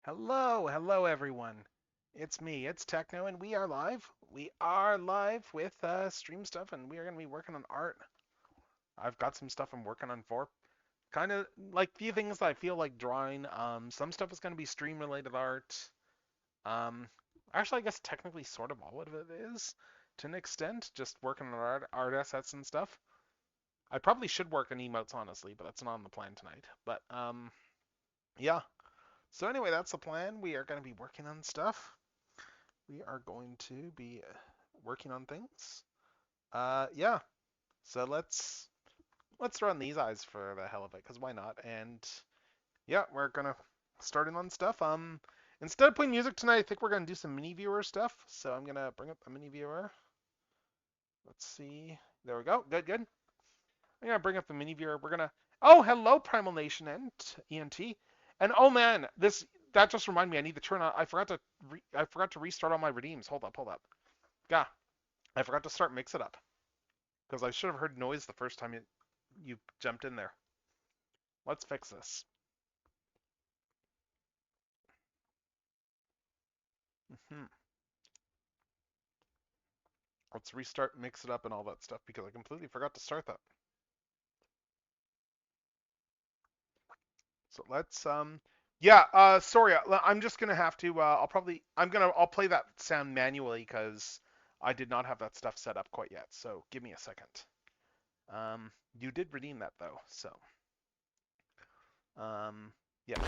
Hello everyone. It's me, it's Techno, and we are live. We are live with stream stuff, and we are going to be working on art. I've got some stuff I'm working on for kind of like few things I feel like drawing. Some stuff is going to be stream related art. Um, Actually, I guess technically sort of all of it is to an extent, just working on art assets and stuff. I probably should work on emotes honestly, but that's not on the plan tonight. But yeah. So anyway, that's the plan. We are going to be working on stuff. We are going to be working on things. Yeah. So let's run these eyes for the hell of it, because why not? And yeah, we're gonna start in on stuff. Instead of playing music tonight, I think we're gonna do some mini viewer stuff. So I'm gonna bring up a mini viewer. Let's see. There we go. Good, good. I'm gonna bring up the mini viewer. We're gonna. Oh, hello, Primal Nation and ENT. And oh man, this that just reminded me. I need to turn on. I forgot to restart all my redeems. Hold up, hold up. Yeah, I forgot to start Mix It Up because I should have heard noise the first time you jumped in there. Let's fix this. Hmm. Let's restart Mix It Up and all that stuff because I completely forgot to start that. So let's yeah, sorry, I'm just gonna have to I'll play that sound manually because I did not have that stuff set up quite yet. So give me a second. You did redeem that though, so yeah.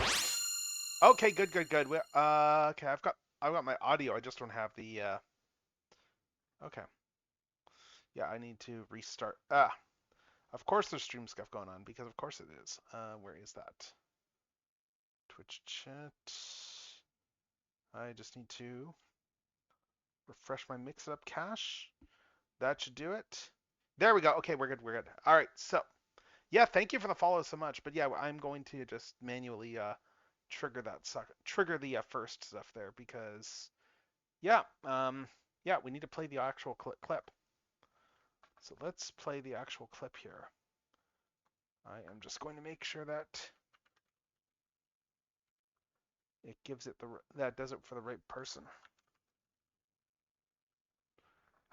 Okay, good, good, good. Okay, I've got my audio. I just don't have the okay. Yeah, I need to restart. Of course there's stream stuff going on because of course it is. Where is that? Twitch chat. I just need to refresh my Mix It Up cache. That should do it. There we go. Okay, we're good. We're good. All right. So, yeah, thank you for the follow so much. But yeah, I'm going to just manually trigger the first stuff there because yeah, yeah, we need to play the actual clip. So let's play the actual clip here. I am just going to make sure that it gives it that does it for the right person.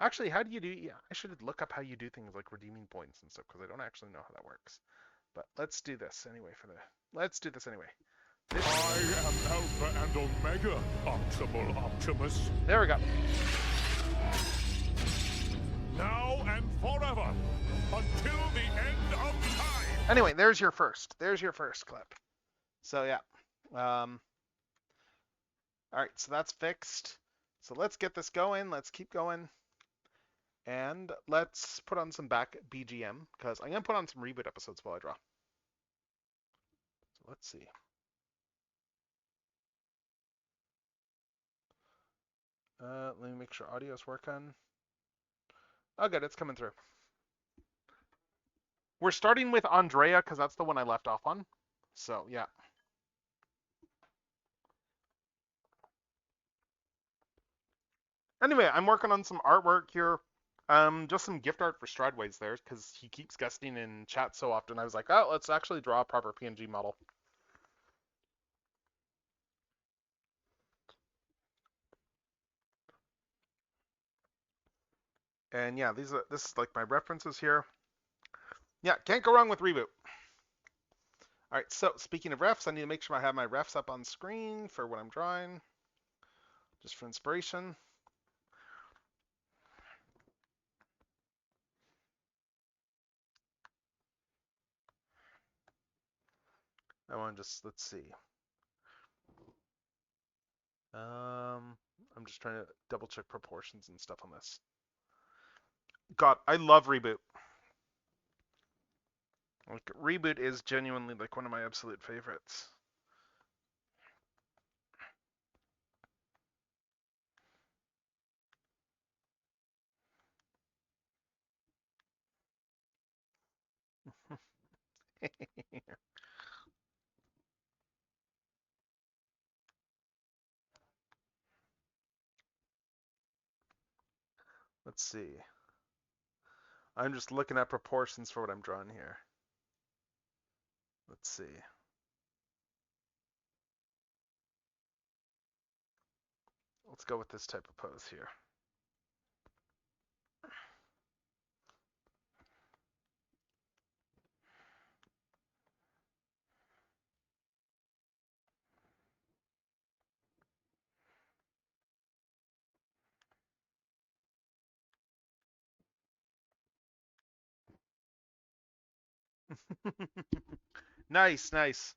Actually, how do you do? Yeah, I should look up how you do things like redeeming points and stuff because I don't actually know how that works. But let's do this anyway let's do this anyway. I am Alpha and Omega, Optimal Optimus. There we go. Now and forever, until the end of time. Anyway, there's your first clip. So yeah. All right, so that's fixed. So let's get this going. Let's keep going. And let's put on some back BGM because I'm going to put on some reboot episodes while I draw. So let's see. Let me make sure audio's working. Oh, good, it's coming through. We're starting with Andrea because that's the one I left off on. So yeah. Anyway, I'm working on some artwork here. Just some gift art for Strideways there because he keeps guesting in chat so often. I was like, oh, let's actually draw a proper PNG model. And yeah, this is like my references here. Yeah, can't go wrong with Reboot. All right, so speaking of refs, I need to make sure I have my refs up on screen for what I'm drawing, just for inspiration. I want to let's see. I'm just trying to double check proportions and stuff on this. God, I love Reboot. Like Reboot is genuinely like one of my absolute favorites. Let's see. I'm just looking at proportions for what I'm drawing here. Let's see. Let's go with this type of pose here. Nice, nice.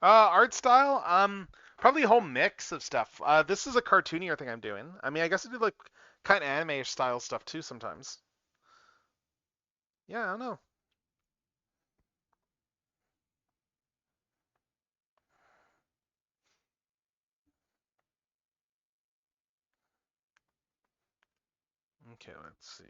Art style, probably a whole mix of stuff. This is a cartoonier thing I'm doing. I mean, I guess I do like kind of anime style stuff too sometimes. Yeah, I don't know. Okay, let's see.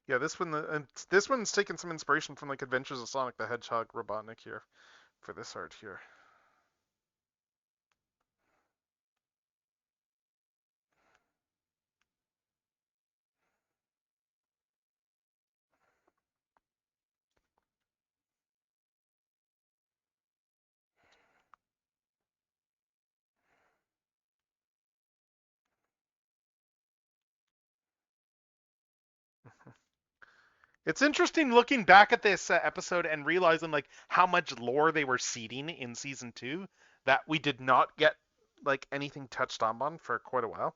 Yeah, this one's taken some inspiration from like Adventures of Sonic the Hedgehog Robotnik here for this art here. It's interesting looking back at this episode and realizing like how much lore they were seeding in season 2 that we did not get like anything touched on for quite a while.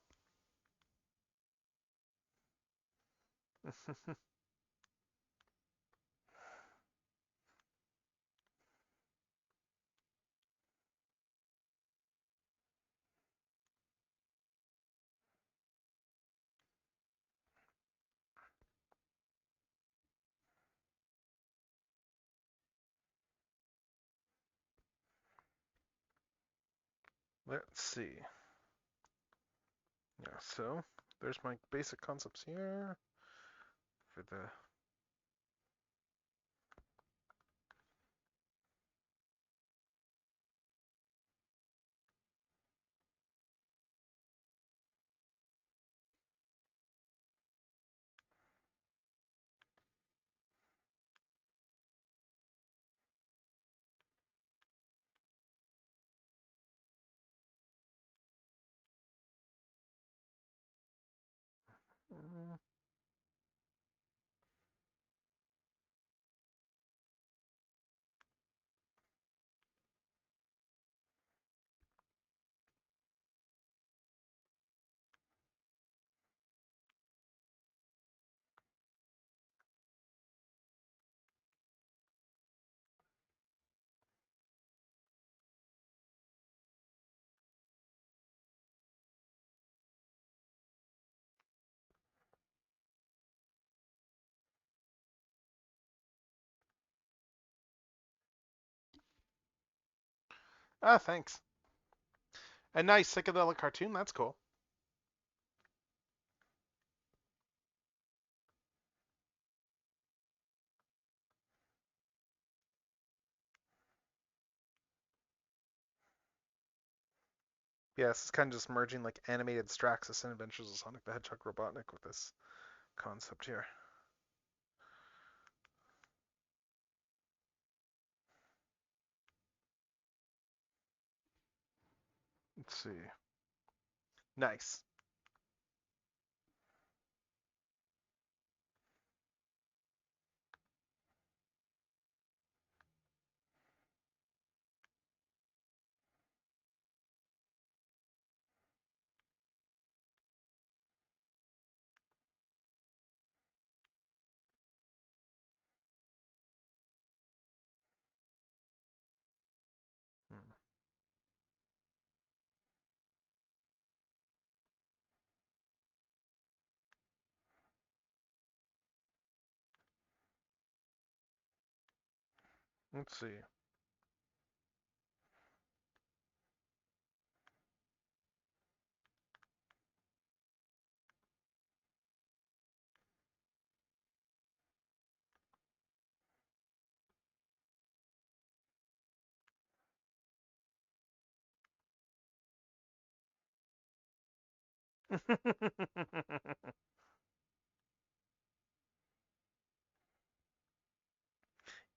Let's see. Yeah, so there's my basic concepts here for the. Ah, thanks. A nice psychedelic cartoon. That's cool. Yeah, this is kind of just merging like animated Straxus and Adventures of Sonic the Hedgehog Robotnik with this concept here. Let's see. Nice. Hmm. Let's see.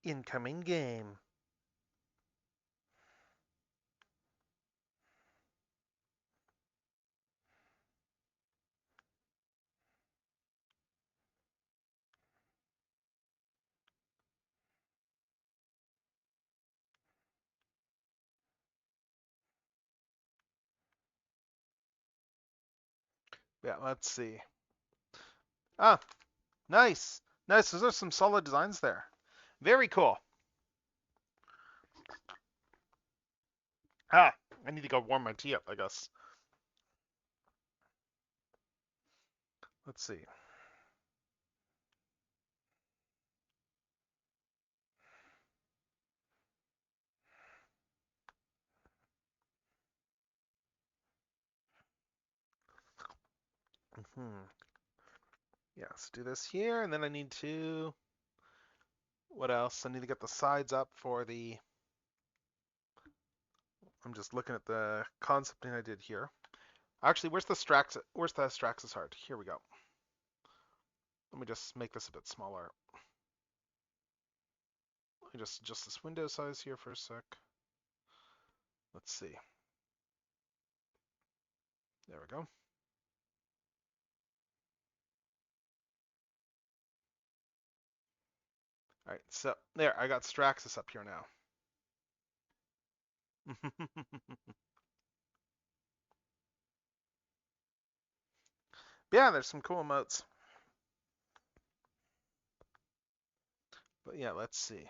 Incoming game. Yeah, let's see. Ah, nice. Nice. Those are some solid designs there. Very cool. Ah, I need to go warm my tea up, I guess. Let's see. Hmm. Yeah, let's do this here, and then I need to. What else? I need to get the sides up for the. I'm just looking at the concepting I did here. Actually, where's the Straxus heart? Here we go. Let me just make this a bit smaller. Let me just adjust this window size here for a sec. Let's see. There we go. All right, so there, I got Straxus up here now. Yeah, there's some cool emotes. But yeah, let's see.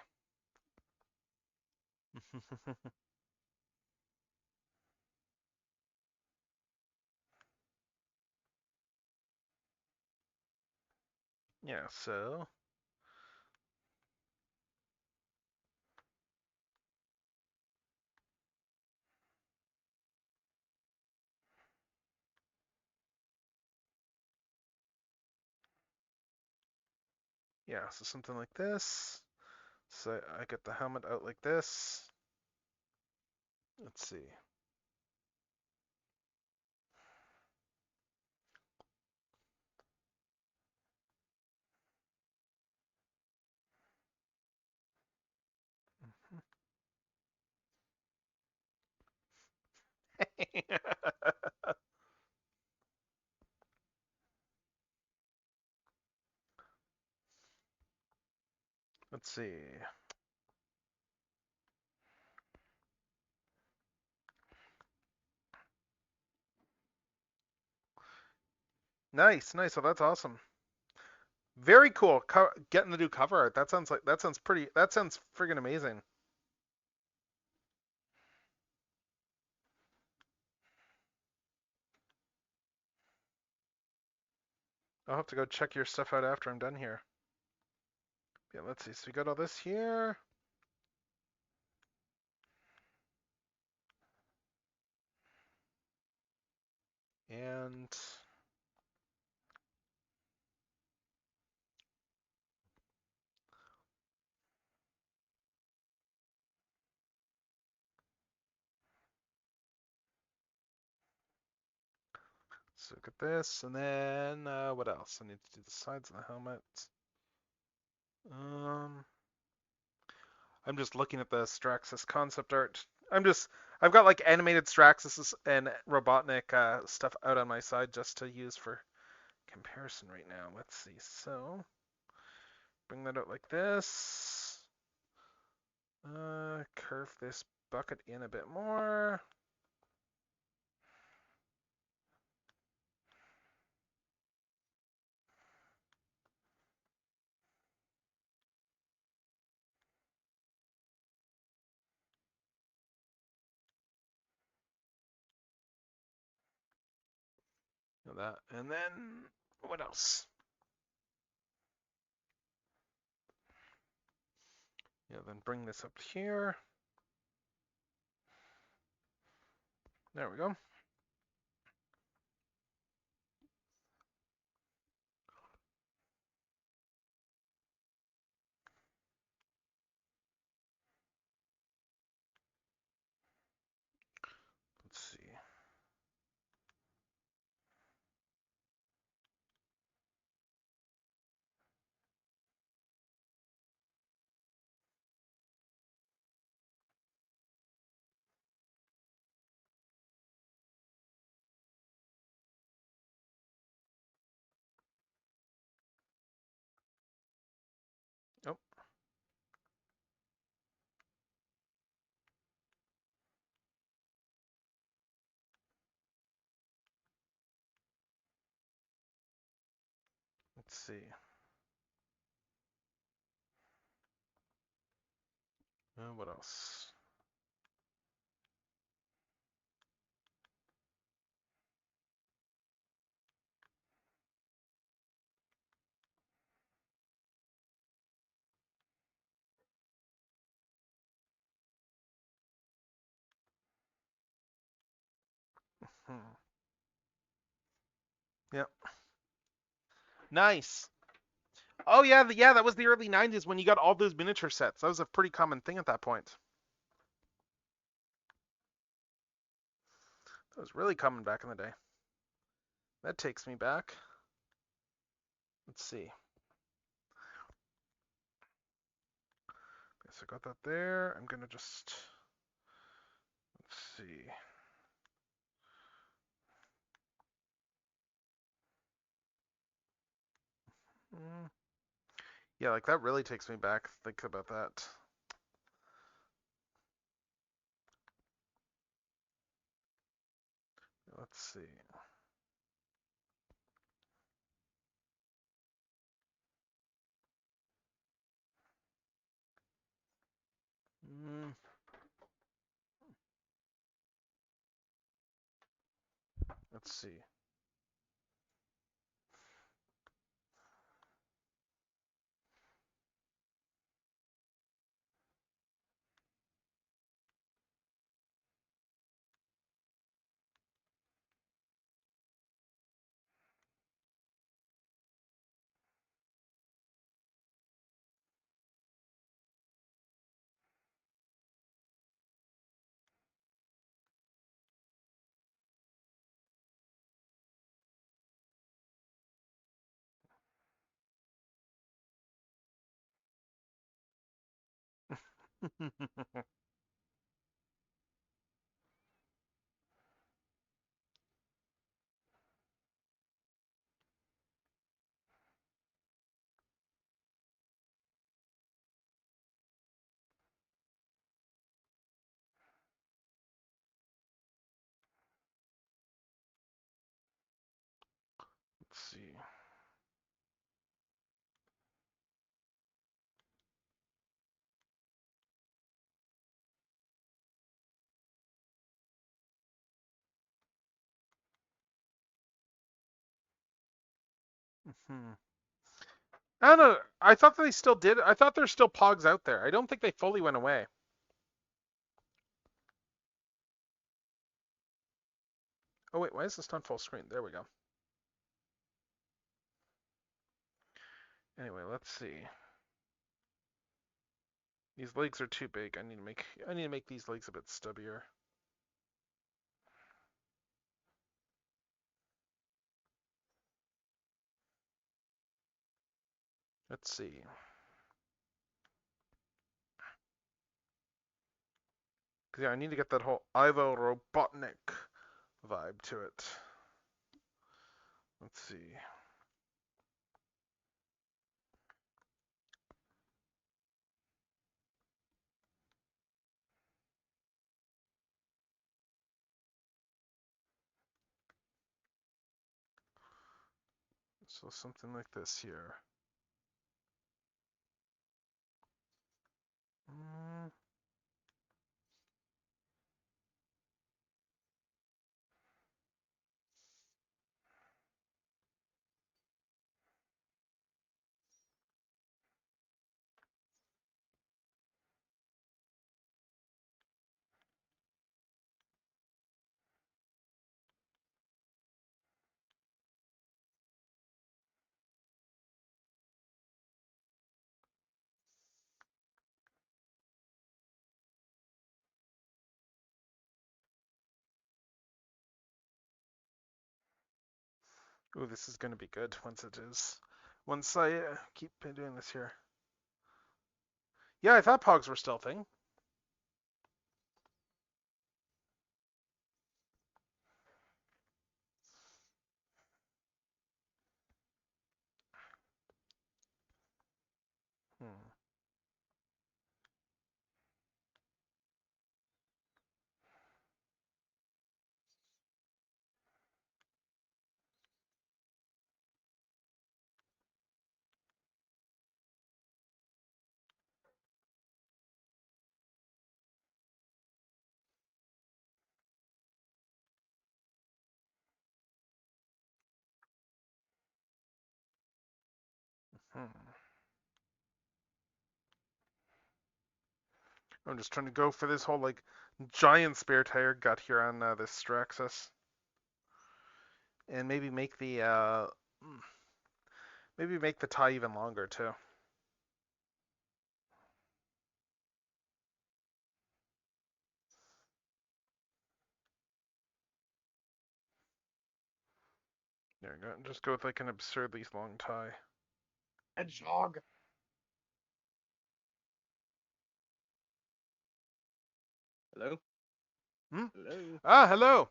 Yeah, so yeah, so something like this. So I get the helmet out like this. Let's see. Let's see. Nice, nice. So that's awesome. Very cool. Getting the new cover art. That sounds pretty. That sounds friggin' amazing. I'll have to go check your stuff out after I'm done here. Yeah, let's see. So we got all this here. And let's look at this, and then what else? I need to do the sides of the helmet. Um, I'm just looking at the Straxus concept art. I've got like animated Straxus and Robotnik stuff out on my side just to use for comparison right now. Let's see. So bring that out like this. Curve this bucket in a bit more. That, and then what else? Yeah, then bring this up here. There we go. Let's see. Oh, let's see. What else? Hmm. Yep. Nice. Oh yeah, yeah, that was the early 90s when you got all those miniature sets. That was a pretty common thing at that point. That was really common back in the day. That takes me back. Let's see. Guess I got that there. I'm gonna just let's see. Mm. Yeah, like that really takes me back. Think about that. Let's see. Mm. Let's see. Let's see. Hmm. I don't know. I thought they still did. I thought there's still Pogs out there. I don't think they fully went away. Oh wait, why is this not full screen? There we go. Anyway, let's see. These legs are too big. I need to make these legs a bit stubbier. Let's see. Yeah, I need to get that whole Ivo Robotnik vibe to it. Let's see. So something like this here. Mm. Ooh, this is going to be good once it is. Once I keep doing this here. Yeah, I thought Pogs were still a thing. Hmm. Hmm. I'm just trying to go for this whole like giant spare tire gut here on this Straxus, and maybe make the tie even longer too. There we go. Just go with like an absurdly long tie. Hedgehog. Hello? Hmm? Hello? Ah, hello.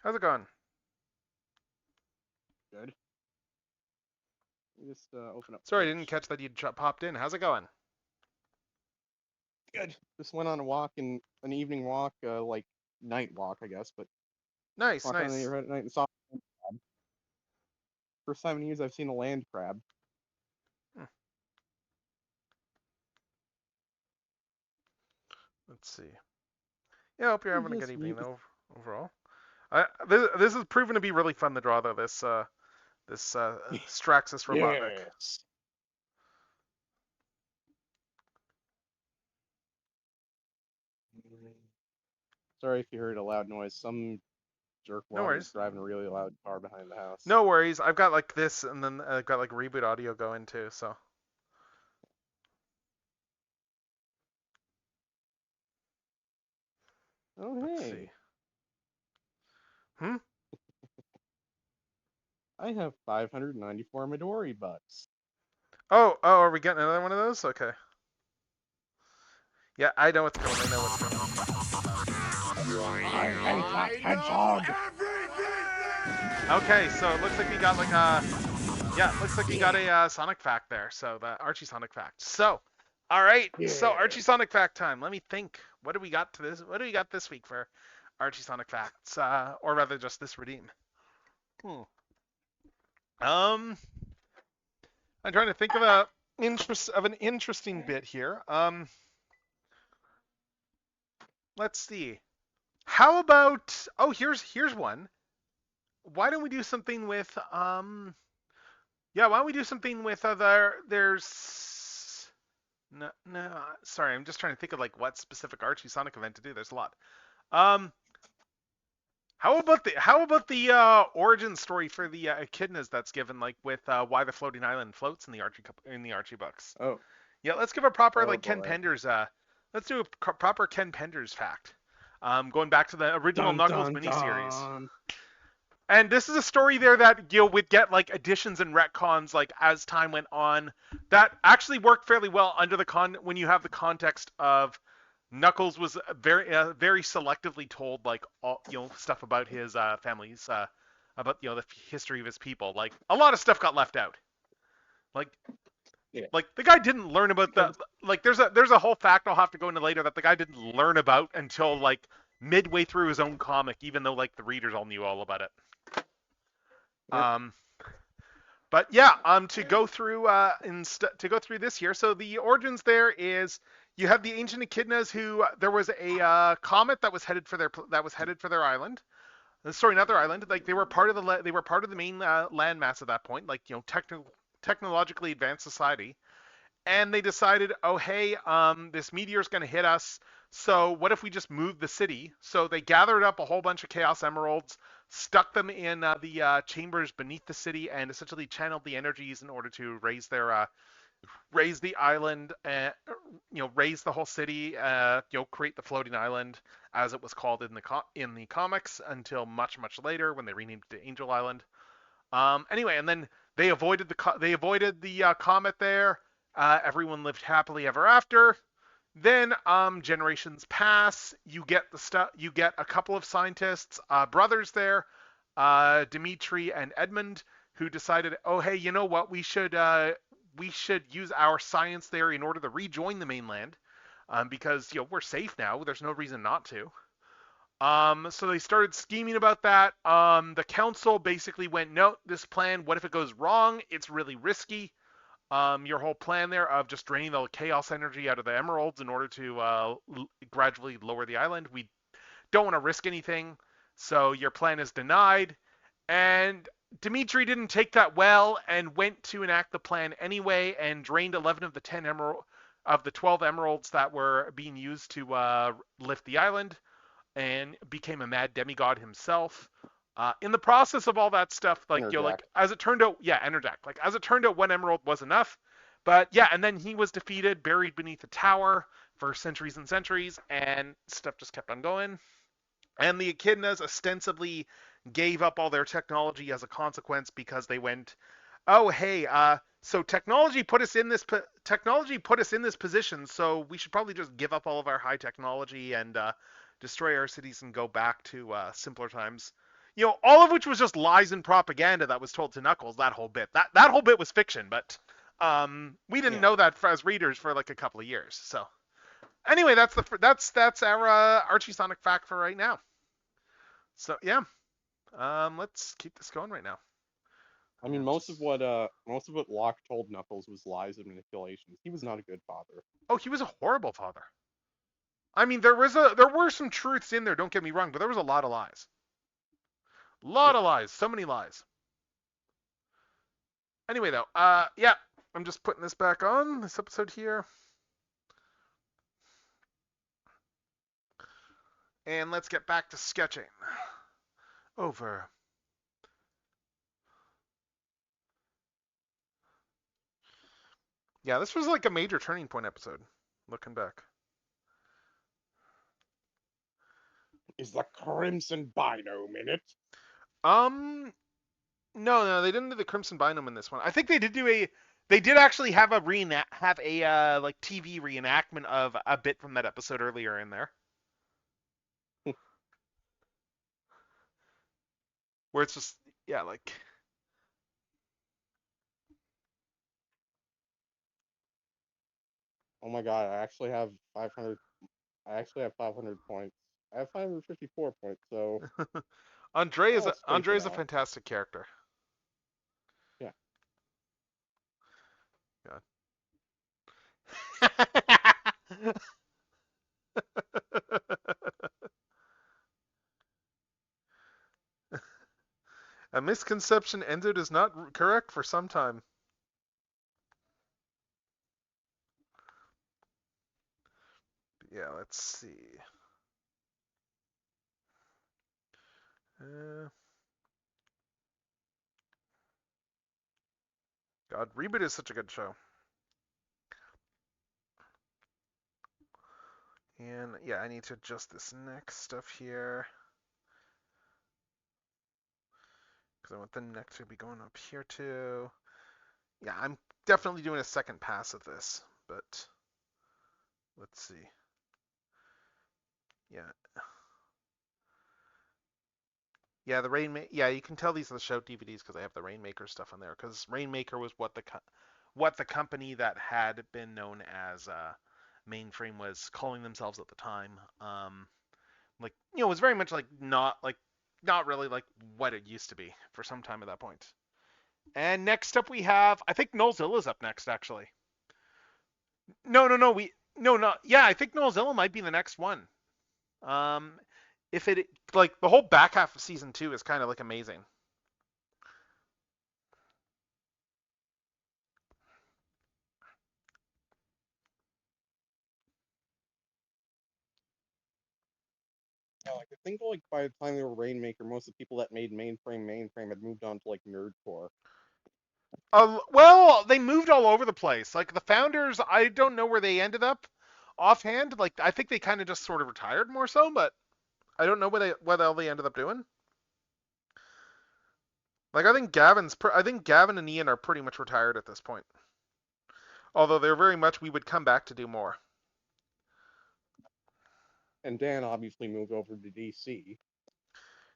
How's it going? Good. Let me just open up Sorry, I Twitch. didn't catch that you popped in. How's it going? Good. Just went on a walk, an evening walk, like night walk, I guess, but Nice, walk around the nice. neighborhood at night and saw a land crab. First time in years I've seen a land crab. Hmm. Let's see. Yeah, I hope you're having a good Just evening mute. though, overall. This has proven to be really fun to draw though. This Straxus Robotnik. Yes. Sorry if you heard a loud noise. Some No jerkwad is worries. driving a really loud car behind the house. No worries. I've got like this, and then I've got like reboot audio going too. So Oh, let's see. hey. Hmm. I have 594 Midori bucks. Oh, are we getting another one of those? Okay. Yeah, I know what's coming. I know what's coming. I hate that hedgehog. Okay, so it looks like we got like looks like we got a Sonic fact there. So the Archie Sonic fact. So, all right. So Yeah. Archie Sonic fact time. Let me think. What do we got What do we got this week for Archie Sonic facts? Or rather, just this redeem. Um, I'm trying to think of an interesting bit here. Let's see. How about? Oh, here's one. Why don't we do something with Yeah, why don't we do something with there's no, sorry, I'm just trying to think of like what specific Archie Sonic event to do. There's a lot. Um how about the origin story for the echidnas that's given, like with why the floating island floats in the Archie books? Oh, Yeah, let's give a proper oh like Ken boy. Penders. Let's do a proper Ken Penders fact. Going back to the original Dun Knuckles dun miniseries. dun. And this is a story there that would get like additions and retcons like as time went on. That actually worked fairly well under the when you have the context of Knuckles was very selectively told like all stuff about his family's about the history of his people. Like a lot of stuff got left out. Like Yeah. the guy didn't learn about the Because like there's a whole fact I'll have to go into later that the guy didn't learn about until like midway through his own comic, even though like the readers all knew all about it. yep. Um, but yeah, to go through to go through this here. So the origins there is you have the ancient echidnas who there was a comet that was headed for their island. Sorry, not their island. Like they were part of the main landmass at that point. Like technologically advanced society. And they decided, oh hey, this meteor's going to hit us. So what if we just move the city? So they gathered up a whole bunch of Chaos Emeralds, stuck them in the chambers beneath the city, and essentially channeled the energies in order to raise the island, raise the whole city, create the floating island as it was called in the comics until much later when they renamed it to Angel Island. Anyway, and then they avoided the comet there. Everyone lived happily ever after. Then generations pass. You get You get a couple of scientists, brothers there, Dimitri and Edmund, who decided, oh hey, you know what? We should use our science there in order to rejoin the mainland, because we're safe now. There's no reason not to. So they started scheming about that. The council basically went, no, this plan, what if it goes wrong? It's really risky. Your whole plan there of just draining the chaos energy out of the emeralds in order to gradually lower the island. We don't want to risk anything. So your plan is denied. And Dimitri didn't take that well and went to enact the plan anyway and drained 11 of the 12 emeralds that were being used to lift the island, and became a mad demigod himself. In the process of all that stuff, like Interjack. as it turned out, yeah, Enerjack. Like as it turned out, one emerald was enough. But yeah, and then he was defeated, buried beneath a tower for centuries and centuries, and stuff just kept on going. And the echidnas ostensibly gave up all their technology as a consequence because they went, oh hey, so technology put us in this position, so we should probably just give up all of our high technology and destroy our cities and go back to simpler times. All of which was just lies and propaganda that was told to Knuckles. That whole bit, that whole bit was fiction, but we didn't know that as readers for like a couple of years. So anyway, that's our Archie Sonic fact for right now. So yeah, let's keep this going right now. I mean, most of what Locke told Knuckles was lies and manipulations. He was not a good father. Oh, he was a horrible father. I mean, there were some truths in there. Don't get me wrong, but there was a lot of lies. Lot of lies. So many lies. Anyway, though, yeah, I'm just putting this back on this episode here. And let's get back to sketching. Over. Yeah, this was like a major turning point episode, looking back. Is the Crimson Binome in it? No, they didn't do the Crimson Binome in this one. I think they did they did actually have a like TV reenactment of a bit from that episode earlier in there. Where it's just, yeah, like... Oh my god, I actually have 500 points. I have 554 points, so Andre is Andre a fantastic character. Yeah. God. A misconception Enzo is not correct for some time. Yeah, let's see. God, Reboot is such a good show. And yeah, I need to adjust this next stuff here. Because I want the next to be going up here too. Yeah, I'm definitely doing a second pass of this, but let's see. Yeah. Yeah, yeah, you can tell these are the Shout DVDs because I have the Rainmaker stuff on there. Because Rainmaker was what the company that had been known as Mainframe was calling themselves at the time. Like it was very much like not really like what it used to be for some time at that point. And next up we have, I think Nullzilla's up next actually. No, not yeah, I think Nullzilla might be the next one. Um, if it like the whole back half of season 2 is kind of like amazing. Yeah, like I think like by the time they were Rainmaker, most of the people that made mainframe had moved on to like Nerdcore. Well, they moved all over the place. Like the founders, I don't know where they ended up offhand. Like I think they kind of just sort of retired more so, but I don't know what the hell they ended up doing. Like I think Gavin and Ian are pretty much retired at this point. Although they're very much we would come back to do more. And Dan obviously moved over to DC.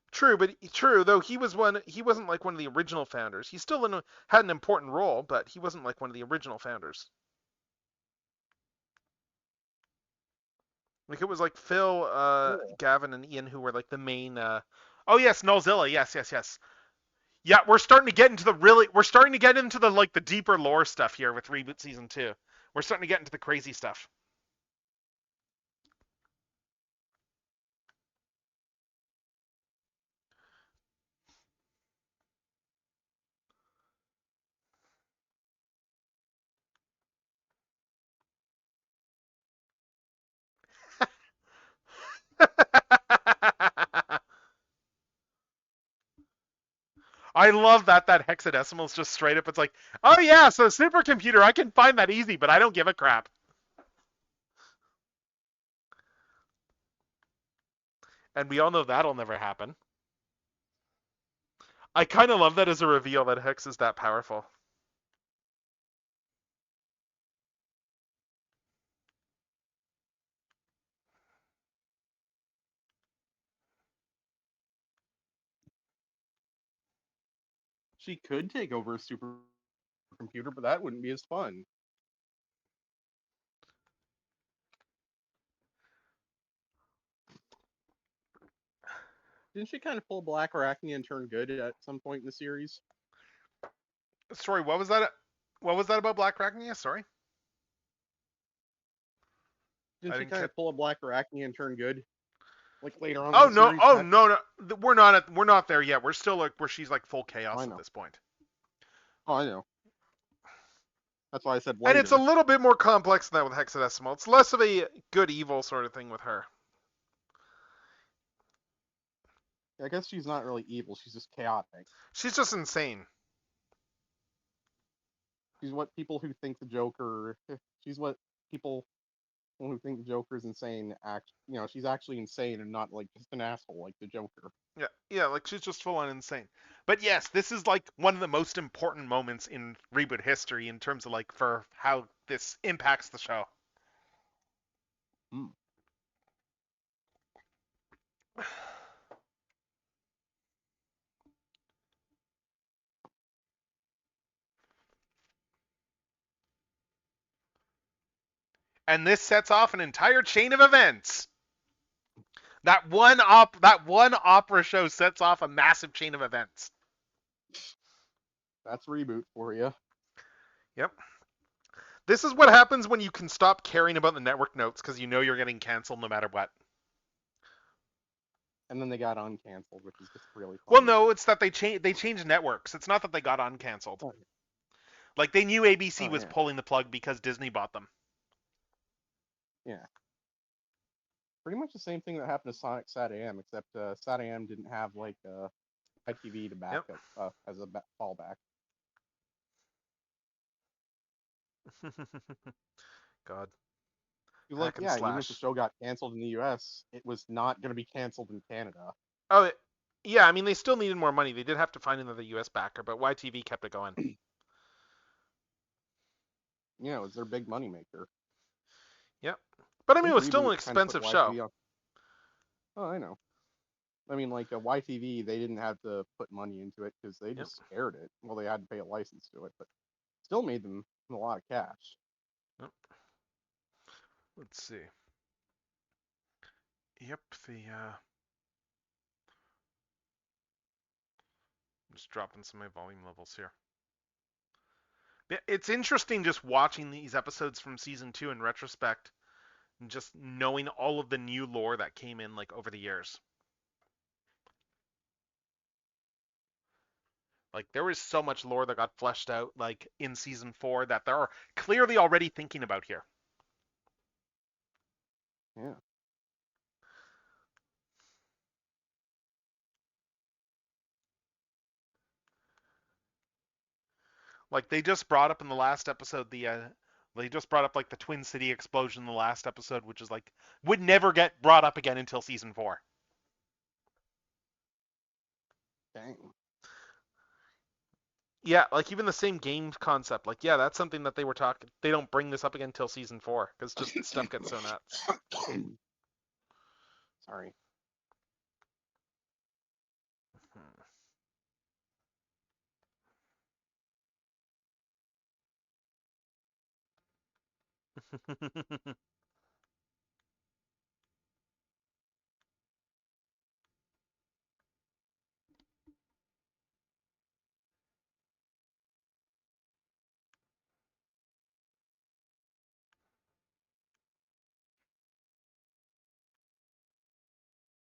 True though he wasn't like one of the original founders. He still had an important role, but he wasn't like one of the original founders. Like it was like Phil, Gavin, and Ian who were like the main. Oh yes, Nullzilla. Yes. Yeah, we're starting to get into the like the deeper lore stuff here with Reboot Season 2. We're starting to get into the crazy stuff. I love that hexadecimal is just straight up. It's like, oh yeah, so supercomputer, I can find that easy, but I don't give a crap. And we all know that'll never happen. I kind of love that as a reveal that Hex is that powerful. She could take over a supercomputer, but that wouldn't be as fun. Didn't she kind of pull Black Arachnia and turn good at some point in the series? Sorry, what was that? What was that about Black Arachnia? Sorry. Didn't she kind of pull a Black Arachnia and turn good? Like later on. Oh in the no! series, Oh no! We're not there yet. We're still like where she's like full chaos at this point. Oh, I know. That's why I said later. And it's a little bit more complex than that with Hexadecimal. It's less of a good evil sort of thing with her. I guess she's not really evil. She's just chaotic. She's just insane. She's what people who think the Joker. She's what people who think the Joker is insane act. She's actually insane and not like just an asshole like the Joker. Yeah, like she's just full on insane. But yes, this is like one of the most important moments in Reboot history in terms of like for how this impacts the show. And this sets off an entire chain of events. That one opera show sets off a massive chain of events. That's Reboot for you. Yep. This is what happens when you can stop caring about the network notes because you know you're getting canceled no matter what. And then they got uncanceled, which is just really funny. Well, no, it's that they changed networks. It's not that they got uncanceled. Oh. Like they knew ABC was pulling the plug because Disney bought them. Yeah. pretty much the same thing that happened to Sonic SatAM, except SatAM didn't have like ITV to back Yep. up as a fallback. God. Like, Hack and yeah, even if the slash. show got canceled in the U.S., it was not going to be canceled in Canada. Oh, yeah. I mean, they still needed more money. They did have to find another U.S. backer, but YTV kept it going. It was their big money maker. Yep. But I I mean, it think was still Reboot an kind of put expensive show. YTV on. Oh, I know. I mean, like YTV, they didn't have to put money into it because they Yep. just aired it. Well, they had to pay a license to it, but still made them a lot of cash. Yep. Let's see. Yep. I'm just dropping some of my volume levels here. It's interesting just watching these episodes from season 2 in retrospect and just knowing all of the new lore that came in like over the years. Like there was so much lore that got fleshed out like in season 4 that they're clearly already thinking about here. Yeah. Like they just brought up in the last episode they just brought up like the Twin City explosion in the last episode, which is like would never get brought up again until season 4. Dang. Yeah, like even the same game concept. Like yeah, that's something that they were talking. They don't bring this up again until season 4 because just stuff gets so nuts. Sorry.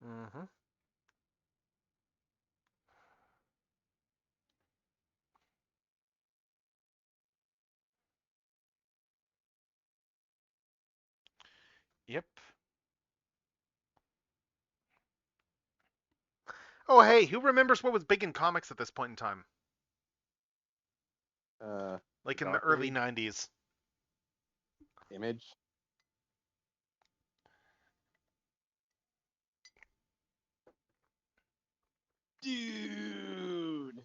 Mm-hmm. Yep. Oh hey, who remembers what was big in comics at this point in time? The Like in the Dark early Age, 90s. Image. Dude.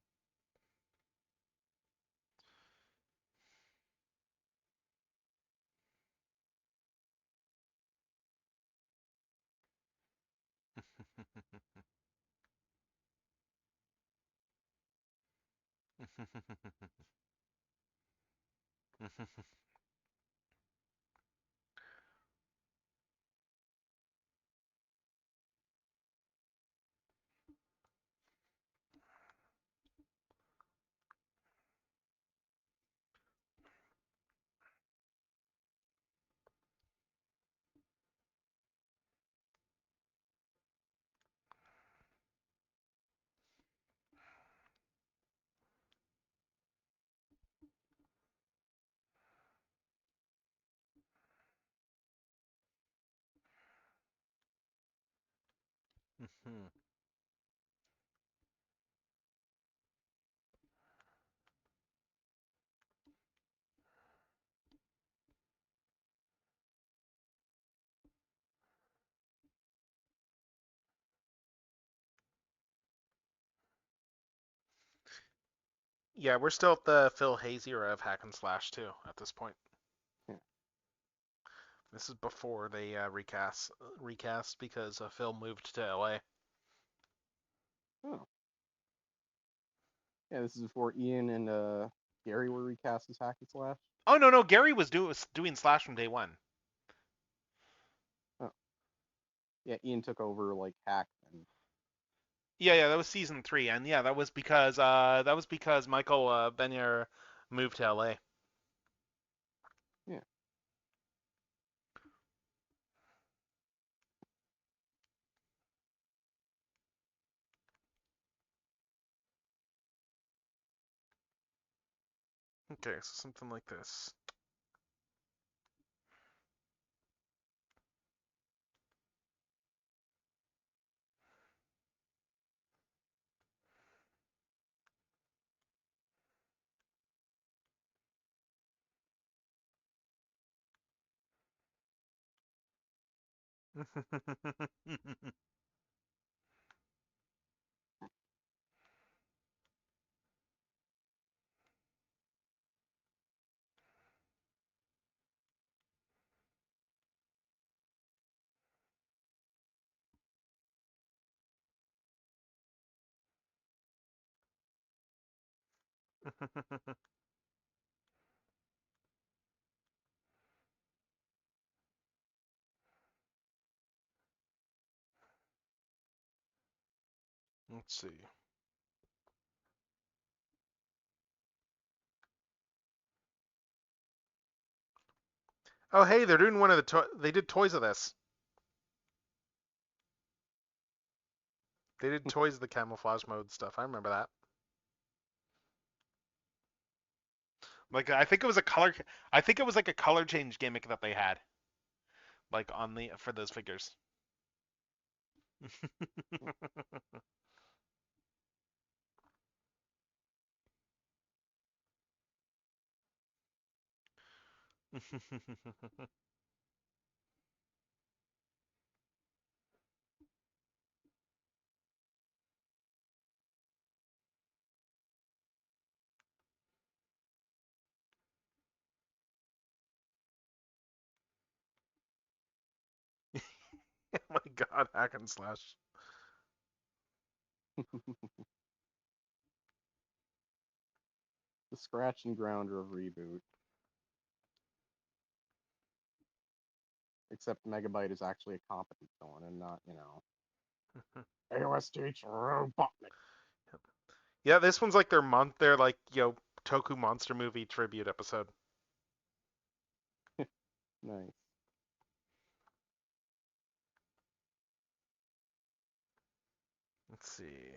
Yeah, we're still at the Phil Hayes era of hack and slash too at this point. Yeah. This is before they recast because Phil moved to LA. Oh. Yeah, this is before Ian and Gary were recast as Hack and Slash. Oh no, Gary was doing slash from day one. Oh. Yeah, Ian took over like Hack and Yeah, that was season 3, and yeah, that was because Michael Benier moved to LA. yeah. Okay, so something like this. Let's see. Oh, hey, they're doing one of they did toys of this. They did toys of the camouflage mode stuff. I remember that. Like I think it was a color. I think it was like a color change gimmick that they had, like on the for those figures. Oh my god, hack and slash. The scratch and grounder of reboot. Except Megabyte is actually a competent villain and not, AOSH Robotnik. Yeah, this one's like their like Toku Monster Movie tribute episode. Nice. Let's see.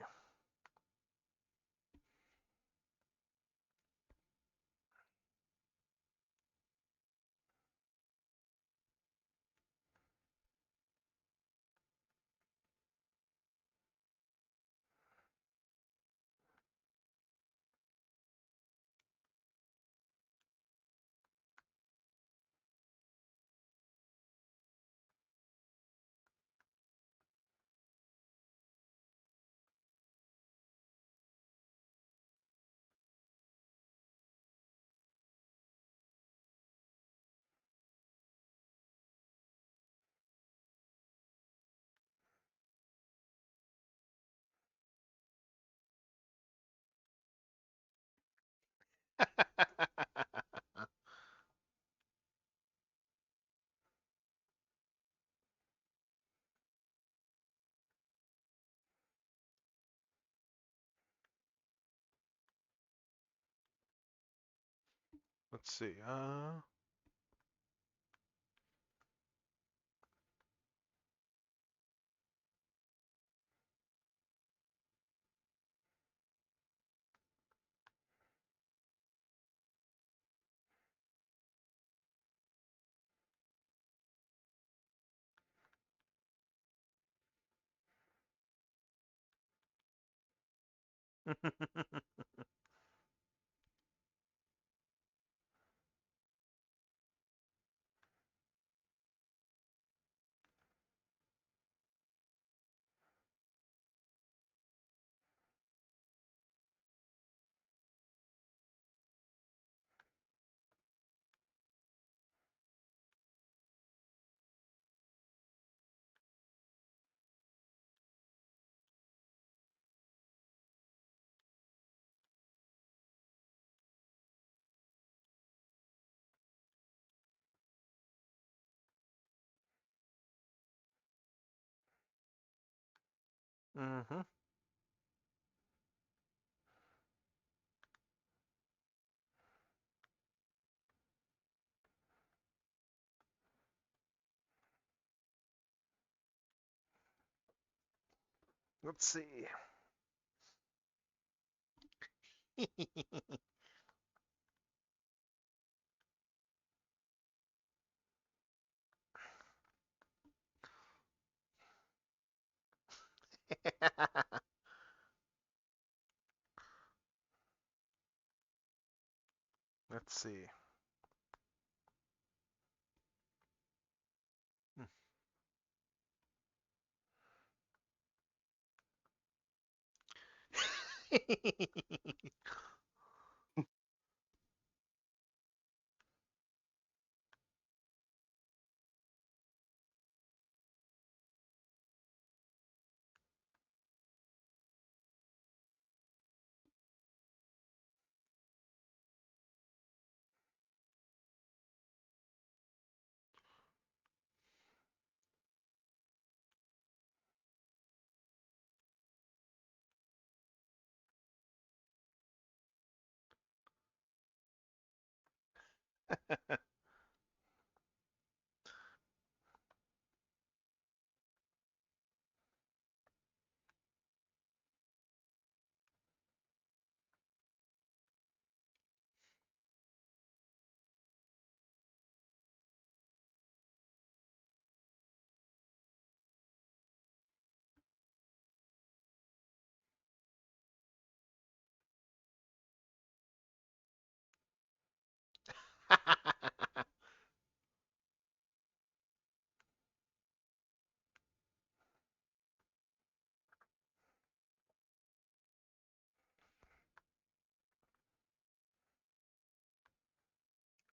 Let's see. Mm-hmm. Let's see. Let's see.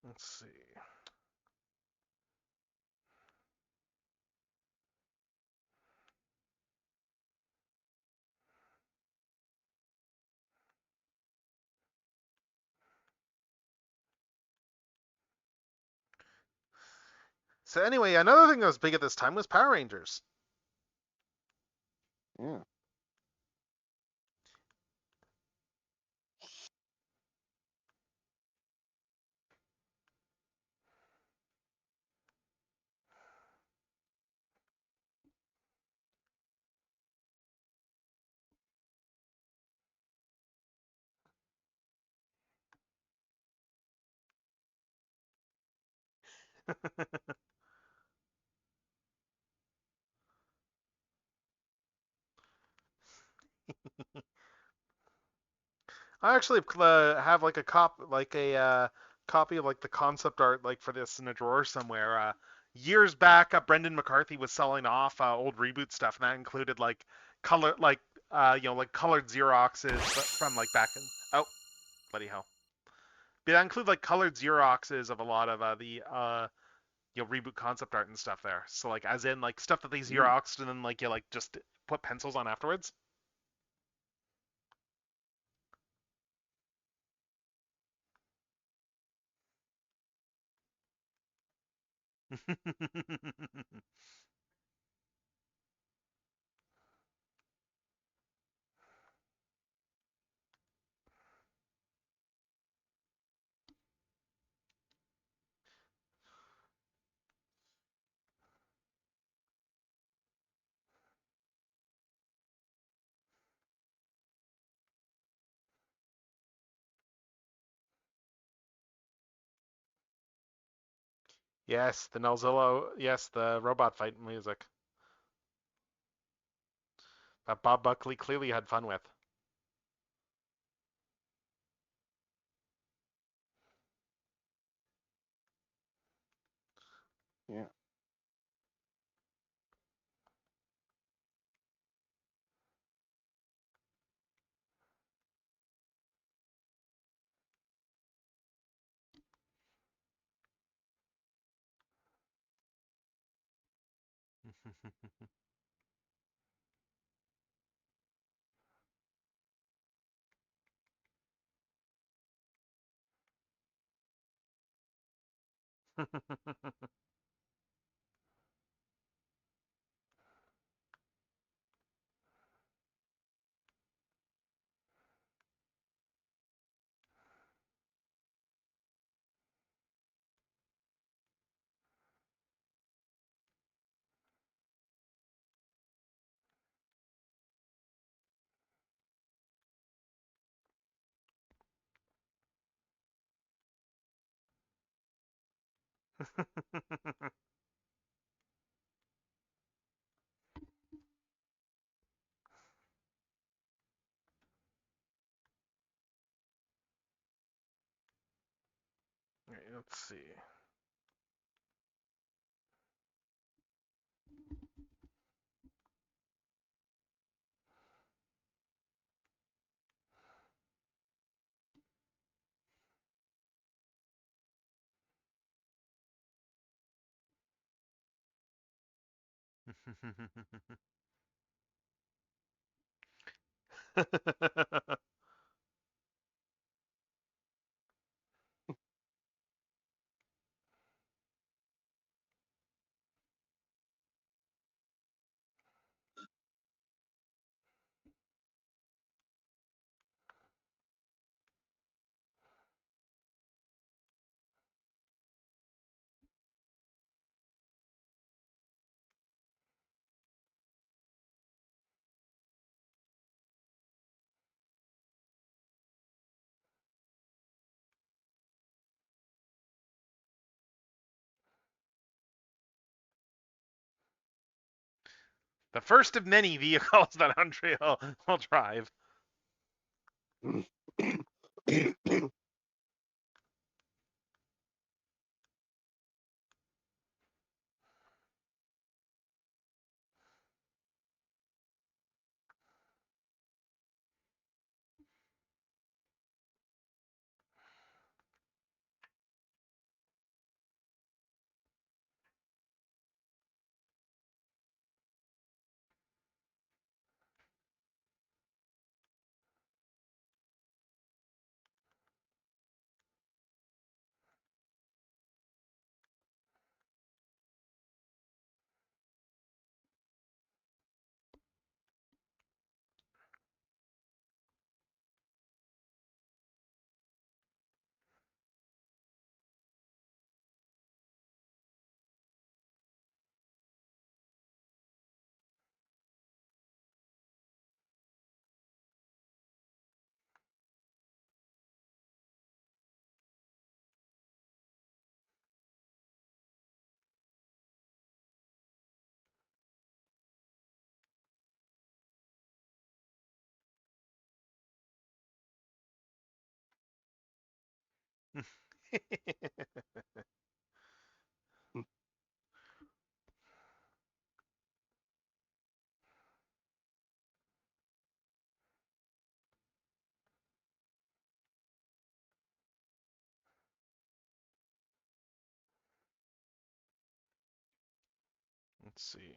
Let's see. So anyway, another thing that was big at this time was Power Rangers. Yeah. I actually have like a copy of like the concept art like for this in a drawer somewhere. Years back, Brendan McCarthy was selling off old reboot stuff, and that included like color, like like colored Xeroxes from like back in. Oh, bloody hell! But that include like colored Xeroxes of a lot of the reboot concept art and stuff there. So like as in like stuff that they Mm. Xeroxed and then like you like just put pencils on afterwards. Yes, the Nelzillo. Yes, the robot fight music that Bob Buckley clearly had fun with. Yeah. Right, let's see. The first of many vehicles that Andre will drive. Let's see.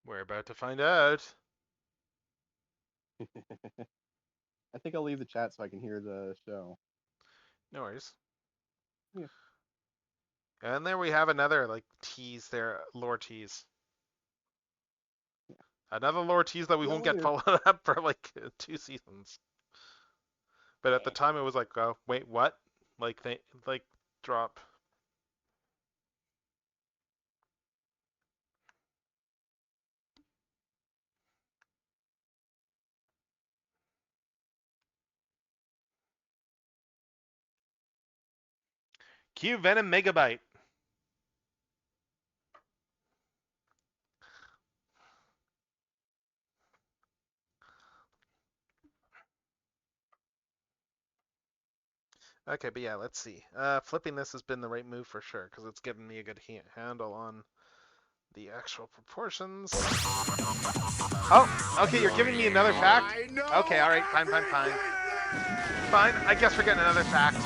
We're about to find out. I think I'll leave the chat so I can hear the show. No worries. Yeah. And there we have another like tease there, lore tease. Yeah. Another lore tease that we See you won't get later. followed up for like 2 seasons. But at the Yeah. time it was like, oh, wait, what? Like they like drop. Q Venom Megabyte. Okay, but yeah, let's see. Flipping this has been the right move for sure because it's given me a good handle on the actual proportions. Oh, okay, you're giving me another fact? Okay, alright, fine. Fine, I guess we're getting another fact.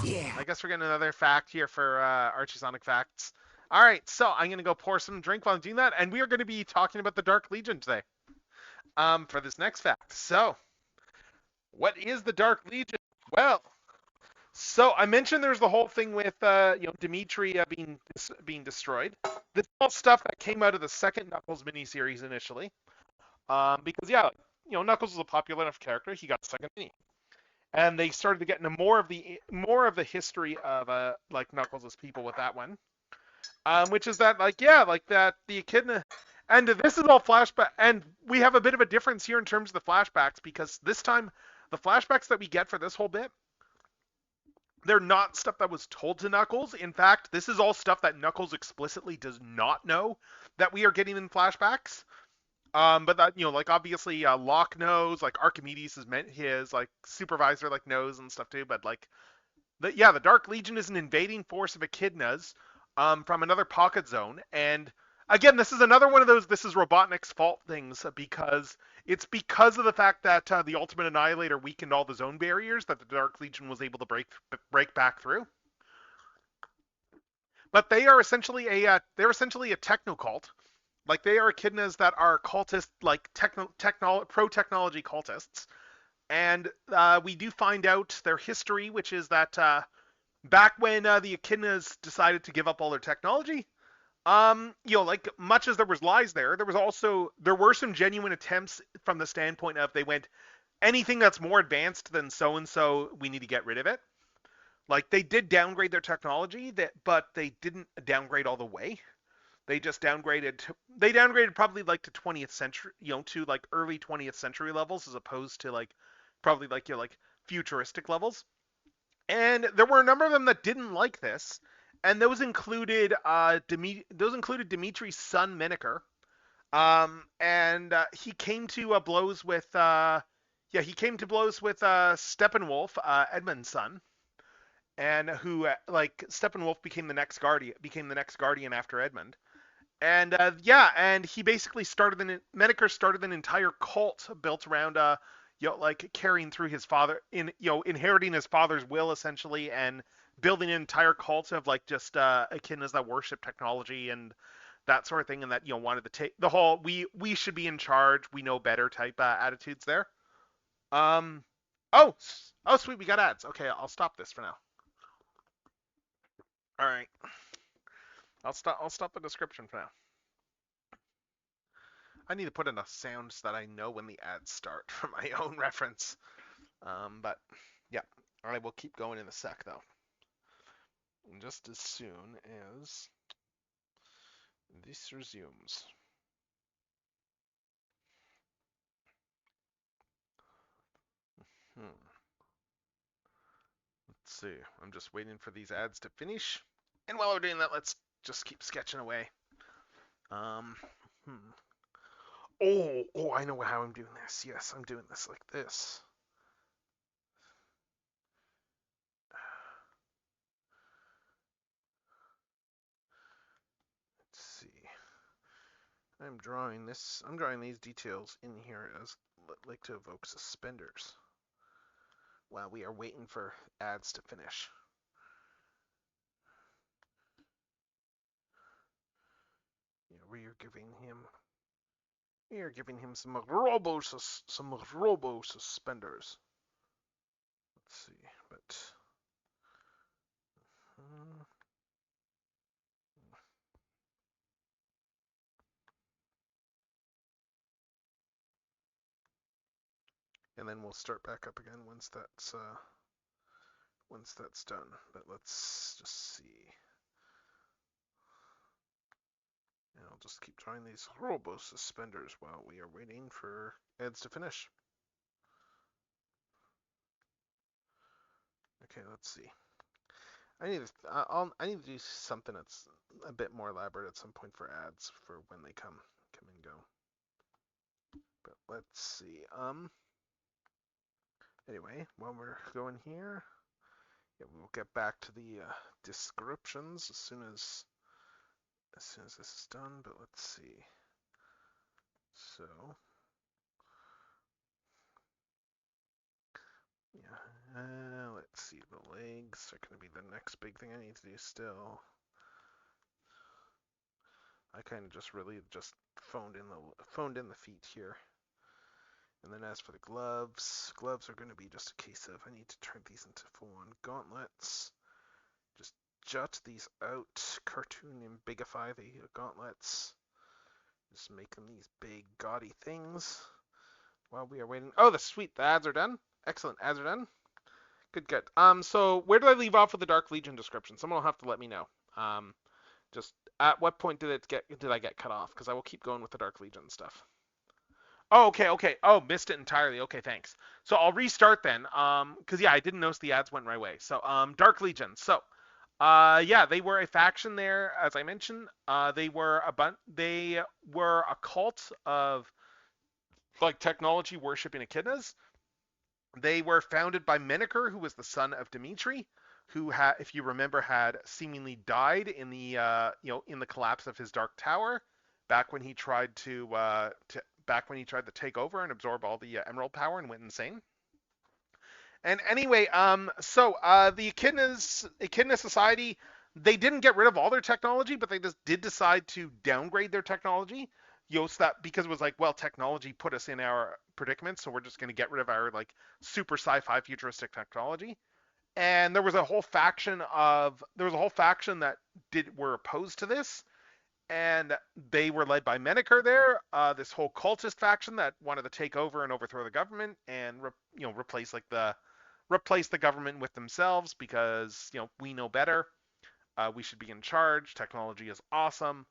Yeah. I guess we're getting another fact here for Archie Sonic Facts. Alright, so I'm going to go pour some drink while I'm doing that, and we are going to be talking about the Dark Legion today for this next fact. So, what is the Dark Legion? Well, so I mentioned there's the whole thing with Dimitri being destroyed. This is all stuff that came out of the second Knuckles miniseries initially, because Knuckles is a popular enough character. He got a second mini, and they started to get into more of the history of like Knuckles' people with that one, which is that that the echidna. And this is all flashback, and we have a bit of a difference here in terms of the flashbacks because this time the flashbacks that we get for this whole bit, they're not stuff that was told to Knuckles. In fact, this is all stuff that Knuckles explicitly does not know that we are getting in flashbacks. But that obviously Locke knows, like Archimedes has meant his like supervisor knows and stuff too. But like the Dark Legion is an invading force of Echidnas from another pocket zone. And again, this is another one of those this is Robotnik's fault things because it's because of the fact that the Ultimate Annihilator weakened all the zone barriers that the Dark Legion was able to break back through. But they are essentially a techno cult. Like they are echidnas that are cultist, like pro technology cultists. And we do find out their history, which is that back when the echidnas decided to give up all their technology, like much as there was lies there, there were some genuine attempts from the standpoint of they went anything that's more advanced than so and so, we need to get rid of it. Like they did downgrade their technology, but they didn't downgrade all the way. They just they downgraded probably like to 20th century, to like early 20th century levels as opposed to like probably like like futuristic levels. And there were a number of them that didn't like this, and those included Dimitri's son Miniker. And he came to blows with Steppenwolf, Edmund's son, and who like Steppenwolf became the next guardian after Edmund. And and he basically Meniker started an entire cult built around like carrying through his father inheriting his father's will essentially, and building an entire cult of like just echidnas that worship technology and that sort of thing, and that wanted to take the whole we should be in charge, we know better type attitudes there. Um, oh sweet, we got ads. Okay, I'll stop this for now. All right. I'll stop the description for now. I need to put enough sounds that I know when the ads start for my own reference. But yeah, I will keep going in a sec though. And just as soon as this resumes. Let's see. I'm just waiting for these ads to finish. And while we're doing that, let's just keep sketching away. Oh, I know how I'm doing this. Yes, I'm doing this like this. Let's see. I'm drawing these details in here as like to evoke suspenders while we are waiting for ads to finish. We are giving him some robo suspenders. Let's see, but and then we'll start back up again once that's done. But let's just see. And I'll just keep drawing these robo suspenders while we are waiting for ads to finish. Okay, let's see. I need to do something that's a bit more elaborate at some point for ads for when they come and go. But let's see. Anyway, while we're going here, we'll get back to the descriptions as soon as this is done. But let's see. So let's see. The legs are going to be the next big thing I need to do still. I kind of just phoned in the feet here. And then as for the gloves are going to be just a case of I need to turn these into full-on gauntlets. Just jut these out, cartoon and bigify the gauntlets. Just make them these big gaudy things while we are waiting. Oh, that's sweet. The ads are done. Excellent. Ads are done. Good. So where did I leave off with the Dark Legion description? Someone will have to let me know. Just at what point did I get cut off? Because I will keep going with the Dark Legion stuff. Oh, okay. Oh, missed it entirely. Okay, thanks. So I'll restart then. Because I didn't notice the ads went right away. So Dark Legion. So they were a faction there, as I mentioned. They were a cult of like technology worshipping echidnas. They were founded by Meniker, who was the son of Dimitri, who had, if you remember, had seemingly died in the in the collapse of his Dark Tower, back when he tried to back when he tried to take over and absorb all the Emerald power and went insane. And anyway, the Echidna Society, they didn't get rid of all their technology, but they just did decide to downgrade their technology. So that because it was like, well, technology put us in our predicament, so we're just going to get rid of our like super sci-fi futuristic technology. And there was a whole faction that did were opposed to this, and they were led by Menaker there, this whole cultist faction that wanted to take over and overthrow the government and replace the government with themselves because we know better. We should be in charge. Technology is awesome.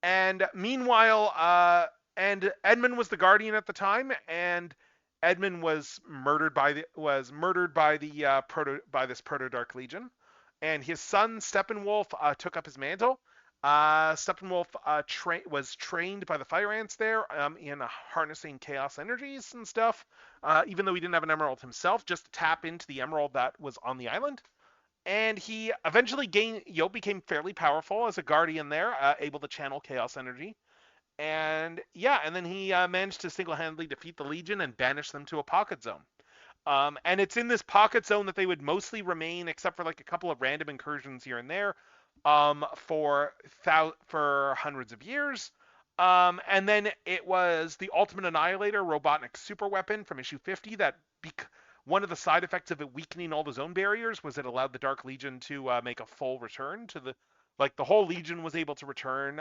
And meanwhile, and Edmund was the guardian at the time, and Edmund was murdered by this Proto Dark Legion, and his son Steppenwolf took up his mantle. Steppenwolf was trained by the Fire Ants there in harnessing chaos energies and stuff, even though he didn't have an emerald himself, just to tap into the emerald that was on the island. And he eventually became fairly powerful as a guardian there, able to channel chaos energy. And yeah, and then he managed to single-handedly defeat the Legion and banish them to a pocket zone. And it's in this pocket zone that they would mostly remain, except for like a couple of random incursions here and there, for hundreds of years. And then it was the Ultimate Annihilator Robotnik super weapon from issue 50 that one of the side effects of it weakening all the zone barriers was it allowed the Dark Legion to make a full return to the whole Legion was able to return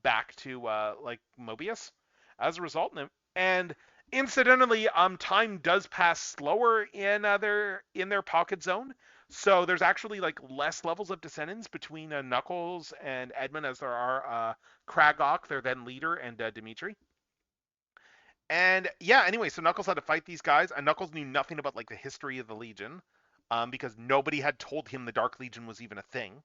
back to like Mobius as a result. And incidentally, time does pass slower in their pocket zone. So there's actually like less levels of descendants between Knuckles and Edmund as there are Kragok, their then leader, and Dimitri. And yeah, anyway, so Knuckles had to fight these guys, and Knuckles knew nothing about like the history of the Legion, because nobody had told him the Dark Legion was even a thing.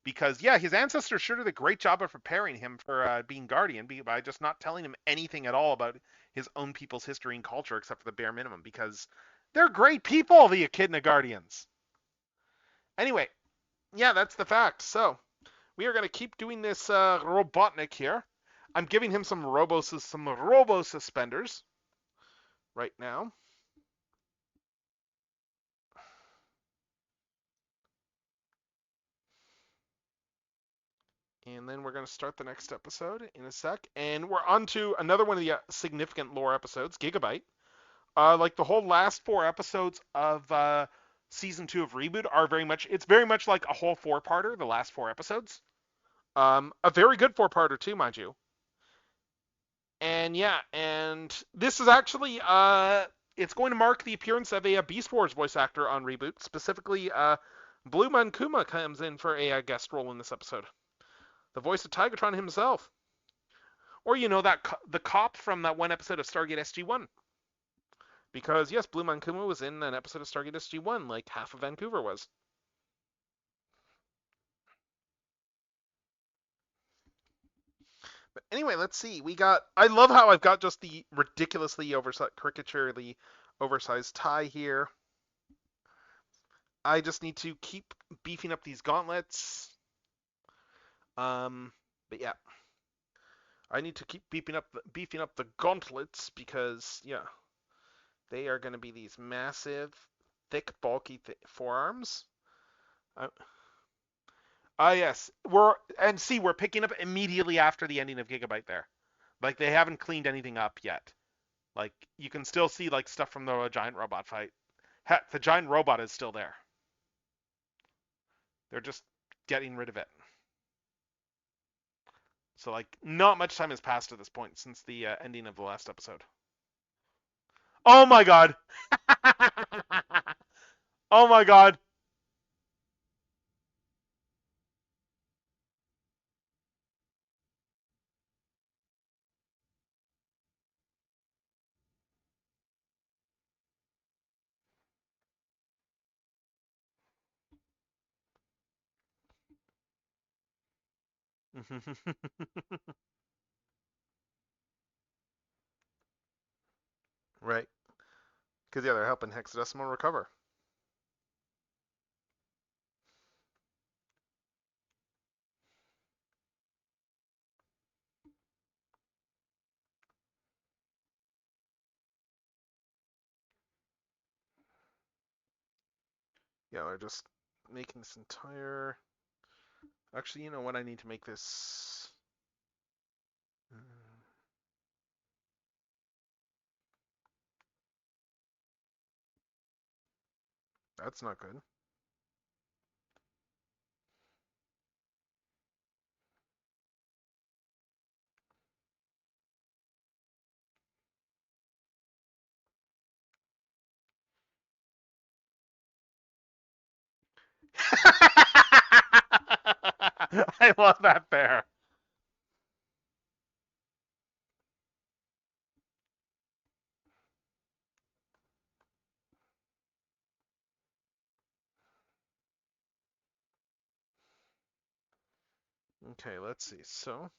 Because yeah, his ancestors sure did a great job of preparing him for being Guardian by just not telling him anything at all about his own people's history and culture, except for the bare minimum. Because they're great people, the Echidna Guardians. Anyway, yeah, that's the fact. So we are going to keep doing this Robotnik here. I'm giving him some robo suspenders right now. And then we're going to start the next episode in a sec. And we're on to another one of the significant lore episodes, Gigabyte. Like the whole last 4 episodes of season 2 of Reboot are it's very much like a whole 4-parter, the last 4 episodes. A very good 4-parter too, mind you. And yeah, and this is actually it's going to mark the appearance of a Beast Wars voice actor on Reboot. Specifically, Blue Man Kuma comes in for a guest role in this episode. The voice of Tigatron himself. Or the cop from that one episode of Stargate SG-1. Because yes, Blue Man Kuma was in an episode of Stargate SG-1, like half of Vancouver was. But anyway, let's see. I love how I've got just the ridiculously caricaturely oversized tie here. I just need to keep beefing up these gauntlets. But yeah, I need to keep beefing up the gauntlets because yeah, they are going to be these massive, thick, bulky forearms. Yes, we're picking up immediately after the ending of Gigabyte there. Like they haven't cleaned anything up yet. Like you can still see like stuff from the giant robot fight. Heck, the giant robot is still there. They're just getting rid of it. So like not much time has passed at this point since the ending of the last episode. Oh my god. Oh my god. Right. Because yeah, they're helping Hexadecimal recover. Yeah, we're just making this entire... Actually, you know what? I need to make this... That's not good. I love that bear. Okay, let's see. So,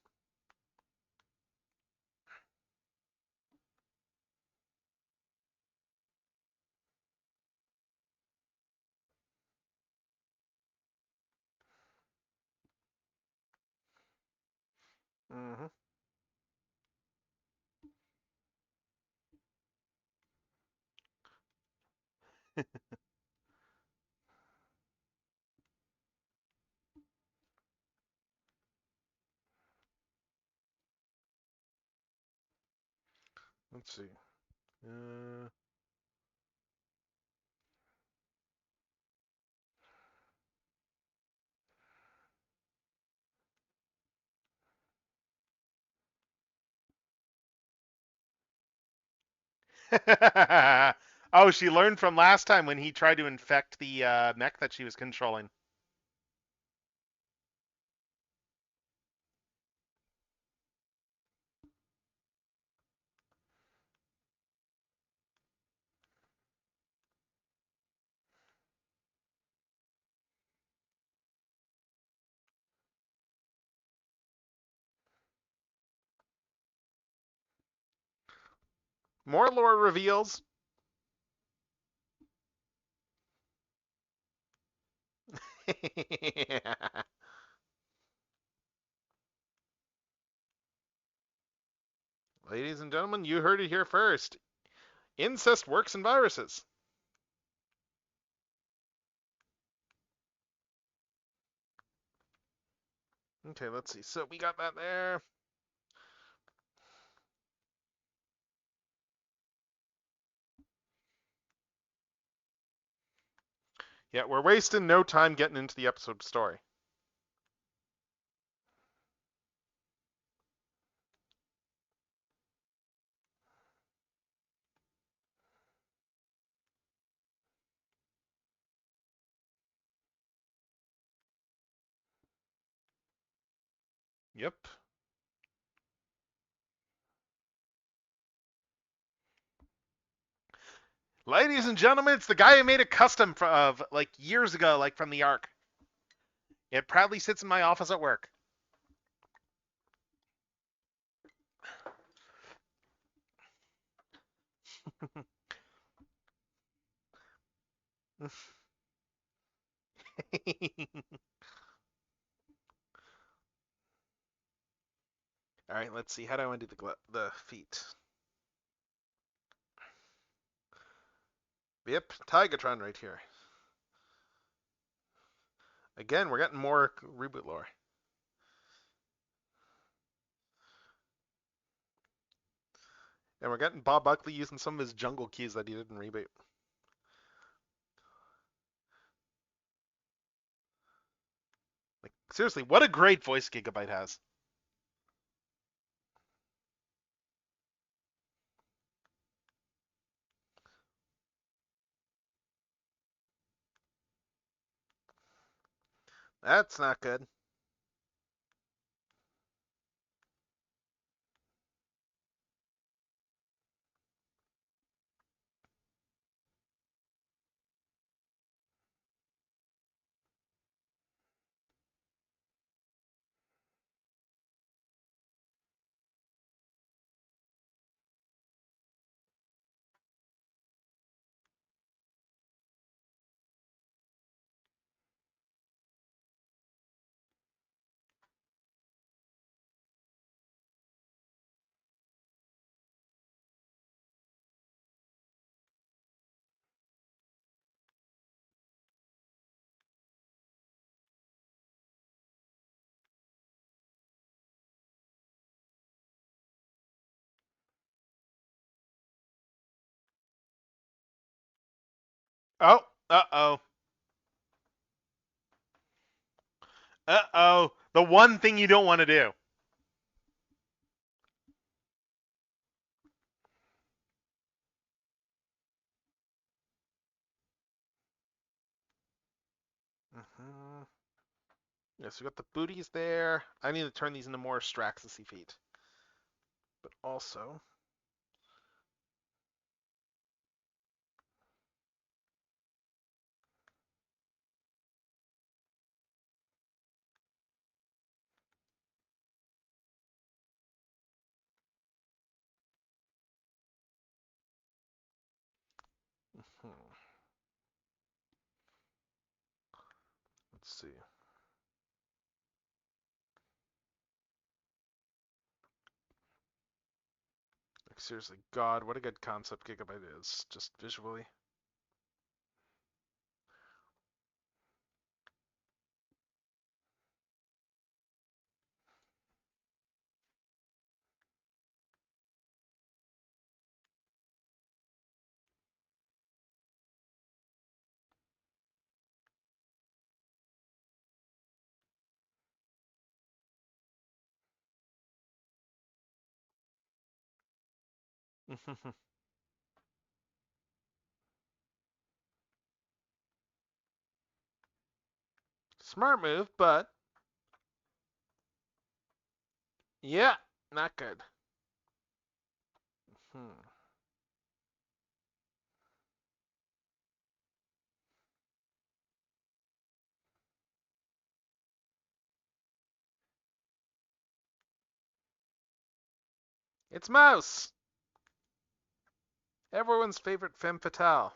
hmm let's see. Uh, oh, she learned from last time when he tried to infect the mech that she was controlling. More lore reveals. Ladies and gentlemen, you heard it here first. Incest works in viruses. Okay, let's see. So we got that there. Yeah, we're wasting no time getting into the episode story. Yep. Ladies and gentlemen, it's the guy who made a custom of like years ago, like from the Ark. It proudly sits in my office at work. All right, let's see. How do I want to do the feet? Yep, Tigatron right here. Again, we're getting more reboot lore. And we're getting Bob Buckley using some of his jungle keys that he did in Reboot. Like, seriously, what a great voice Gigabyte has. That's not good. Oh, uh-oh. Uh-oh. The one thing you don't want to do. Mm-hmm. Yes, we got the booties there. I need to turn these into more Straxusy feet. But also... Hmm. Let's see. Like, seriously, God, what a good concept Gigabyte is, just visually. Smart move, but yeah, not good. Hmm. It's Mouse, everyone's favorite femme fatale.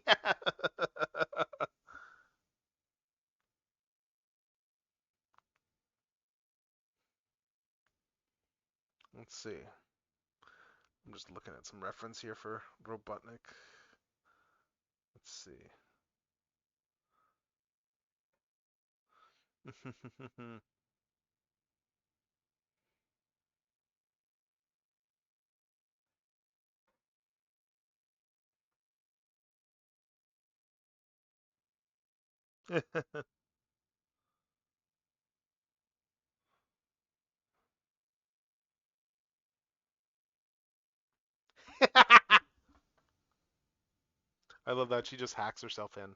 Yeah. Let's see. I'm just looking at some reference here for Robotnik. Let's see. I love that she just hacks herself in.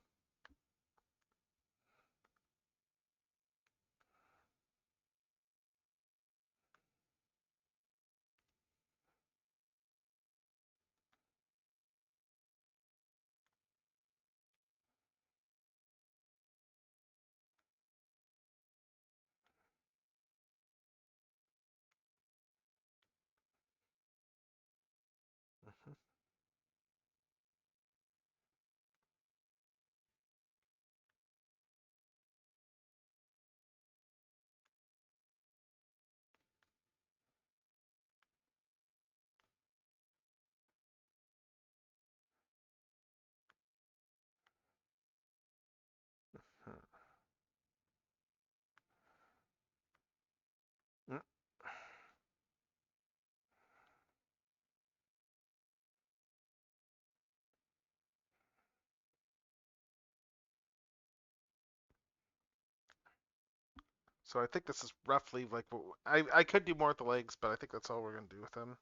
So I think this is roughly like what I could do more with the legs, but I think that's all we're gonna do with them.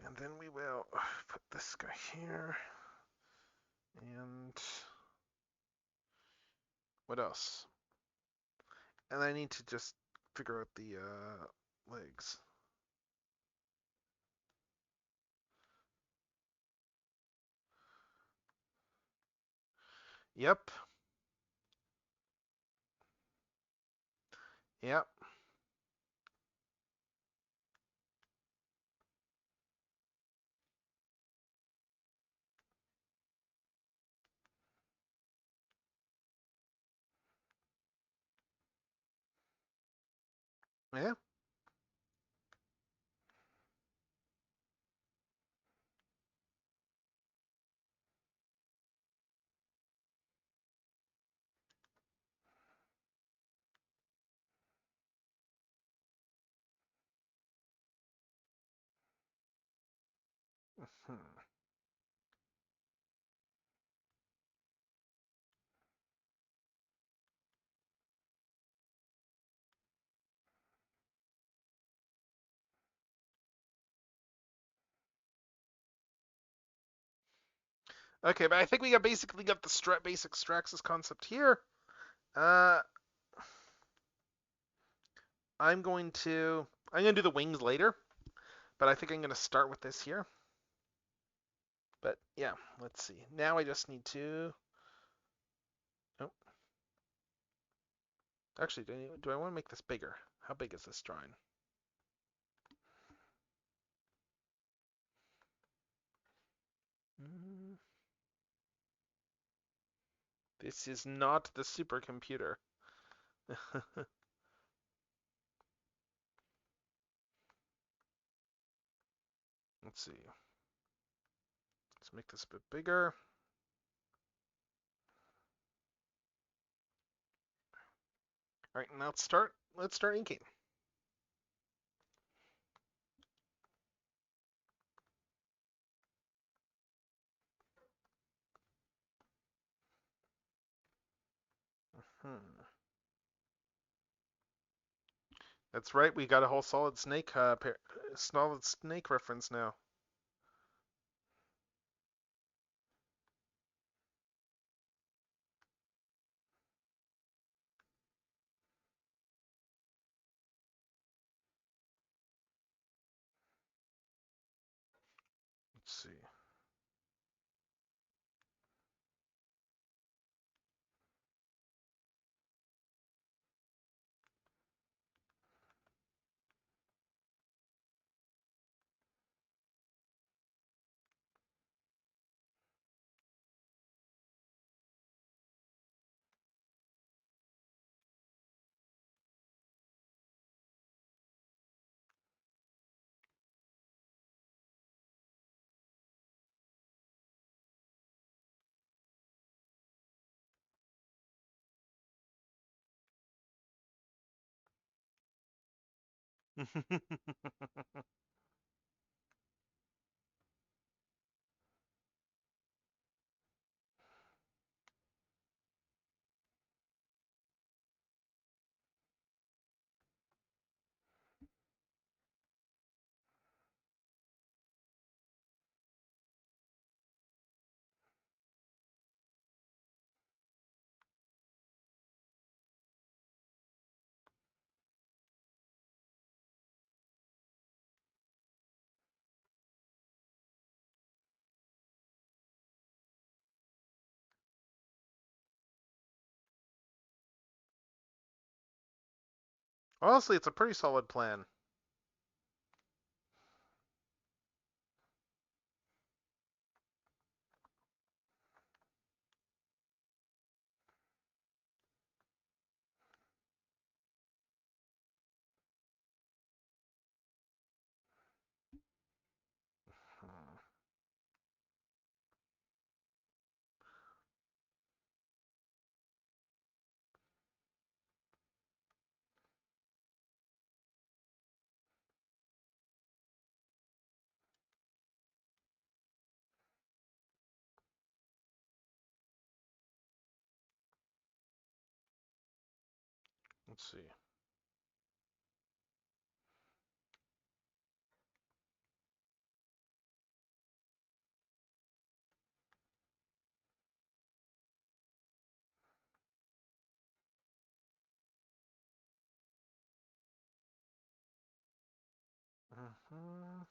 And then we will put this guy here. And what else? And I need to just figure out the legs. Yep. Yep. Yeah. Hmm. Okay, but I think we got basically got the basic Straxus concept here. Uh, I'm gonna do the wings later, but I think I'm gonna start with this here. But yeah, let's see. Now I just need to. Oh, actually, do I want to make this bigger? How big is this drawing? Mm, This is not the supercomputer. Let's see. Let's make this a bit bigger. All right, now Let's start inking. Hmm. That's right. We got a whole Solid Snake reference now. Let's see. Honestly, it's a pretty solid plan. Hmm. Let's see. Hmm.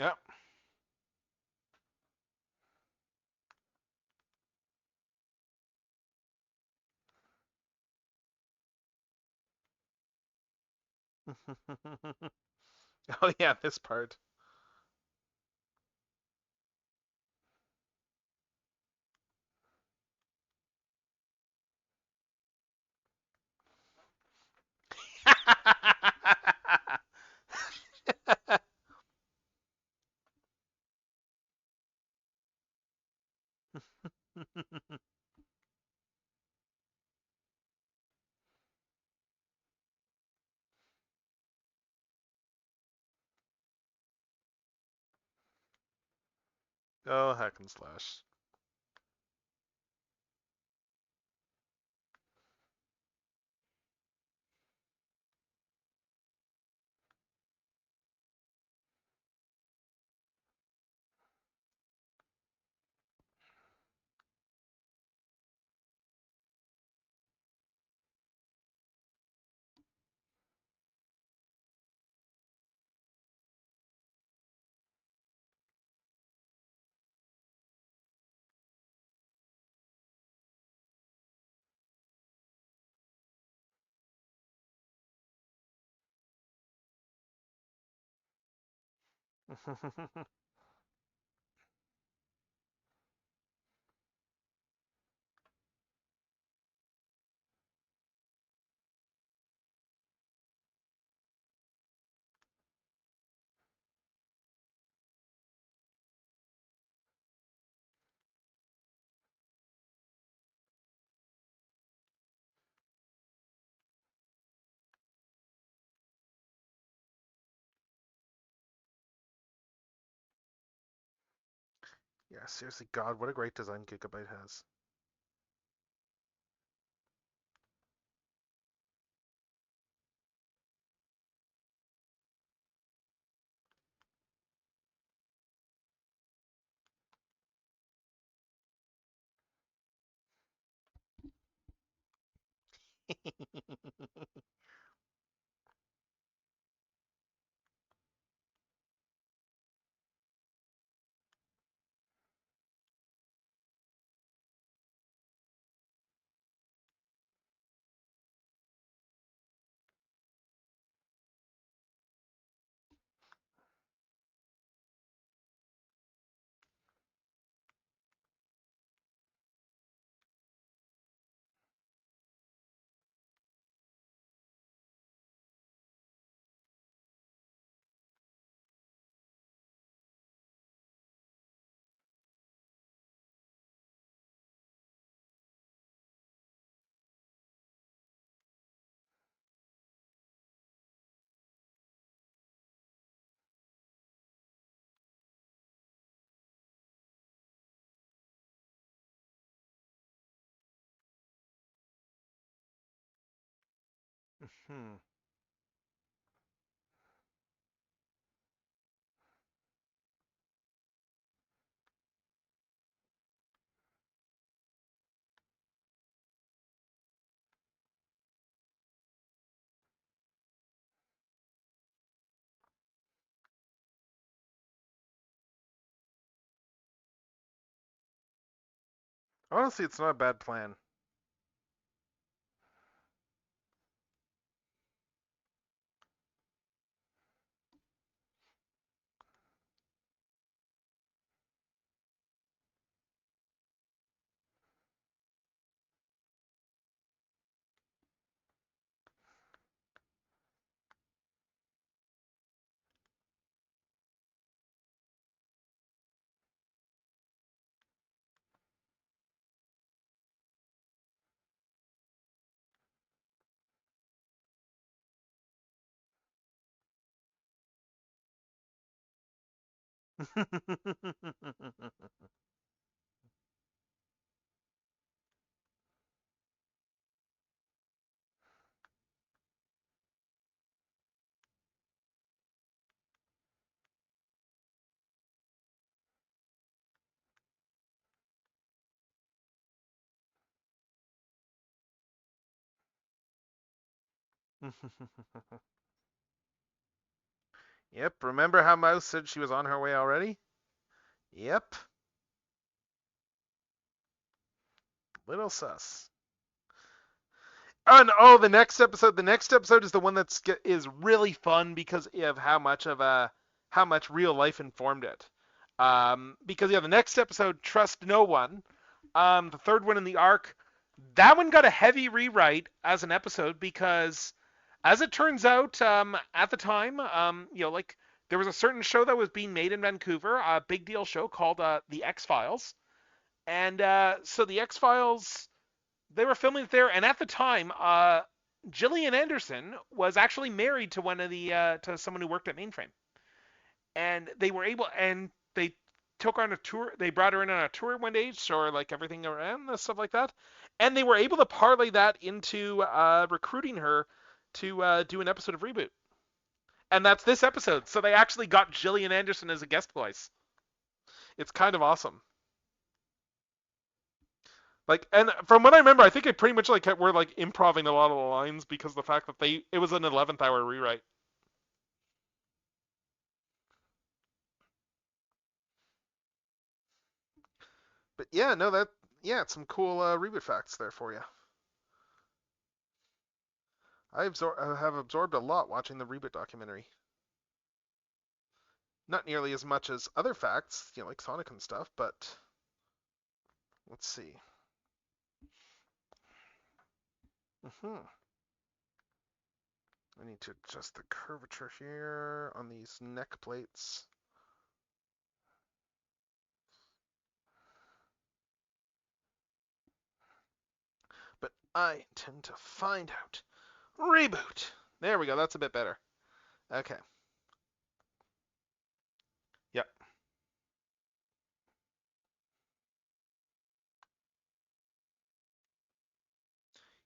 Yep. Oh yeah, this part. Oh, hack and slash. Yeah, seriously, God, what a great design Gigabyte has. Hmm. Honestly, it's not a bad plan. Yep. Remember how Mouse said she was on her way already? Yep. Little sus. And oh, the next episode. The next episode is the one is really fun because of how much real life informed it. Because yeah, the next episode, Trust No One, the third one in the arc, that one got a heavy rewrite as an episode because, as it turns out, at the time, like there was a certain show that was being made in Vancouver, a big deal show called The X Files, and so the X Files they were filming it there, and at the time, Gillian Anderson was actually married to one of the to someone who worked at Mainframe, and they took her on a tour. They brought her in on a tour one day, show her like everything around and stuff like that, and they were able to parlay that into recruiting her to do an episode of Reboot, and that's this episode. So they actually got Gillian Anderson as a guest voice. It's kind of awesome. Like, and from what I remember, I think it pretty much like were like improving a lot of the lines because of the fact that it was an 11th hour rewrite. But yeah, no, it's some cool reboot facts there for you. I have absorbed a lot watching the reboot documentary. Not nearly as much as other facts, like Sonic and stuff, but let's see. Hmm I need to adjust the curvature here on these neck plates. But I intend to find out. Reboot. There we go. That's a bit better. Okay. Yep.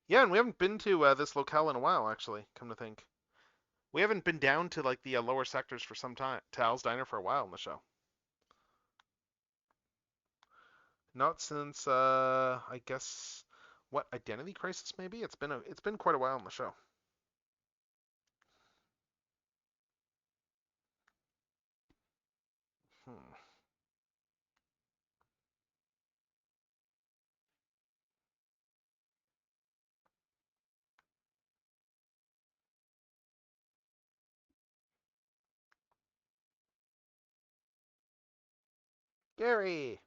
Yeah, and we haven't been to this locale in a while, actually. Come to think, we haven't been down to like the lower sectors for some time. Tal's Diner for a while in the show. Not since I guess what Identity Crisis maybe. It's been quite a while in the show. Hmm. Gary.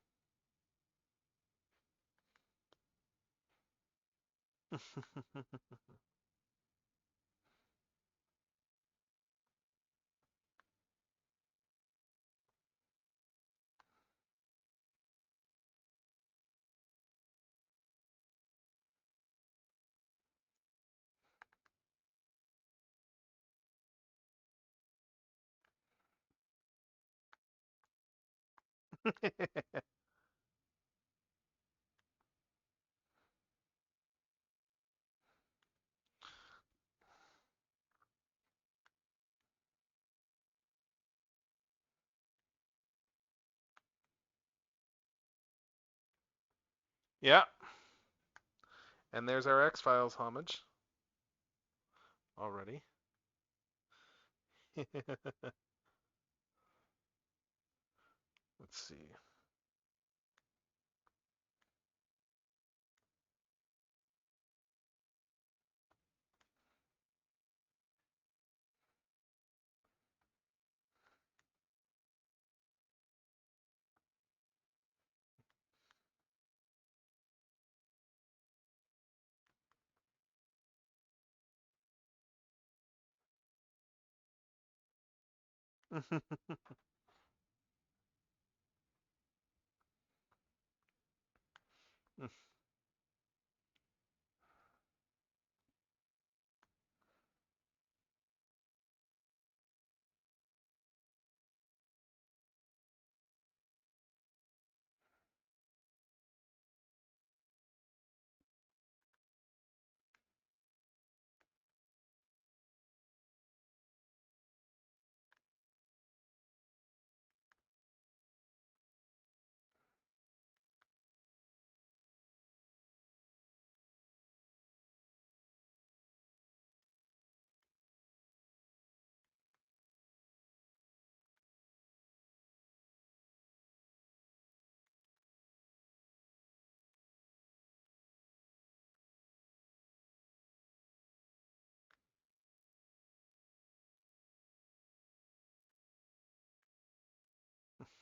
Yeah. And there's our X Files homage already. Let's see.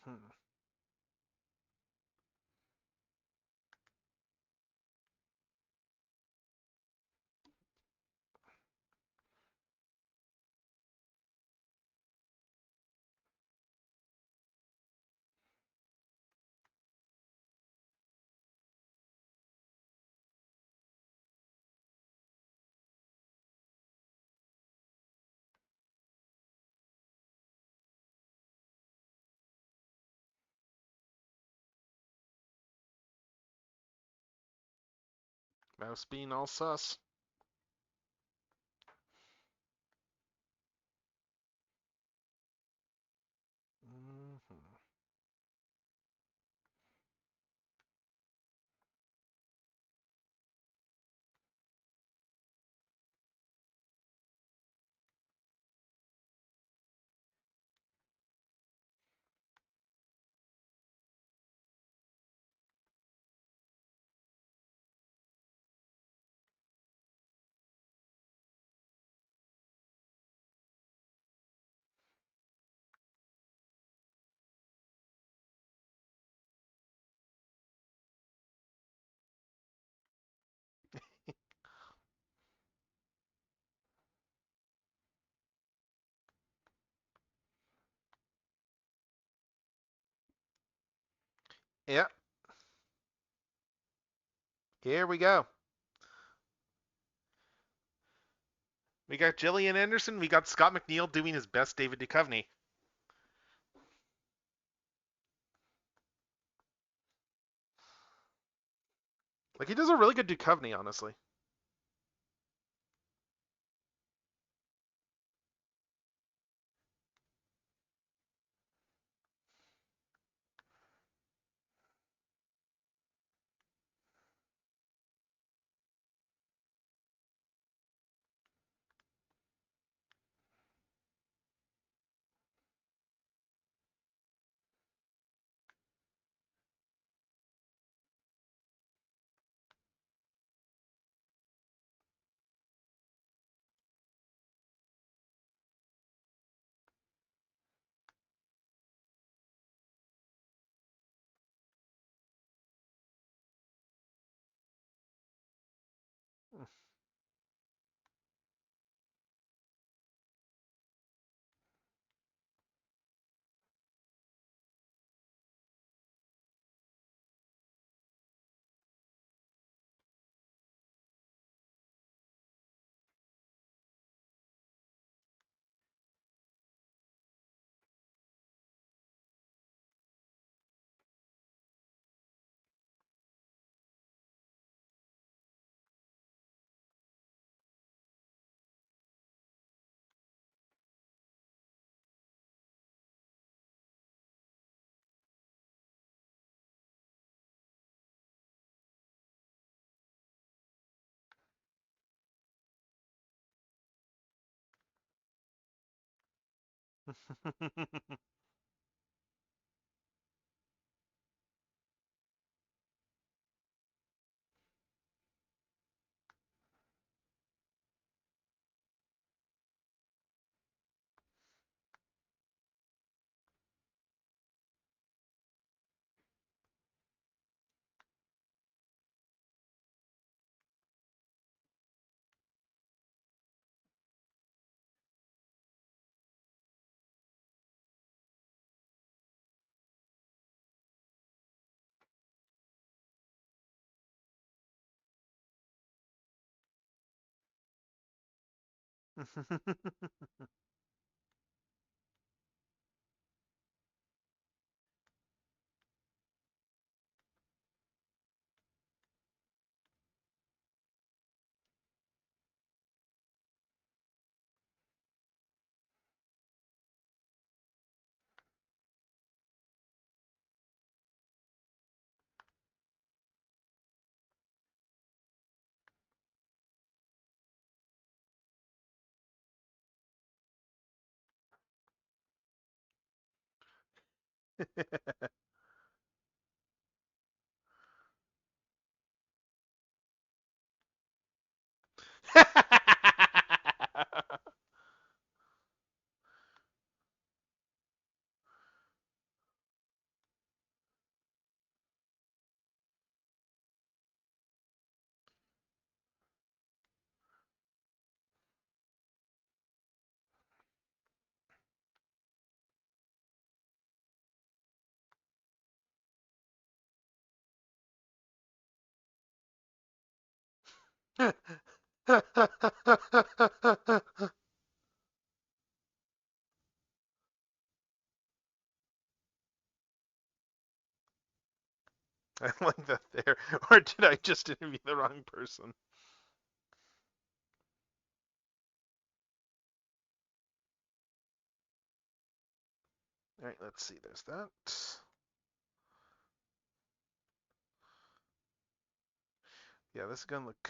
Hmm. Mouse being all sus. Mhm. Yeah, here we go. We got Gillian Anderson. We got Scott McNeil doing his best David Duchovny. Like, he does a really good Duchovny, honestly. I like that there. Or did I just interview the wrong person? All right, let's see. There's that. Yeah, this is gonna look.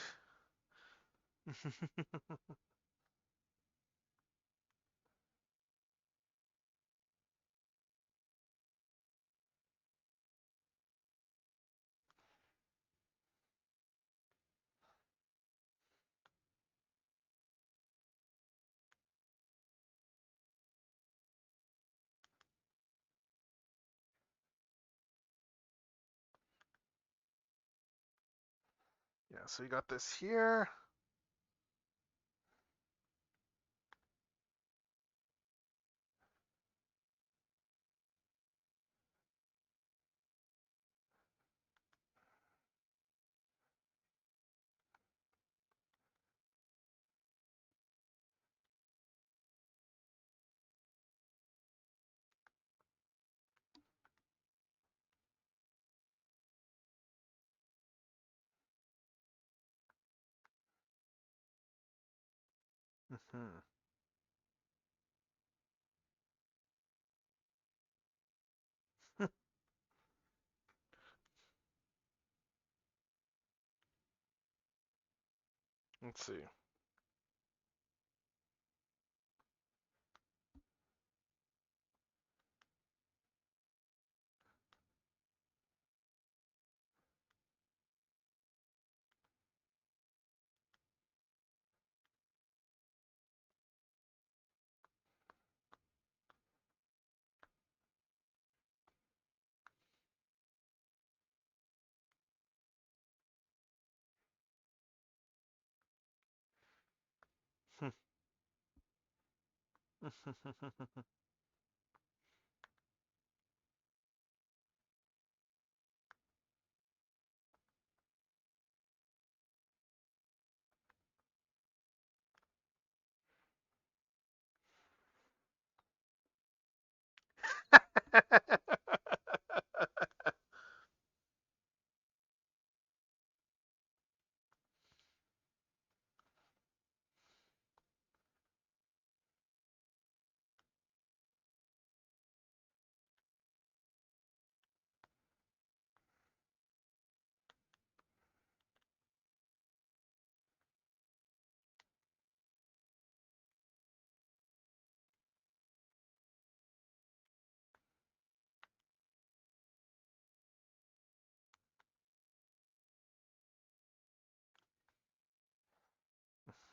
Yeah, so we got this here. Hmm. Let's see.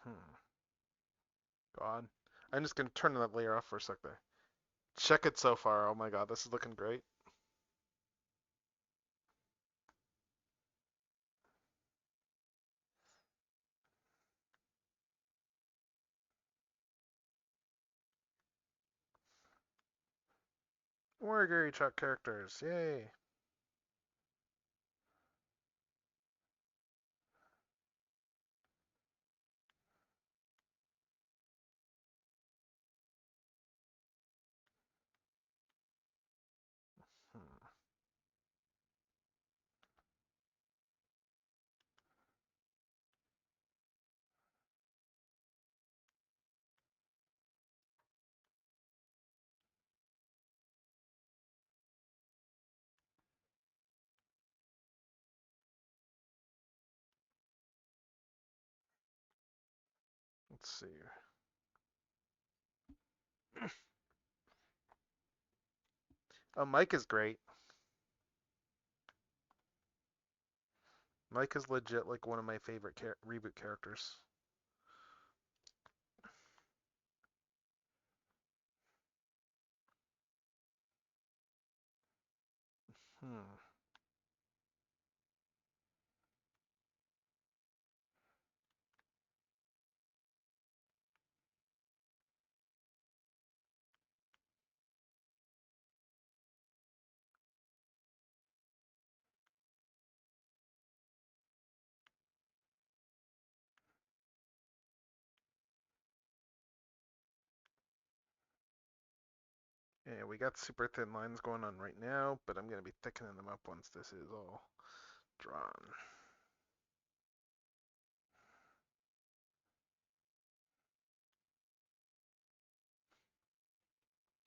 Hmm. God. I'm just gonna turn that layer off for a sec there. Check it so far. Oh my god, this is looking great. More Gary Chuck characters. Yay. Hmm. Let's see. Oh, Mike is great. Mike is legit like one of my favorite reboot characters. Hmm. Yeah, we got super thin lines going on right now, but I'm gonna be thickening them up once this is all drawn.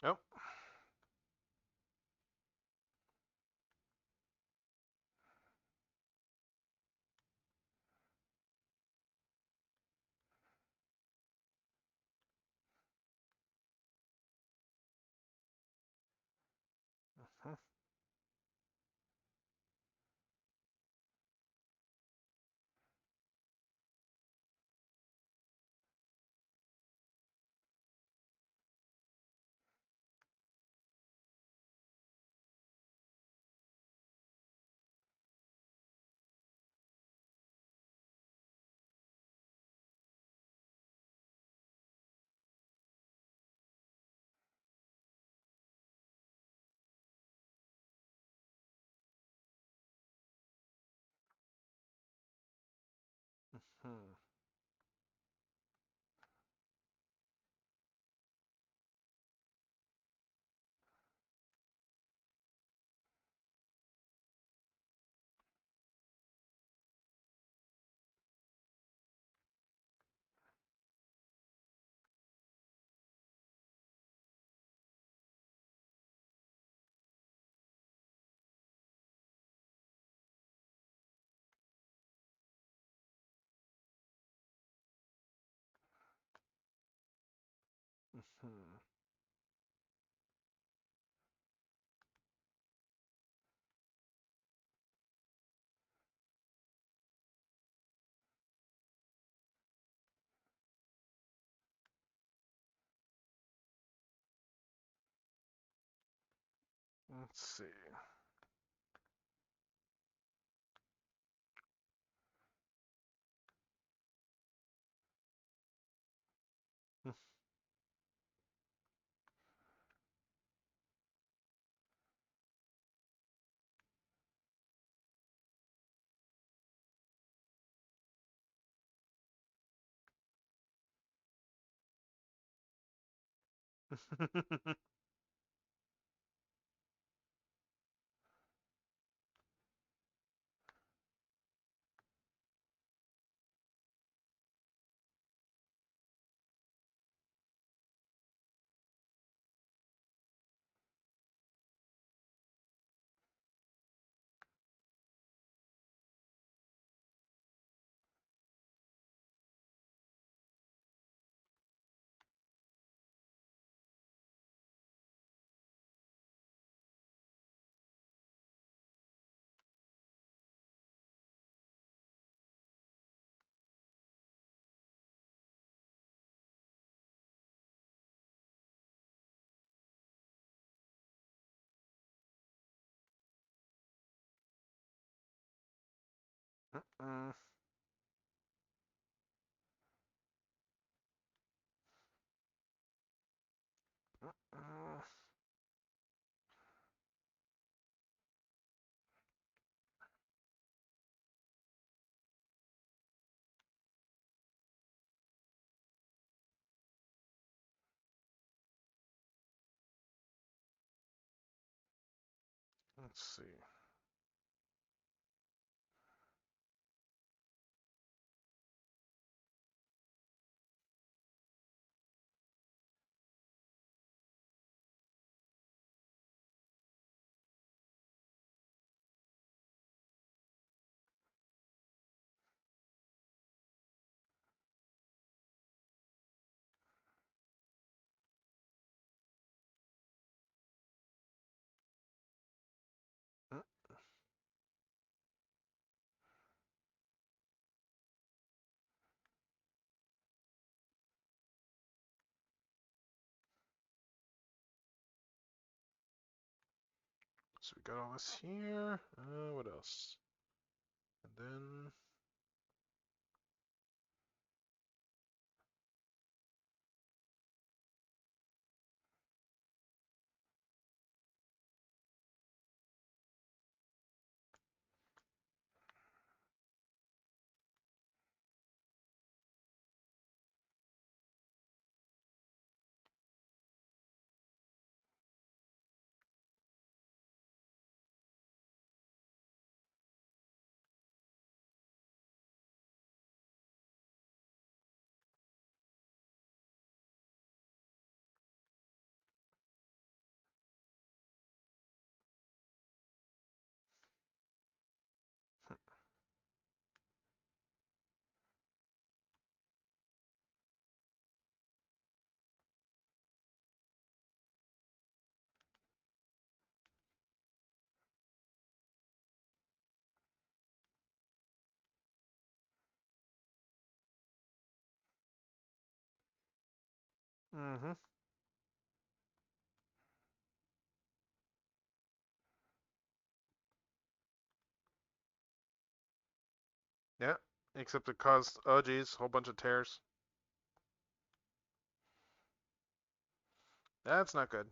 Oh. Mhm. Hmm. Hmm. Let's see. Mm-mm. Mm-mm. Let's see. Mm. So we got all this here. What else? And then Mm-hmm. Yeah. Except it caused, oh geez, a whole bunch of tears. That's not good.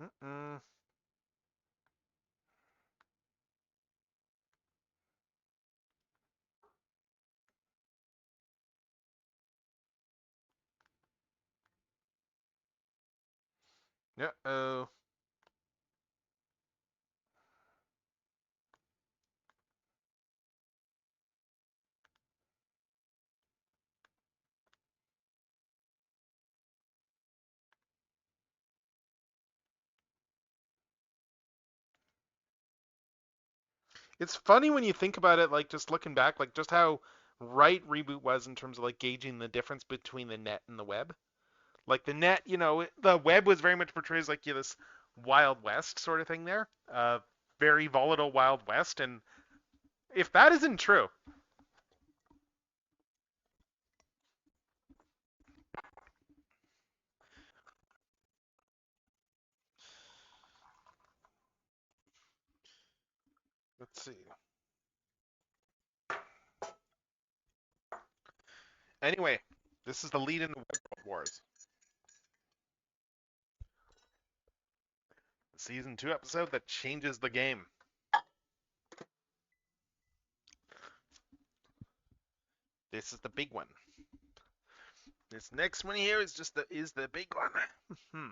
Mm-mm. Yeah. Oh. It's funny when you think about it, like just looking back, like just how right Reboot was in terms of like gauging the difference between the net and the web. Like the net, the web was very much portrayed as like this Wild West sort of thing there, very volatile Wild West. And if that isn't true, let's see. Anyway, this is the lead in the Web World Wars, season 2 episode that changes the game. This is the big one. This next one here is just the big one. Hmm.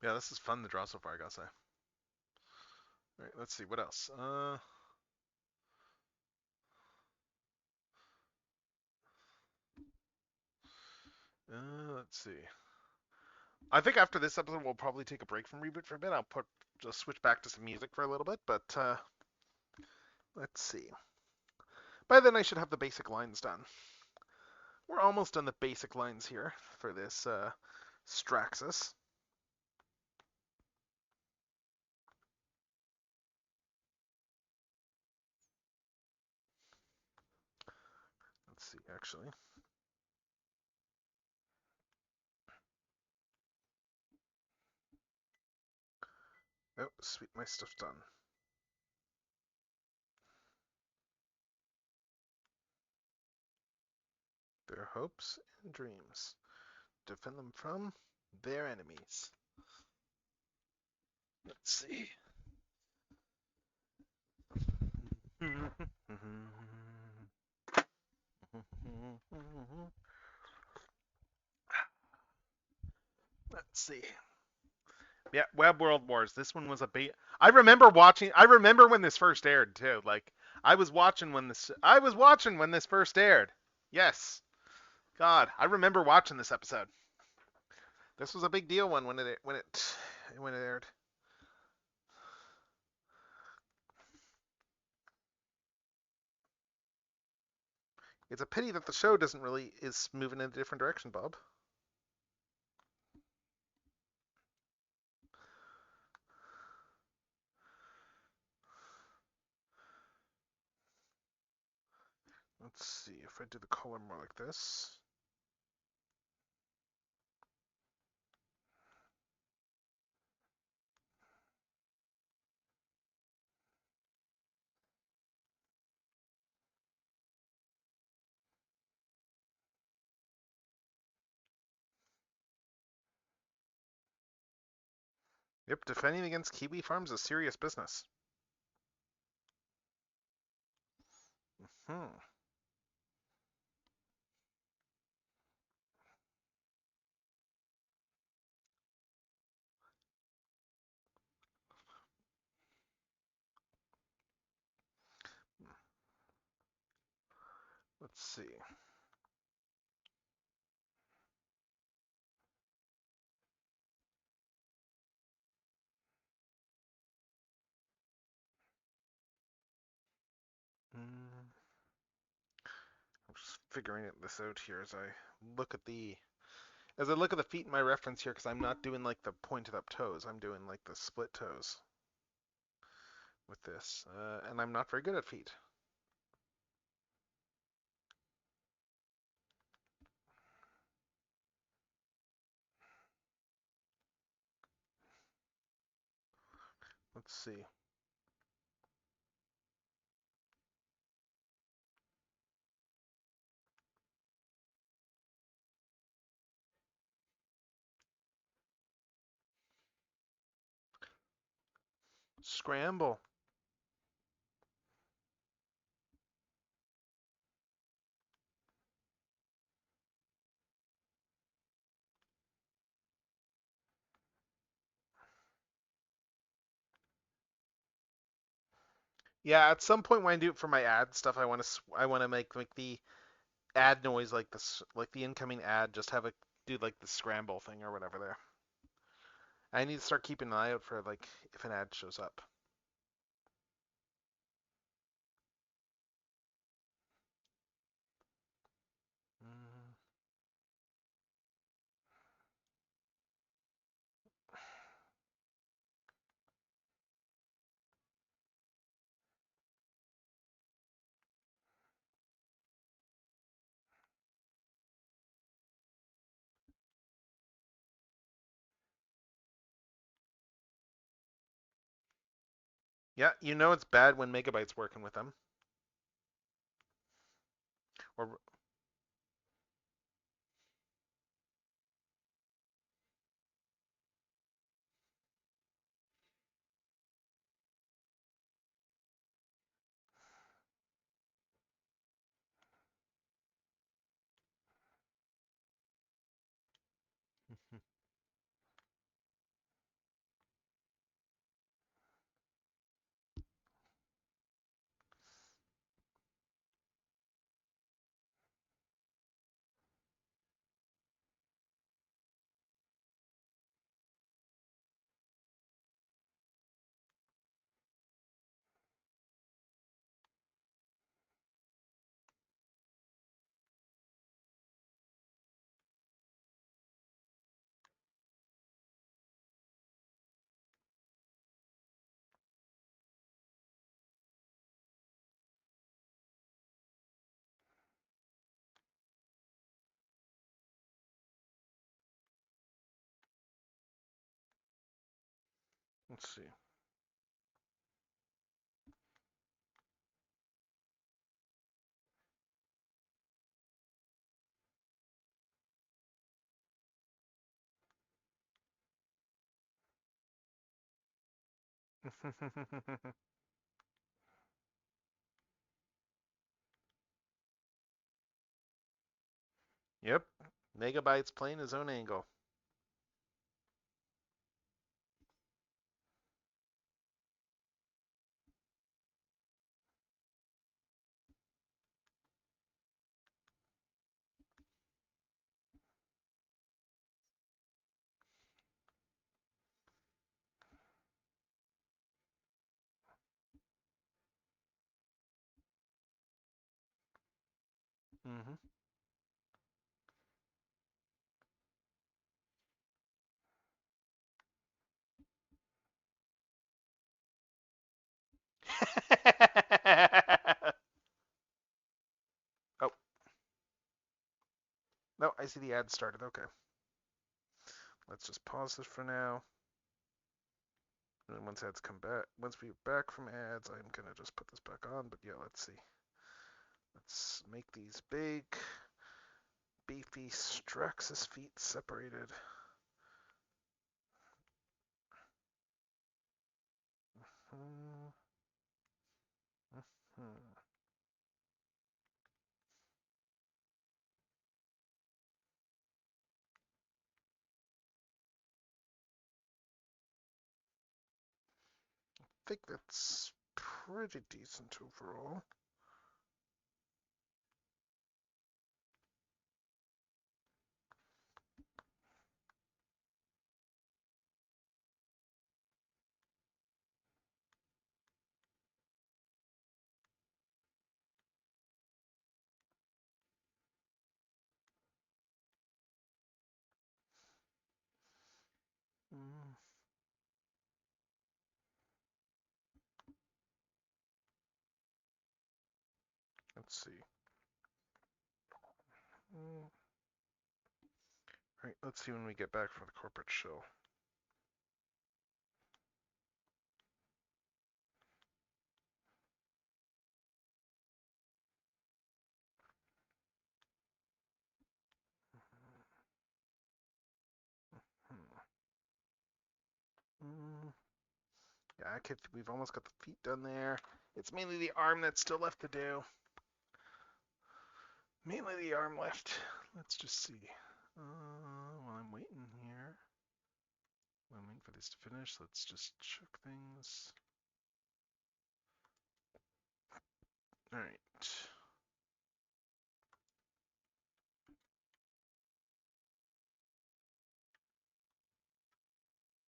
Yeah, this is fun to draw so far, I gotta say. All right, let's see what else. Let's see. I think after this episode, we'll probably take a break from Reboot for a bit. I'll just switch back to some music for a little bit, but let's see. By then, I should have the basic lines done. We're almost done the basic lines here for this Straxus. Let's see, actually. Oh, sweet, my stuff's done. Their hopes and dreams. Defend them from their enemies. Let's see. Let's see. Yeah, Web World Wars. This one was a bait. I remember watching. I remember when this first aired too. Like I was watching when this. I was watching when this first aired. Yes. God, I remember watching this episode. This was a big deal when it aired. It's a pity that the show doesn't really is moving in a different direction, Bob. Let's see if I do the color more like this. Yep, defending against Kiwi farms is serious business. Hmm. Let's see. Mm, I'm just figuring this out here as I look at the feet in my reference here, because I'm not doing like the pointed up toes. I'm doing like the split toes with this, and I'm not very good at feet. Let's see. Scramble. Yeah, at some point when I do it for my ad stuff, I want to make the ad noise like this, like the incoming ad, just have it do like the scramble thing or whatever there. I need to start keeping an eye out for like if an ad shows up. Mm, yeah, you know it's bad when Megabyte's working with them. Or let's see. Yep, Megabyte's playing his own angle. Hmm. Oh, no, I see the ad started. Okay. Let's just pause this for now. And then once we're back from ads, I'm gonna just put this back on. But yeah, let's see. Let's make these big, beefy Straxus feet separated. think that's pretty decent overall. Mm, let's see. Mm, right, let's see when we get back from the corporate show. Mm, yeah, okay, we've almost got the feet done there. It's mainly the arm that's still left to do. Mainly the arm left. Let's just see. While I'm waiting here, while I'm waiting for this to finish, let's just check things. All right.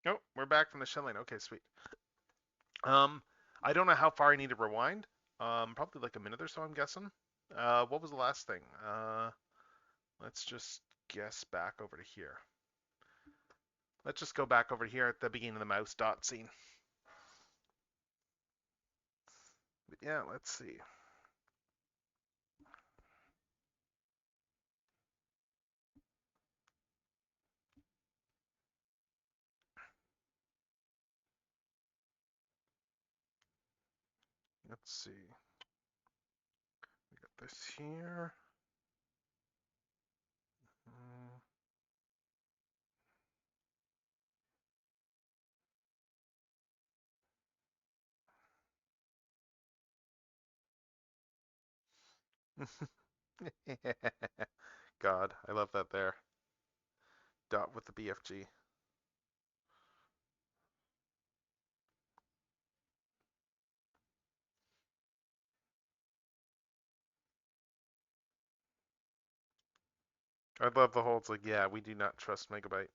Oh, we're back from the shell line. Okay, sweet. I don't know how far I need to rewind. Probably like a minute or so, I'm guessing. What was the last thing? Let's just guess back over to here. Let's just go back over here at the beginning of the mouse dot scene. But yeah, let's see. Let's see. We got this here. God, I love that there. Dot with the BFG. I love the whole, it's like, yeah, we do not trust Megabyte.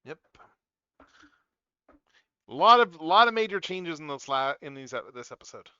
Yep. A lot of major changes in this episode.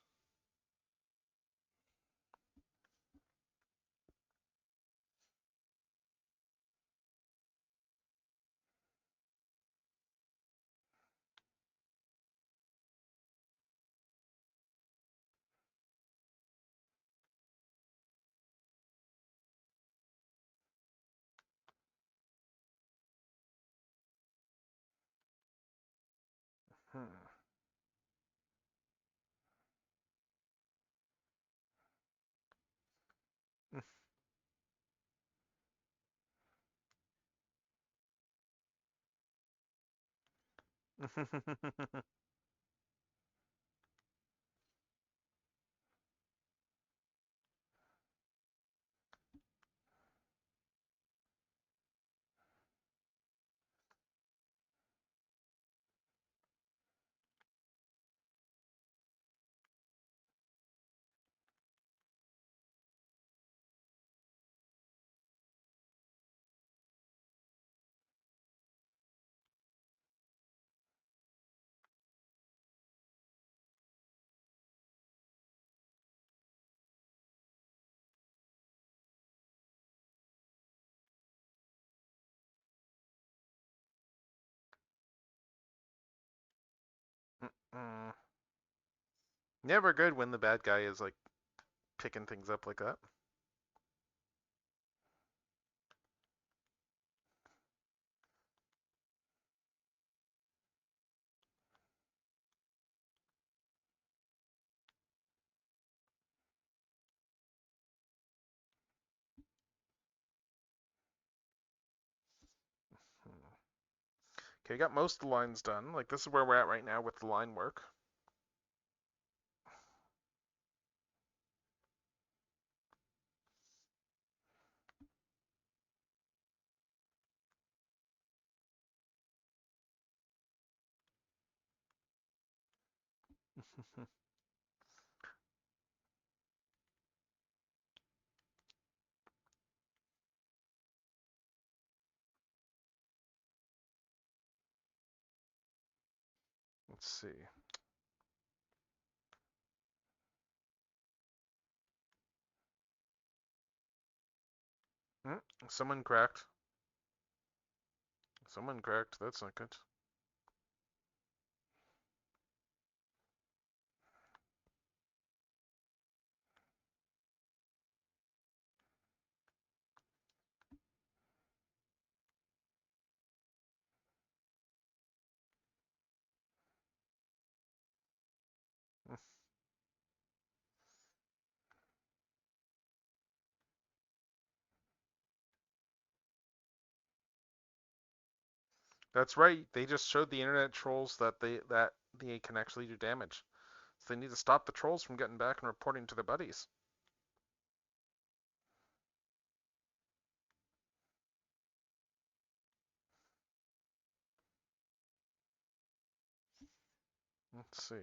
Mm. Never good when the bad guy is like picking things up like that. Okay, got most of the lines done. Like this is where we're at right now with the line work. Let's see. Mm, someone cracked. Someone cracked. That's not good. Mm. That's right. They just showed the internet trolls that they can actually do damage. So they need to stop the trolls from getting back and reporting to their buddies. Let's see.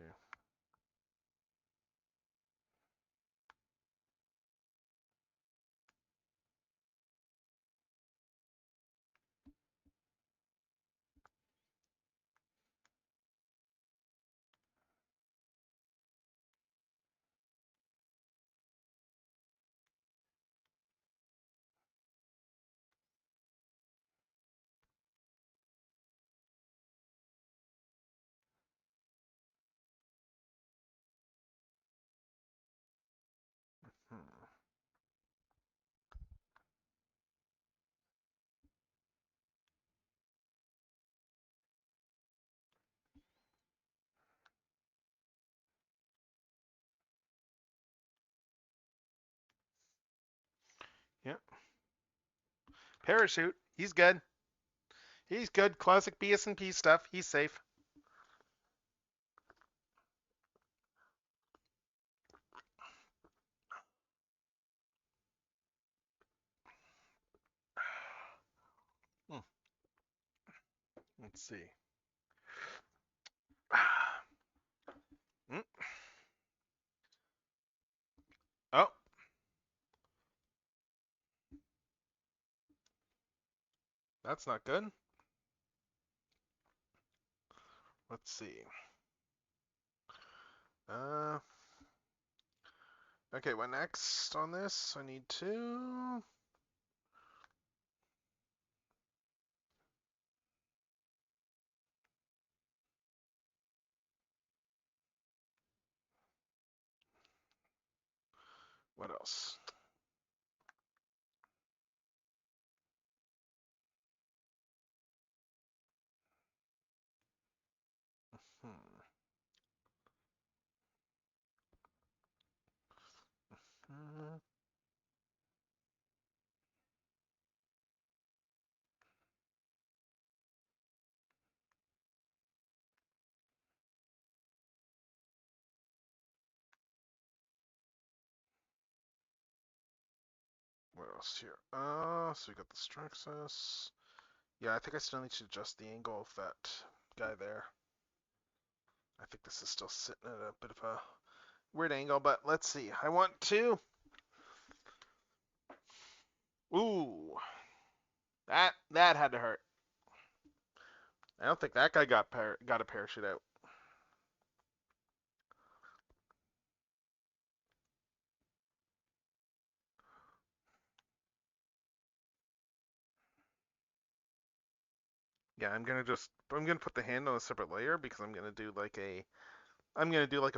Hmm. Yep. Parachute. He's good. He's good. Classic BS&P stuff. He's safe. Hmm. Let's see. Mm. Oh, that's not good. Let's see. Uh, okay, what next on this? I need to. What else? Hmm. Hmm. else here? So we got the Straxus. Yeah, I think I still need to adjust the angle of that guy there. I think this is still sitting at a bit of a weird angle, but let's see. I want to. Ooh, that had to hurt. I don't think that guy got a parachute out. Yeah, I'm gonna put the hand on a separate layer because I'm gonna do like a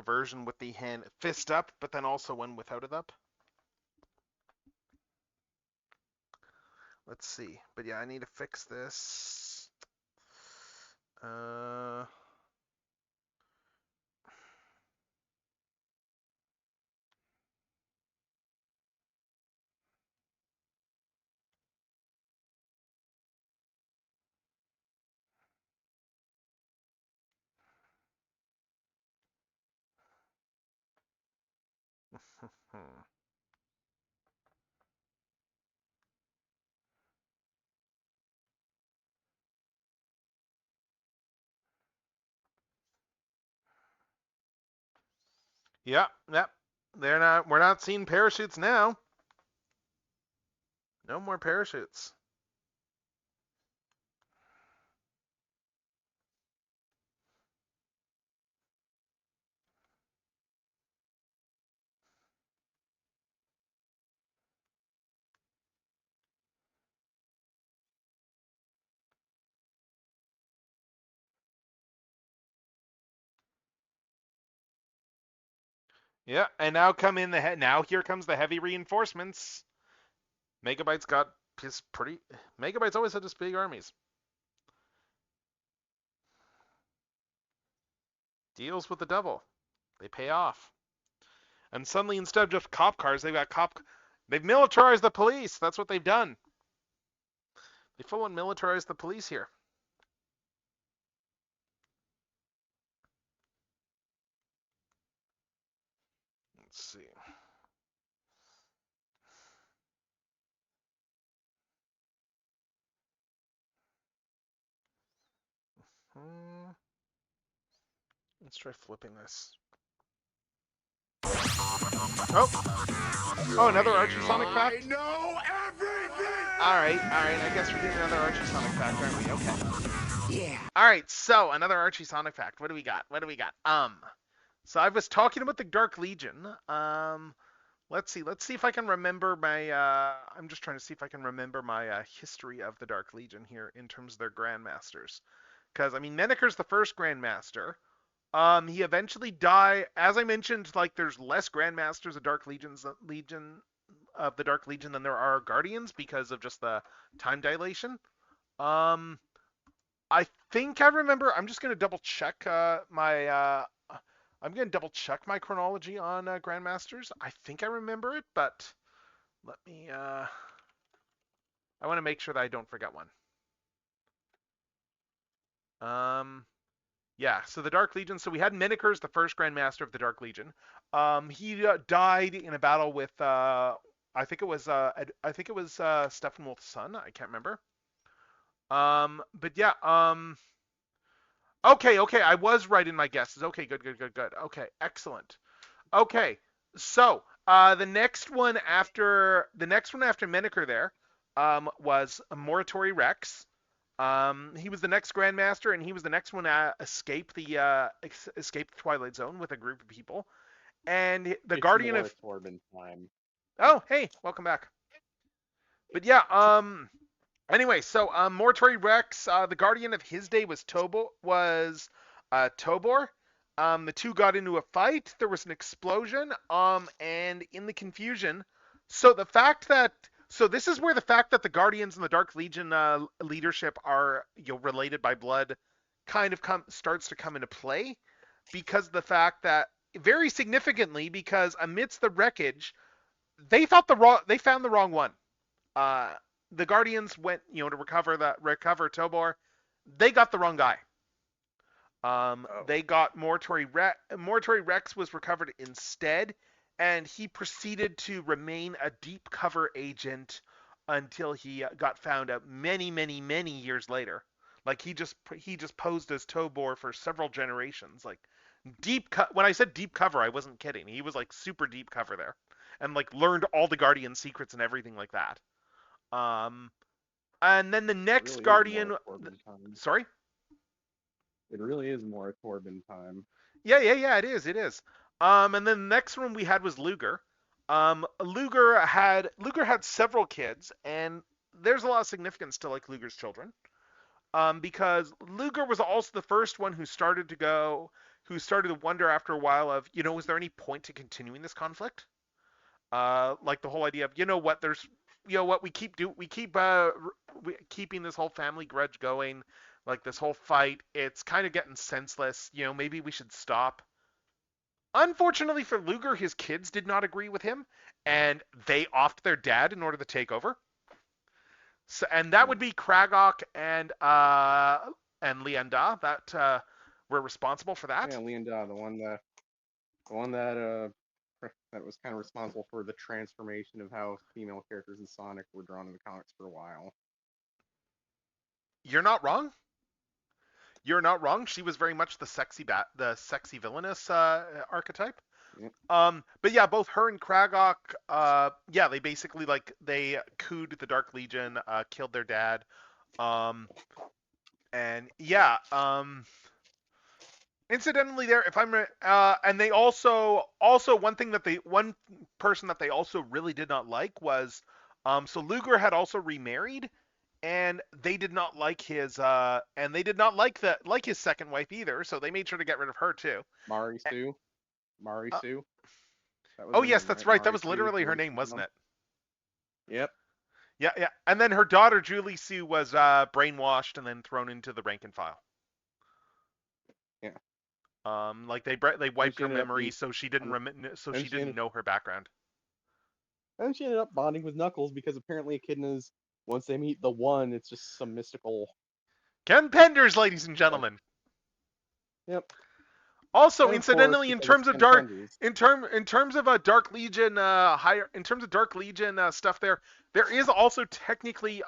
version with the hand fist up, but then also one without it up. Let's see. But yeah, I need to fix this. Yep. We're not seeing parachutes now. No more parachutes. Yeah, and now come in the head. Now here comes the heavy reinforcements. Megabyte's got his pretty. Megabyte's always had his big armies. Deals with the devil. They pay off. And suddenly, instead of just cop cars, They've militarized the police. That's what they've done. They full on militarized the police here. Let's see. Let's try flipping this. Oh, another Archie-Sonic fact? I know everything! Alright. I guess we're doing another Archie-Sonic fact, aren't we? Okay. Yeah. Alright, so another Archie-Sonic fact. What do we got? So I was talking about the Dark Legion. Let's see if I can remember my, I'm just trying to see if I can remember my history of the Dark Legion here in terms of their Grandmasters. Because, I mean, Meneker's the first Grandmaster. He eventually died. As I mentioned, like, there's less Grandmasters of the Dark Legion than there are Guardians because of just the time dilation. I think I remember. I'm just gonna double check my chronology on Grandmasters. I think I remember it, but let me. I want to make sure that I don't forget one. Yeah, so the Dark Legion. So we had Meneker's the first Grandmaster of the Dark Legion. He died in a battle with I think it was Steppenwolf's son. I can't remember. But yeah. Okay. I was right in my guesses. Okay, good. Okay, excellent. Okay, so the next one after Meneker there was Morituri Rex. He was the next Grandmaster, and he was the next one to escape the Twilight Zone with a group of people. And the It's Guardian more of Torben time. Oh, hey, welcome back. But yeah, anyway, so Morituri Rex, the Guardian of his day was Tobor. The two got into a fight. There was an explosion. And in the confusion, so this is where the fact that the Guardians and the Dark Legion leadership are related by blood kind of starts to come into play, because the fact that very significantly, because amidst the wreckage, they found the wrong one. The Guardians went to recover Tobor. They got the wrong guy. They got Morituri Rex. Morituri Rex was recovered instead, and he proceeded to remain a deep cover agent until he got found out many, many, many years later. Like he just posed as Tobor for several generations. Like when I said deep cover, I wasn't kidding. He was like super deep cover there, and like learned all the Guardian secrets and everything like that. Um, and then the It next really is more Guardian, Corbin time. sorry. It really is more Corbin time. Yeah, it is, it is. And then the next one we had was Luger. Luger had several kids, and there's a lot of significance to like Luger's children. Because Luger was also the first one who started to wonder after a while of, is there any point to continuing this conflict? Like the whole idea of, we keep keeping this whole family grudge going, like this whole fight. It's kind of getting senseless. Maybe we should stop. Unfortunately for Luger, his kids did not agree with him, and they offed their dad in order to take over. So, and that Yeah, would be Kragok and Lianda that were responsible for that. yeah, Leonda, the one that that was kind of responsible for the transformation of how female characters in Sonic were drawn in the comics for a while. You're not wrong. You're not wrong. She was very much the sexy villainous archetype. Yep. But yeah, both her and Kragok, yeah, they basically they cooed the Dark Legion, killed their dad, and yeah, incidentally, there, if I'm, and they also one person that they also really did not like was, so Luger had also remarried, and they did not like and they did not like his second wife either, so they made sure to get rid of her too. Mari Sue, Mari Uh, Sue, that was oh her yes, name, that's right? right. That Mari was Sue, literally her Julie name, wasn't Sue. it? Yep. Yeah. And then her daughter Julie Sue was brainwashed and then thrown into the rank and file. Yeah. Like they And wiped she her ended up memory being, so she didn't and, so and she she didn't ended, know her background. and she ended up bonding with Knuckles because apparently Echidnas, once they meet the one, it's just some mystical Ken Penders, ladies and like, gentlemen. yep. Also, And of course, incidentally, because it's Ken Penders. in terms of a Dark Legion Dark Legion stuff, there is also technically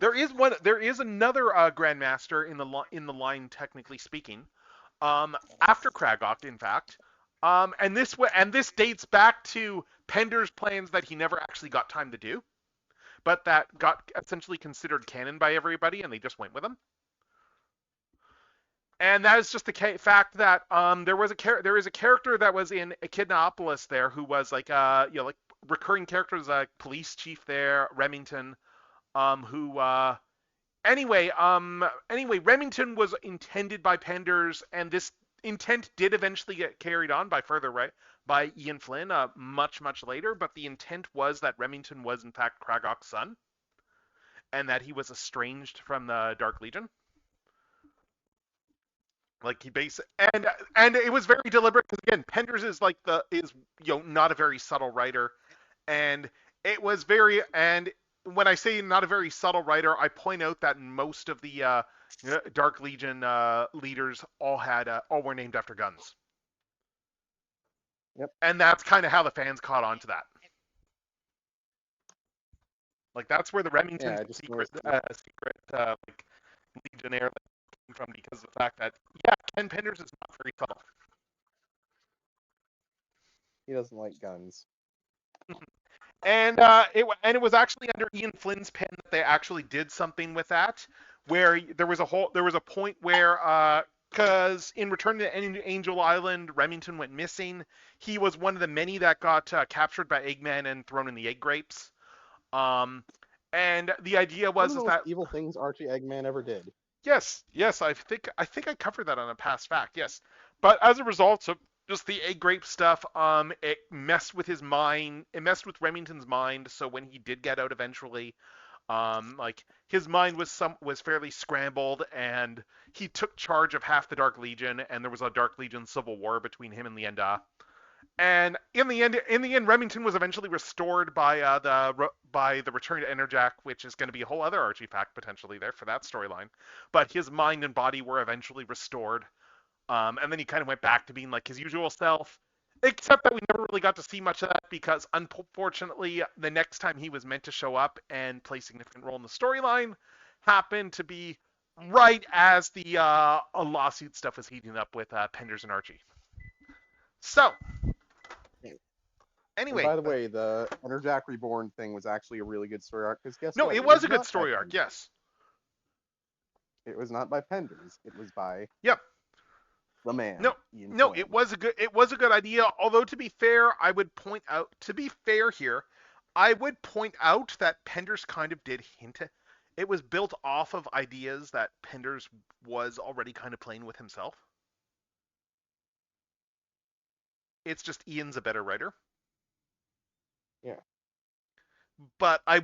there is another Grandmaster in the line, technically speaking, after Kragok, in fact. And this dates back to Pender's plans that he never actually got time to do, but that got essentially considered canon by everybody, and they just went with them. And that is just the fact that there is a character that was in Echidnapolis there who was like like recurring characters, like police chief there, Remington, who anyway, Remington was intended by Penders, and this intent did eventually get carried on by Ian Flynn much later, but the intent was that Remington was in fact Kragok's son, and that he was estranged from the Dark Legion. Like he base and it was very deliberate because again, Penders is not a very subtle writer, and it was very and when I say not a very subtle writer, I point out that most of the Dark Legion leaders all were named after guns. Yep. And that's kind of how the fans caught on to that. Like that's where the Remington Yeah, I just secret noticed. like Legionnaire came from, because of the fact that yeah, Ken Penders is not very subtle. He doesn't like guns. And it was actually under Ian Flynn's pen that they actually did something with that, where there was a point where because in Return to Angel Island, Remington went missing. He was one of the many that got captured by Eggman and thrown in the egg grapes. And the idea One was of is the most that evil things Archie Eggman ever did. yes, I think I covered that on a past fact. Yes, but as a result of just the egg grape stuff, it messed with his mind. It messed with Remington's mind. So when he did get out eventually, like his mind was fairly scrambled, and he took charge of half the Dark Legion, and there was a Dark Legion civil war between him and Lienda. And in the end, Remington was eventually restored by the return to Enerjack, which is going to be a whole other Archie fact potentially there for that storyline. But his mind and body were eventually restored, and then he kind of went back to being like his usual self. Except that we never really got to see much of that because, unfortunately, the next time he was meant to show up and play a significant role in the storyline happened to be right as the lawsuit stuff was heating up with Penders and Archie. So, And anyway, by the way, the Enerjack Reborn thing was actually a really good story arc because guess no, what? it It was was a good not by story arc, Penders. yes. It was not by Penders. It was by Yep. the man, No, Ian no, Flynn. it was a good idea. Although to be fair, I would point out to be fair here, I would point out that Penders kind of did hint it. It was built off of ideas that Penders was already kind of playing with himself. It's just Ian's a better writer. Yeah. But I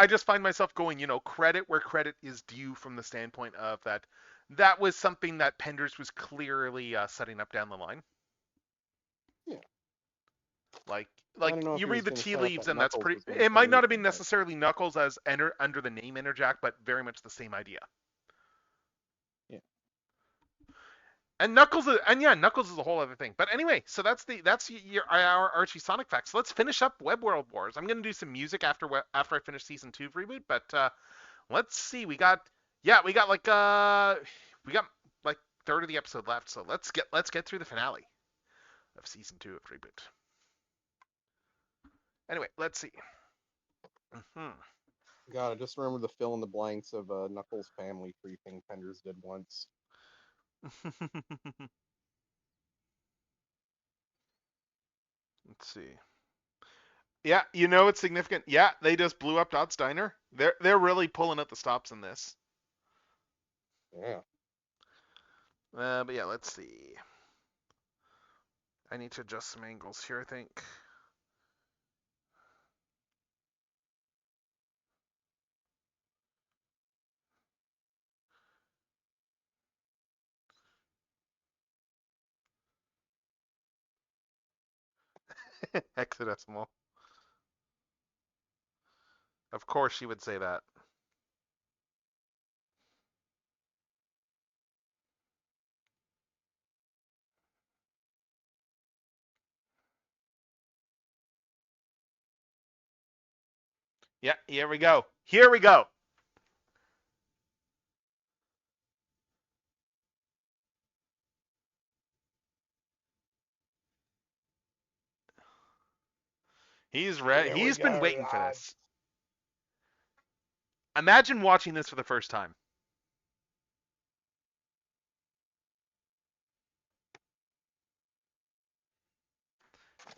just find myself going, credit where credit is due from the standpoint of that was something that Penders was clearly setting up down the line. Yeah. Like I don't know if you he was read the going to tea set up leaves, that and that's Knuckles pretty. was going to It turn might not have evil, been but necessarily Knuckles as under the name Enerjack, but very much the same idea. yeah. And Knuckles, Knuckles is a whole other thing. But anyway, so that's our Archie Sonic facts. Let's finish up Web World Wars. I'm gonna do some music after I finish season 2 of Reboot. But let's see, we got like third of the episode left. So let's get through the finale of season 2 of Reboot. Anyway, let's see. Mm-hmm. God, I just remember the fill in the blanks of Knuckles' family tree thing Penders did once. Let's see. Yeah, it's significant. Yeah, they just blew up Dot Steiner. They're really pulling out the stops in this. Yeah. But yeah, let's see. I need to adjust some angles here, I think. Hexadecimal. Of course she would say that. Yeah, here we go. Here we go. He's ready. Here we He's been go, waiting for lads. this. Imagine watching this for the first time.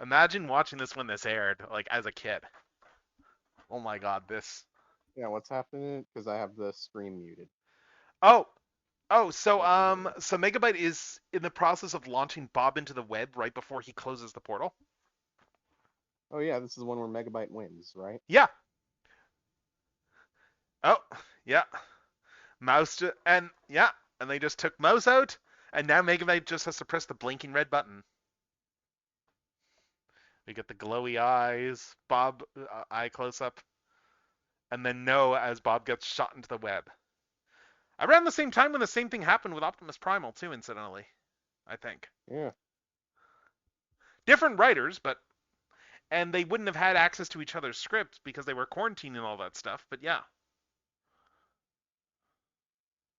Imagine watching this when this aired, like as a kid. Oh my god, this. Yeah, what's happening? Because I have the stream muted. Oh, so Megabyte is in the process of launching Bob into the web right before he closes the portal. Oh yeah, this is the one where Megabyte wins, right? Yeah. Oh, yeah. And they just took Mouse out, and now Megabyte just has to press the blinking red button. We get the glowy eyes, Bob eye close up, and then No as Bob gets shot into the web. Around the same time when the same thing happened with Optimus Primal too, incidentally, I think. Yeah. Different writers, and they wouldn't have had access to each other's scripts because they were quarantined and all that stuff. But yeah.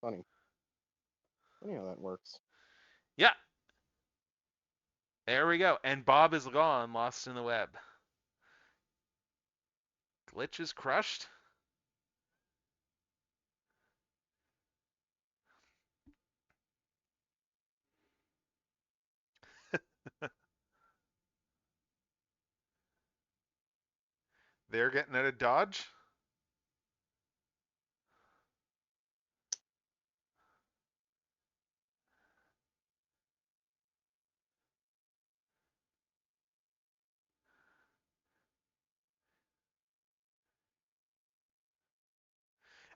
Funny. Funny how that works. Yeah. There we go. And Bob is gone, lost in the web. Glitch is crushed. They're getting out of dodge.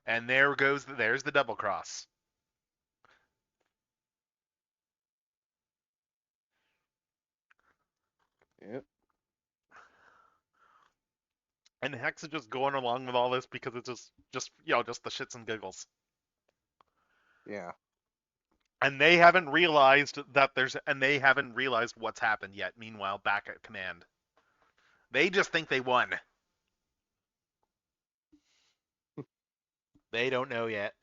And there's the double cross. Yep. And Hex is just going along with all this because it's just the shits and giggles. Yeah. And they haven't realized what's happened yet. Meanwhile, back at command, they just think they won. They don't know yet.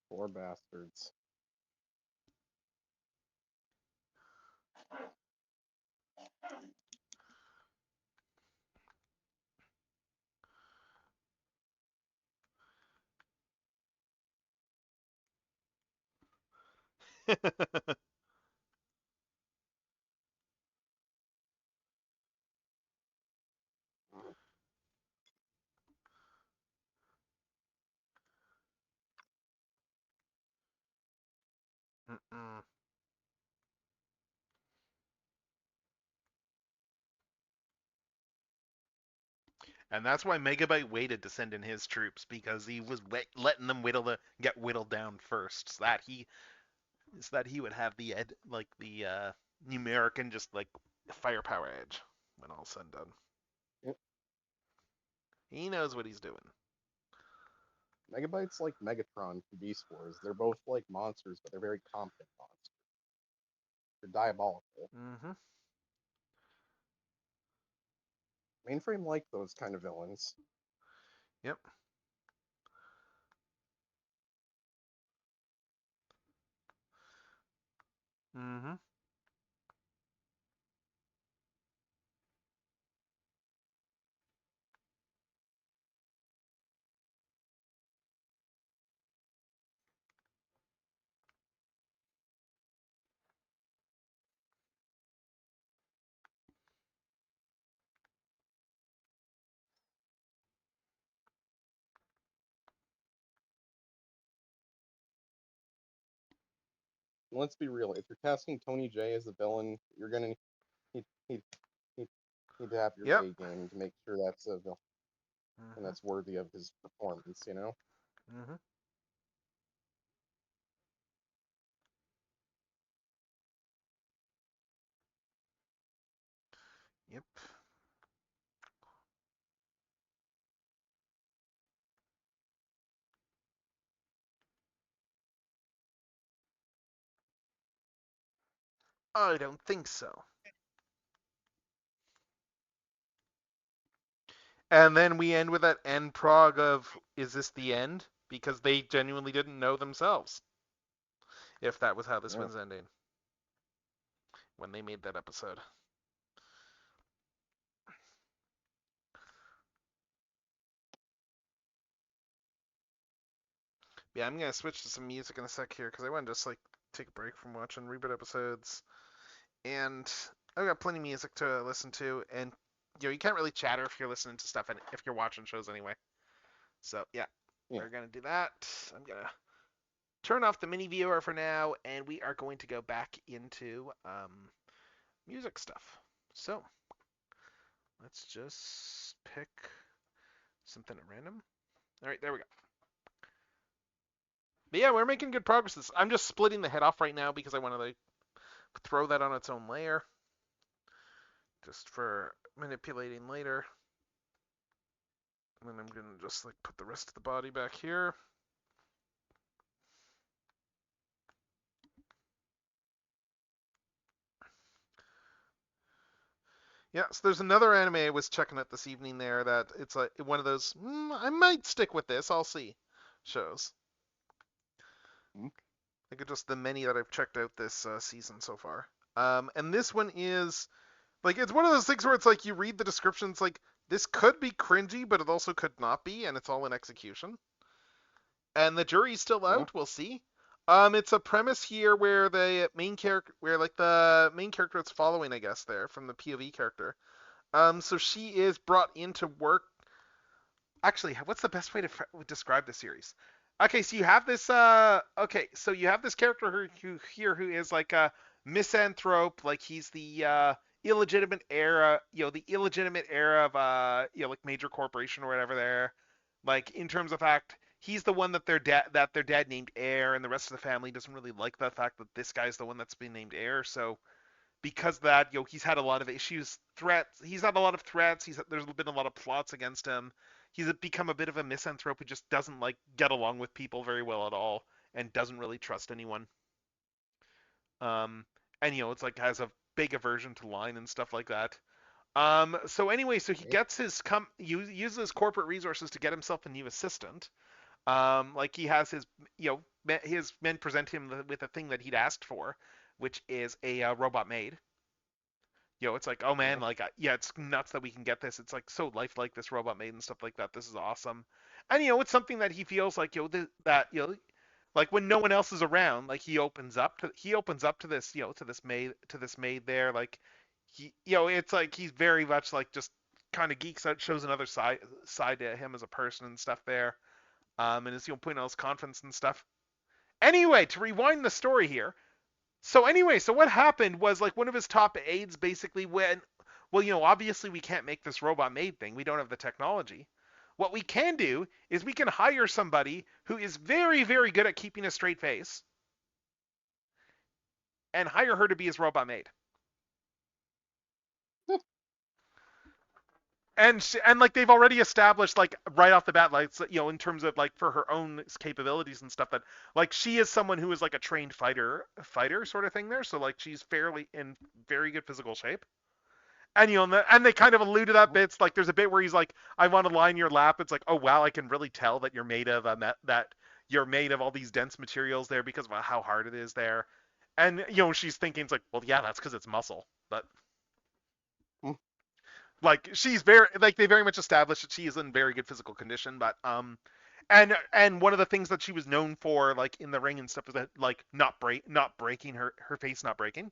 Poor bastards. Mm-mm. And that's why Megabyte waited to send in his troops, because he was letting them get whittled down first, so that he would have the numeric and just like firepower edge when all's said and done. Yep. He knows what he's doing. Megabyte's like Megatron from Beast Wars. They're both like monsters, but they're very competent monsters. They're diabolical. Mm-hmm. Mainframe like those kind of villains. Yep. Mm-hmm. Let's be real. If you're casting Tony Jay as the villain, you're gonna need, need, need, need to have your Yep. A game to make sure that's a villain and Mm-hmm. that's worthy of his performance. You know. Mm-hmm. Yep. I don't think so. And then we end with that end prog of, is this the end? Because they genuinely didn't know themselves if that was how this Yeah. one's ending when they made that episode. Yeah, I'm gonna switch to some music in a sec here because I want to just like take a break from watching reboot episodes, and I've got plenty of music to listen to, and you can't really chatter if you're listening to stuff and if you're watching shows anyway. So yeah, Yeah. we're gonna do that. I'm gonna turn off the mini viewer for now, and we are going to go back into music stuff. So let's just pick something at random. All right, there we go. But yeah, we're making good progress. I'm just splitting the head off right now because I want to like throw that on its own layer, just for manipulating later. And then I'm gonna just like put the rest of the body back here. Yeah, so there's another anime I was checking out this evening there that it's like one of those, I might stick with this, I'll see, shows. Mm-hmm. I think it's just the many that I've checked out this season so far. And this one is, like, it's one of those things where it's like you read the descriptions, like, this could be cringy, but it also could not be, and it's all in execution. And the jury's still Yeah. out, we'll see. It's a premise here where the main character, where like the main character it's following, I guess, there from the POV character. So she is brought into work. Actually, what's the best way to describe the series? Okay, so you have this. So you have this character who is like a misanthrope, like he's the illegitimate heir, the illegitimate heir of like major corporation or whatever. There, like in terms of fact, he's the one that their dad named heir, and the rest of the family doesn't really like the fact that this guy's the one that's been named heir. So because of that, he's had a lot of issues, threats. He's had a lot of threats. There's been a lot of plots against him. He's become a bit of a misanthrope who just doesn't like get along with people very well at all and doesn't really trust anyone. And it's like has a big aversion to line and stuff like that. So anyway, so he gets uses his corporate resources to get himself a new assistant. Like he has his men present him with a thing that he'd asked for, which is a robot maid. It's like, oh man, Yeah. like, yeah, it's nuts that we can get this. It's like so lifelike, this robot maid and stuff like that. This is awesome. And it's something that he feels like, that like when no one else is around, like he opens up to this, to this maid there, like it's like he's very much like just kind of geeks out, shows another side to him as a person and stuff there. And is putting all his confidence and stuff. Anyway, to rewind the story here. So anyway, so what happened was like one of his top aides basically went, well, obviously we can't make this robot maid thing. We don't have the technology. What we can do is we can hire somebody who is very, very good at keeping a straight face and hire her to be his robot maid. And like they've already established like right off the bat, like in terms of like for her own capabilities and stuff, that like she is someone who is like a trained fighter sort of thing there. So like she's fairly in very good physical shape. And and they kind of allude to that bits. Like there's a bit where he's like, "I want to lie in your lap." It's like, "Oh wow, I can really tell that you're made of that you're made of all these dense materials there because of how hard it is there." And she's thinking, it's like, "Well, yeah, that's because it's muscle." But like she's very like they very much established that she is in very good physical condition. But and one of the things that she was known for, like in the ring and stuff, is that like not breaking her face, not breaking.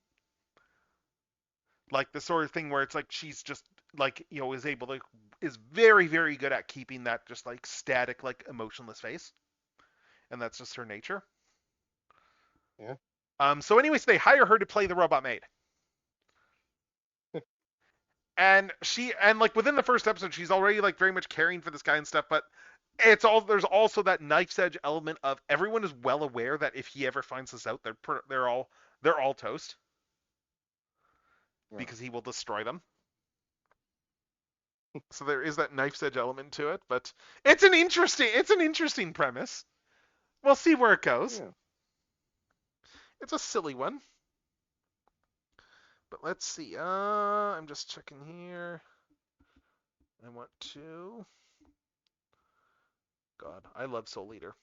Like the sort of thing where it's like she's just like is very, very good at keeping that just like static, like emotionless face, and that's just her nature. Yeah. So anyways, they hire her to play the robot maid. And like within the first episode, she's already like very much caring for this guy and stuff, but there's also that knife's edge element of everyone is well aware that if he ever finds this out, they're all toast. Because he will destroy them. So there is that knife's edge element to it, but it's an interesting premise. We'll see where it goes. Yeah. It's a silly one. But let's see. I'm just checking here. I want to. God, I love Soul Eater.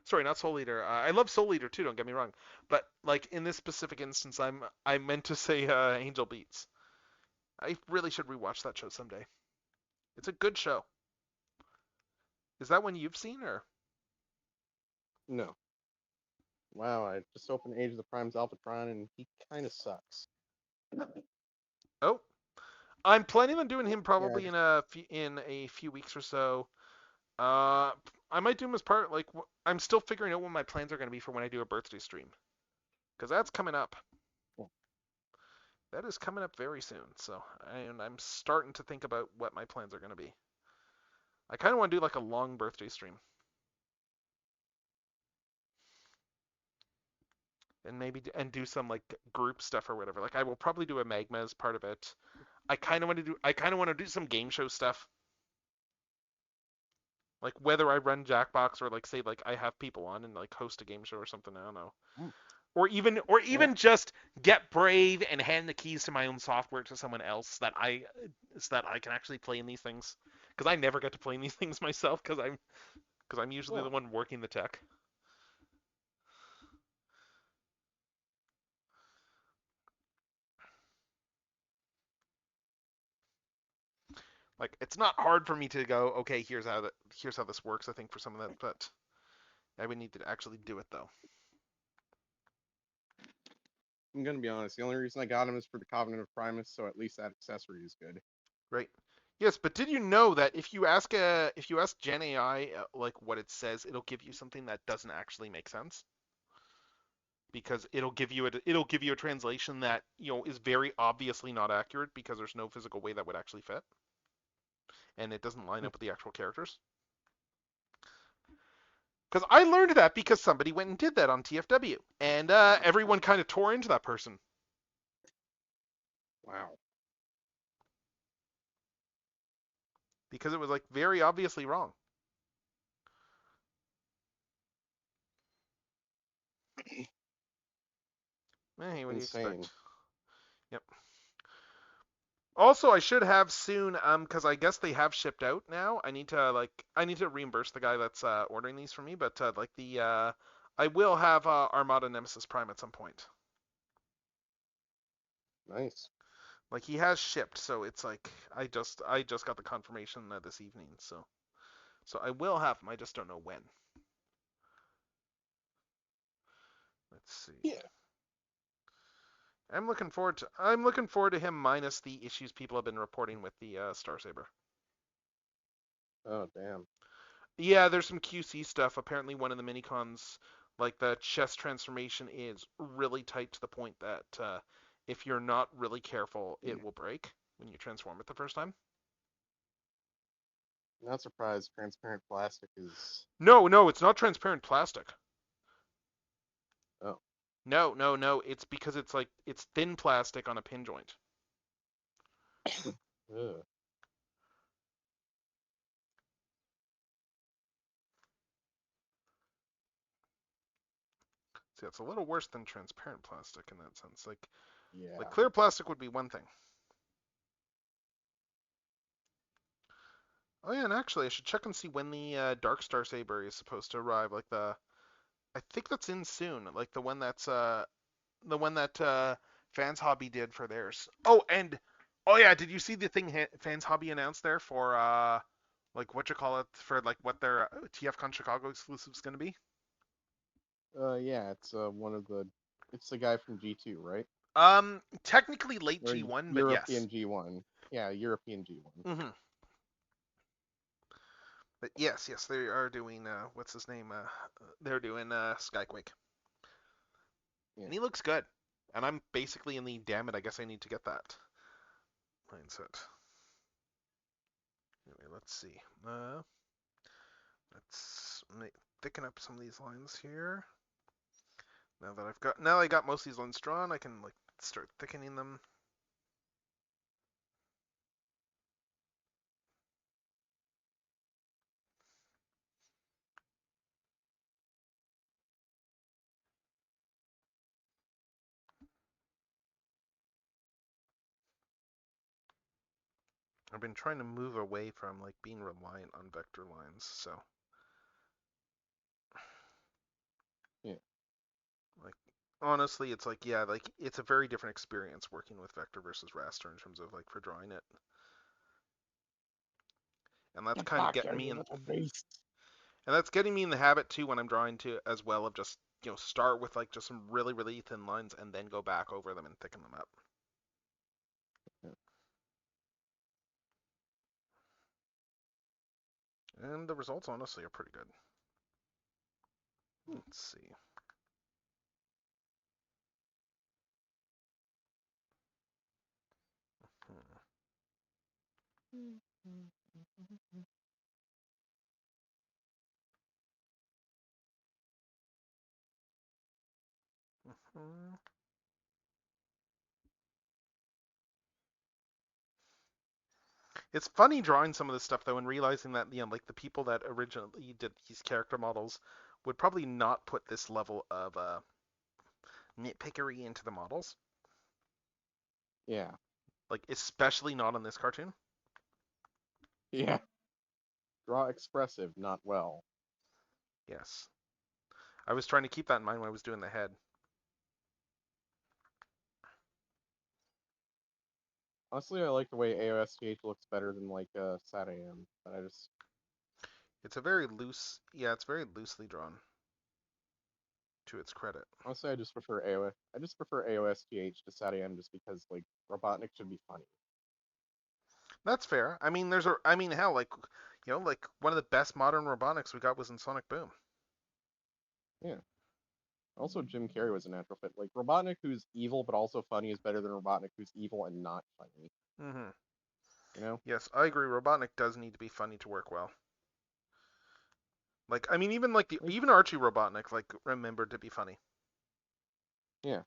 Sorry, not Soul Eater. I love Soul Eater too. Don't get me wrong. But like in this specific instance, I meant to say Angel Beats. I really should rewatch that show someday. It's a good show. Is that one you've seen or? No. Wow, I just opened Age of the Prime's Alphatron and he kind of sucks. Oh, I'm planning on doing him probably in a few weeks or so. I might do him as part like I'm still figuring out what my plans are going to be for when I do a birthday stream, because that's coming up. Cool. That is coming up very soon. So I'm starting to think about what my plans are going to be. I kind of want to do like a long birthday stream. And maybe do some like group stuff or whatever. Like I will probably do a Magma as part of it. I kind of want to do some game show stuff. Like whether I run Jackbox or like say like I have people on and like host a game show or something. I don't know. Or even just get brave and hand the keys to my own software to someone else so that I can actually play in these things, because I never get to play in these things myself because I'm usually the one working the tech. Like it's not hard for me to go, okay, here's how this works. I think for some of that, but I would need to actually do it though. I'm gonna be honest. The only reason I got him is for the Covenant of Primus, so at least that accessory is good. Right. Yes, but did you know that if you ask Gen AI like what it says, it'll give you something that doesn't actually make sense? Because it'll give you a translation that is very obviously not accurate because there's no physical way that would actually fit, and it doesn't line up with the actual characters. Because I learned that because somebody went and did that on TFW, and everyone kind of tore into that person. Wow. because it was like very obviously wrong. Hey, what do you Insane. expect? Yep. Also, I should have soon, because I guess they have shipped out now. I need to reimburse the guy that's ordering these for me, but I will have Armada Nemesis Prime at some point. Nice. Like he has shipped, so it's like I just got the confirmation this evening, so I will have him. I just don't know when. Let's see. Yeah. I'm looking forward to him minus the issues people have been reporting with the Star Saber. Oh, damn. Yeah, there's some QC stuff. Apparently, one of the minicons, like the chest transformation, is really tight to the point that if you're not really careful, it will break when you transform it the first time. Not surprised. Transparent plastic is. No, it's not transparent plastic. Oh. No. It's because it's thin plastic on a pin joint. Ugh. See, it's a little worse than transparent plastic in that sense. Like Yeah. clear plastic would be one thing. Oh yeah, and actually, I should check and see when the Dark Star Saber is supposed to arrive. I think that's in soon. Like the one that Fans Hobby did for theirs. Oh yeah, did you see the thing Fans Hobby announced there for like what you call it for like what their TFCon Chicago exclusive is going to be? Yeah. It's one of the. It's the guy from G2, right? Technically late Or G1, but yes. European G1. Yeah, European G1. Mm-hmm. But yes, they are doing what's his name? They're doing Skyquake, Yeah. and he looks good. And I'm basically in the damn it, I guess I need to get that mindset. Anyway, let's see. Let's thicken up some of these lines here. Now I got most of these lines drawn, I can like start thickening them. I've been trying to move away from like being reliant on vector lines, so Yeah. like honestly, it's like yeah, like it's a very different experience working with vector versus raster in terms of like for drawing it, and that's kind of getting me in, and that's getting me in the habit too when I'm drawing too as well of just start with like just some really thin lines and then go back over them and thicken them up. Yeah. And the results honestly are pretty good. Let's see. Hmm. It's funny drawing some of this stuff though, and realizing that like the people that originally did these character models would probably not put this level of nitpickery into the models. Yeah. Like especially not on this cartoon. Yeah. Draw expressive, not well. Yes, I was trying to keep that in mind when I was doing the head. Honestly, I like the way AOSTH looks better than like SatAM, but I just It's a very loose, yeah, it's very loosely drawn. To its credit. honestly I just prefer AOS. I just prefer AOSTH to SatAM just because like Robotnik should be funny. That's fair. I mean, hell, like, like one of the best modern robotics we got was in Sonic Boom. Yeah. Also, Jim Carrey was a natural fit. Like Robotnik, who's evil but also funny, is better than Robotnik, who's evil and not funny. Mm-hmm. You know? Yes, I agree. Robotnik does need to be funny to work well. Like, I mean, even Archie Robotnik, like, remembered to be funny. Yeah.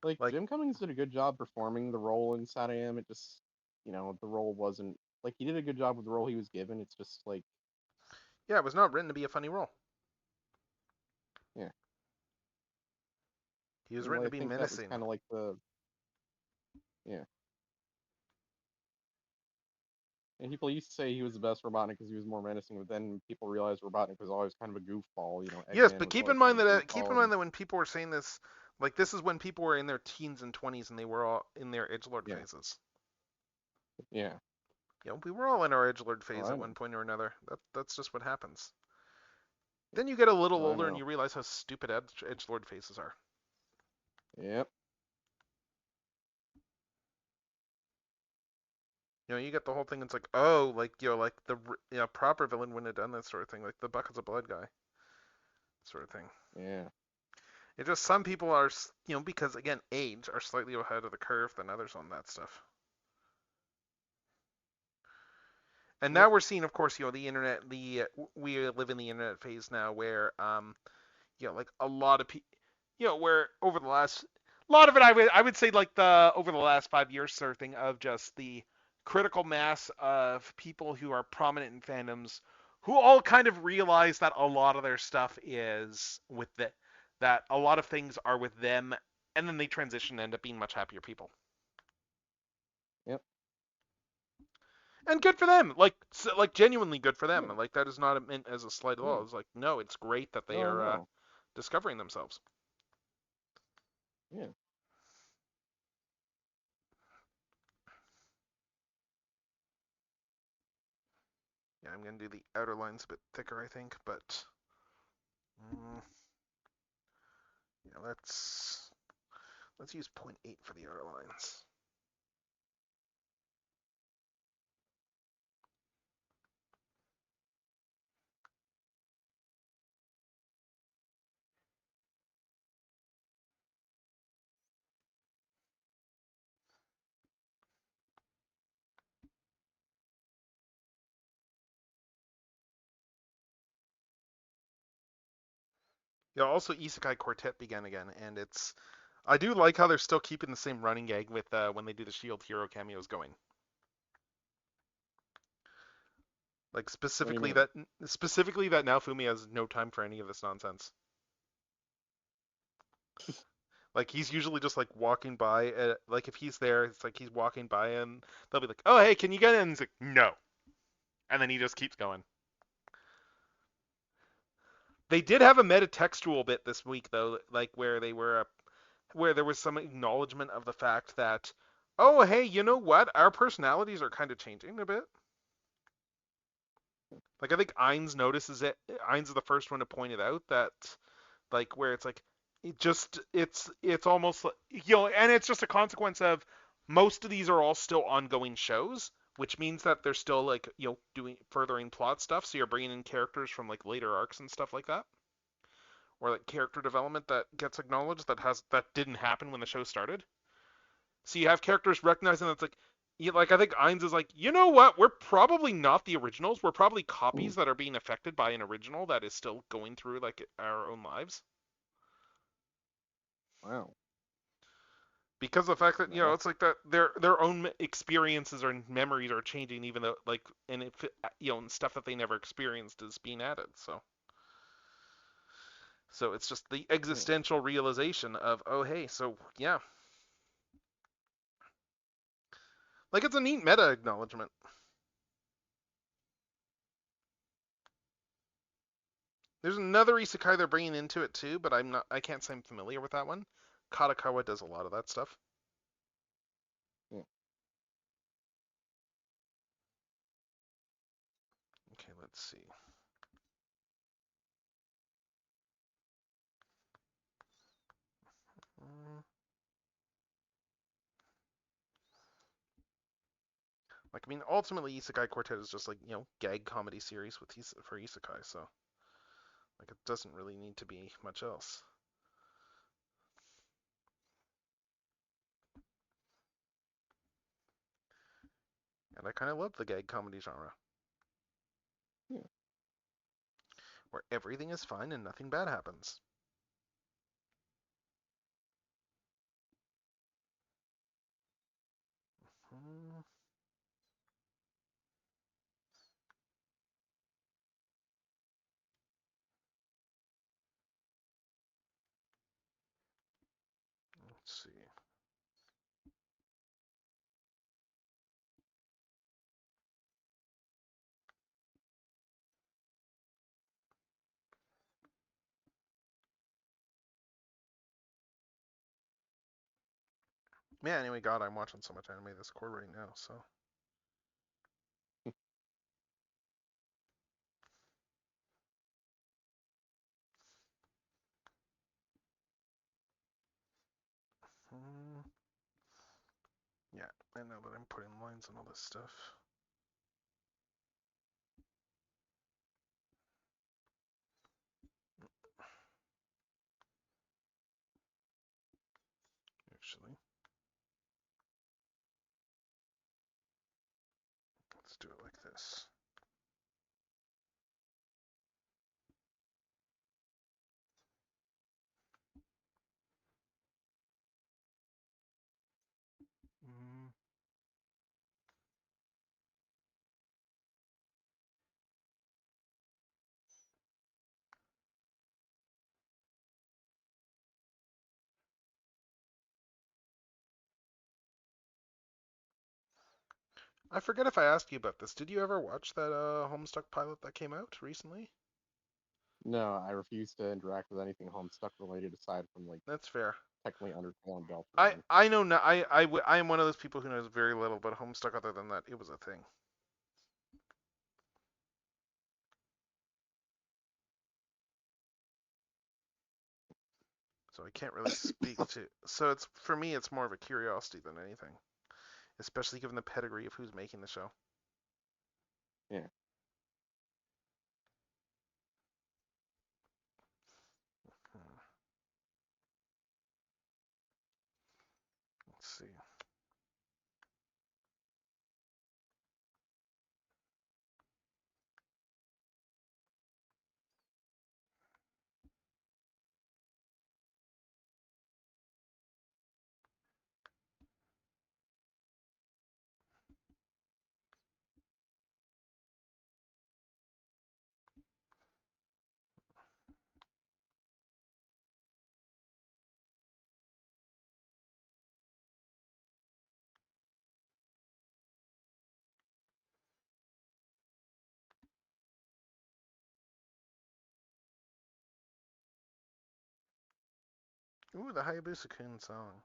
Like Like, Jim Cummings did a good job performing the role in Satam. It just, the role wasn't like he did a good job with the role he was given. It's just like, yeah, it was not written to be a funny role. yeah, He was and written to I be think that was menacing. kind of like yeah. And people used to say he was the best Robotnik because he was more menacing, but then people realized Robotnik was always kind of a goofball. Yes, Eggman but was always kind of a keep in goofball, mind and that when people were saying this, like this is when people were in their teens and 20s and they were all in their edgelord yeah, phases. yeah. We were all in our edgelord Oh, phase I at know. one point or another. That's just what happens. Then you get a little Oh, I older and know. you realize how stupid edgelord phases are. Yep. You get the whole thing. It's like, oh, like like the proper villain wouldn't have done this sort of thing, like the buckets of blood guy, sort of thing. Yeah. It just some people are, because again, age are slightly ahead of the curve than others on that stuff. And now Yep. we're seeing, of course, the internet. We live in the internet phase now, where like a lot of people, where over the last, a lot of it, I would say like the over the last 5 years sort of thing of just the critical mass of people who are prominent in fandoms, who all kind of realize that a lot of their stuff is with that a lot of things are with them, and then they transition and end up being much happier people. Yep. And good for them, like genuinely good for them. Yeah. Like that is not meant as a slight at Yeah. all. It's like no, it's great that they No, I are know. discovering themselves. Yeah. Yeah, I'm gonna do the outer lines a bit thicker, I think, but mm, yeah, let's use 0.8 for the outer lines. Yeah, also Isekai Quartet began again, and I do like how they're still keeping the same running gag with when they do the Shield Hero cameos going. Like What do you mean? specifically that Naofumi has no time for any of this nonsense. Like he's usually just like walking by, like if he's there, it's like he's walking by and they'll be like, "Oh hey, can you get in?" And he's like, "No," and then he just keeps going. They did have a metatextual bit this week though, like where there was some acknowledgement of the fact that, oh hey, you know what? Our personalities are kind of changing a bit. Like I think Ainz notices it. Ainz is the first one to point it out that like where it's like it's almost like, and it's just a consequence of most of these are all still ongoing shows, which means that they're still like doing furthering plot stuff. So you're bringing in characters from like later arcs and stuff like that, or like character development that gets acknowledged that didn't happen when the show started. So you have characters recognizing that's like, like I think Ainz is like, you know what? We're probably not the originals. We're probably copies that are being affected by an original that is still going through like our own lives. Wow. Because of the fact that No. it's like that their own experiences or memories are changing, even though like and it and stuff that they never experienced is being added. So it's just the Yeah. existential realization of, oh hey, so yeah, like it's a neat meta acknowledgement. There's another isekai they're bringing into it too, but I can't say I'm familiar with that one. Katakawa does a lot of that stuff. Yeah. Okay, let's see. Mm, Like I mean, ultimately, Isekai Quartet is just like gag comedy series with for isekai, so like it doesn't really need to be much else. And I kind of love the gag comedy genre, Yeah. where everything is fine and nothing bad happens. Let's see. Man, anyway, God, I'm watching so much anime this quarter right now, so. Hmm. Yeah, I know that I'm putting lines on all this stuff. Actually, let's do it like this. Mm. I forget if I asked you about this. Did you ever watch that Homestuck pilot that came out recently? No, I refuse to interact with anything Homestuck related aside from like That's fair. technically Undertale and I Deltarune. I know no, I am one of those people who knows very little about Homestuck other than that it was a thing. So I can't really speak to. So it's for me, it's more of a curiosity than anything, especially given the pedigree of who's making the show. Yeah. Hmm. Let's see. Ooh, the Hayabusa-kun song.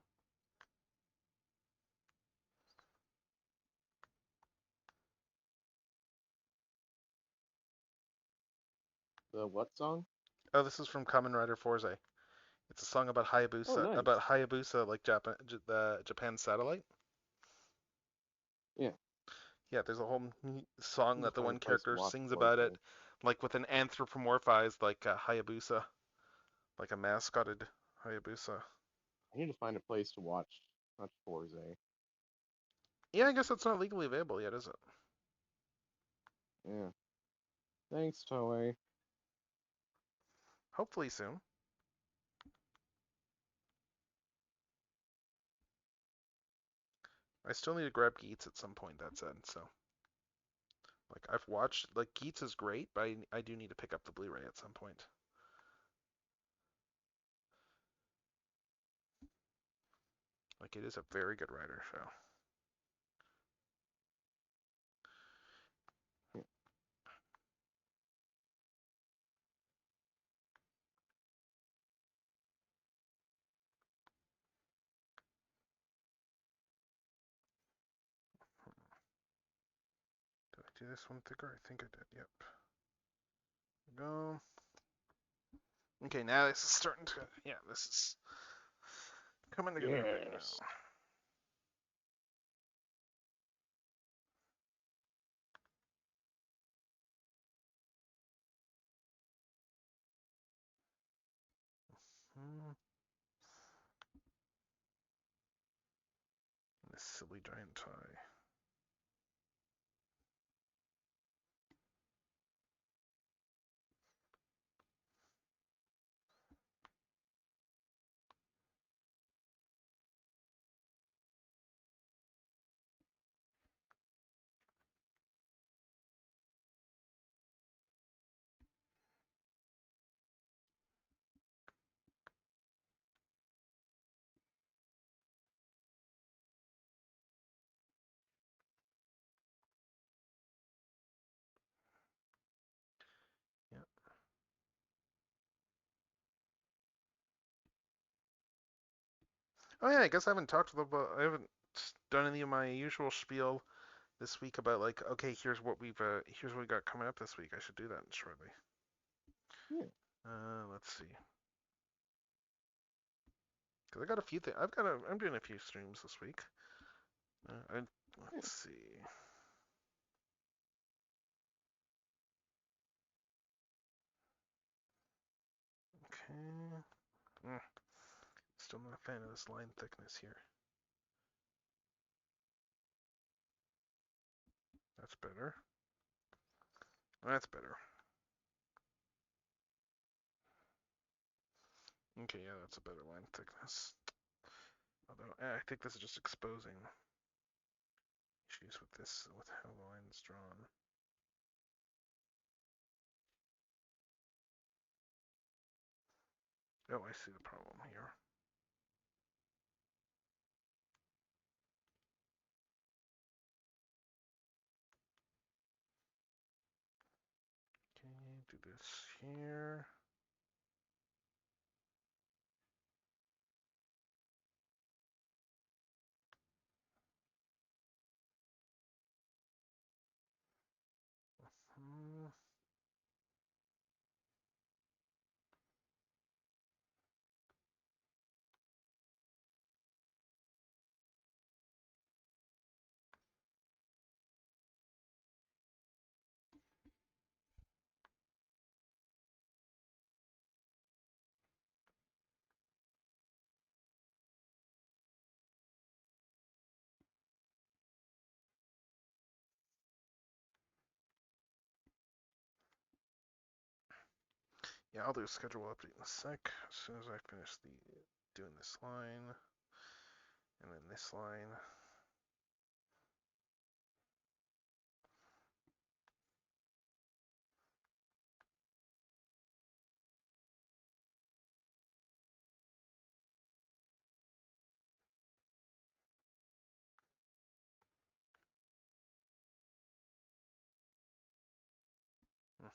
The what song? Oh, this is from Kamen Rider Forze. It's a song about Oh, Hayabusa, nice. like the Japan satellite. Yeah. Yeah, there's a whole song Need to that the find a one place to character watch sings before I about it, go. like with an anthropomorphized like Hayabusa, like a mascotted Hayabusa. I need to find a place to watch Forza. Yeah, I guess that's not legally available yet, is it? Yeah. Thanks, Toei. Hopefully soon. I still need to grab Geats at some point, that said, so. Like, I've watched, like, Geats is great, but I do need to pick up the Blu-ray at some point. Like, it is a very good writer show. Yeah. Did I do this one thicker? I think I did, yep. Go. Okay, now this is starting to, yeah, this is coming together a bit Yes. now. This silly giant tie. Oh yeah, I guess I haven't talked about. I haven't done any of my usual spiel this week about like, okay, here's what we got coming up this week. I should do that shortly. Yeah. Let's see. Cause I got a few things. I'm doing a few streams this week. Yeah. Let's see. Okay. Still not a fan of this line thickness here. That's better. That's better. Okay, yeah, that's a better line thickness. Although I think this is just exposing issues with how the line is drawn. Oh, I see the problem here. Okay, do this here. Hmm. Yeah, I'll do a schedule update in a sec. As soon as I finish doing this line, and then this line. Hmm.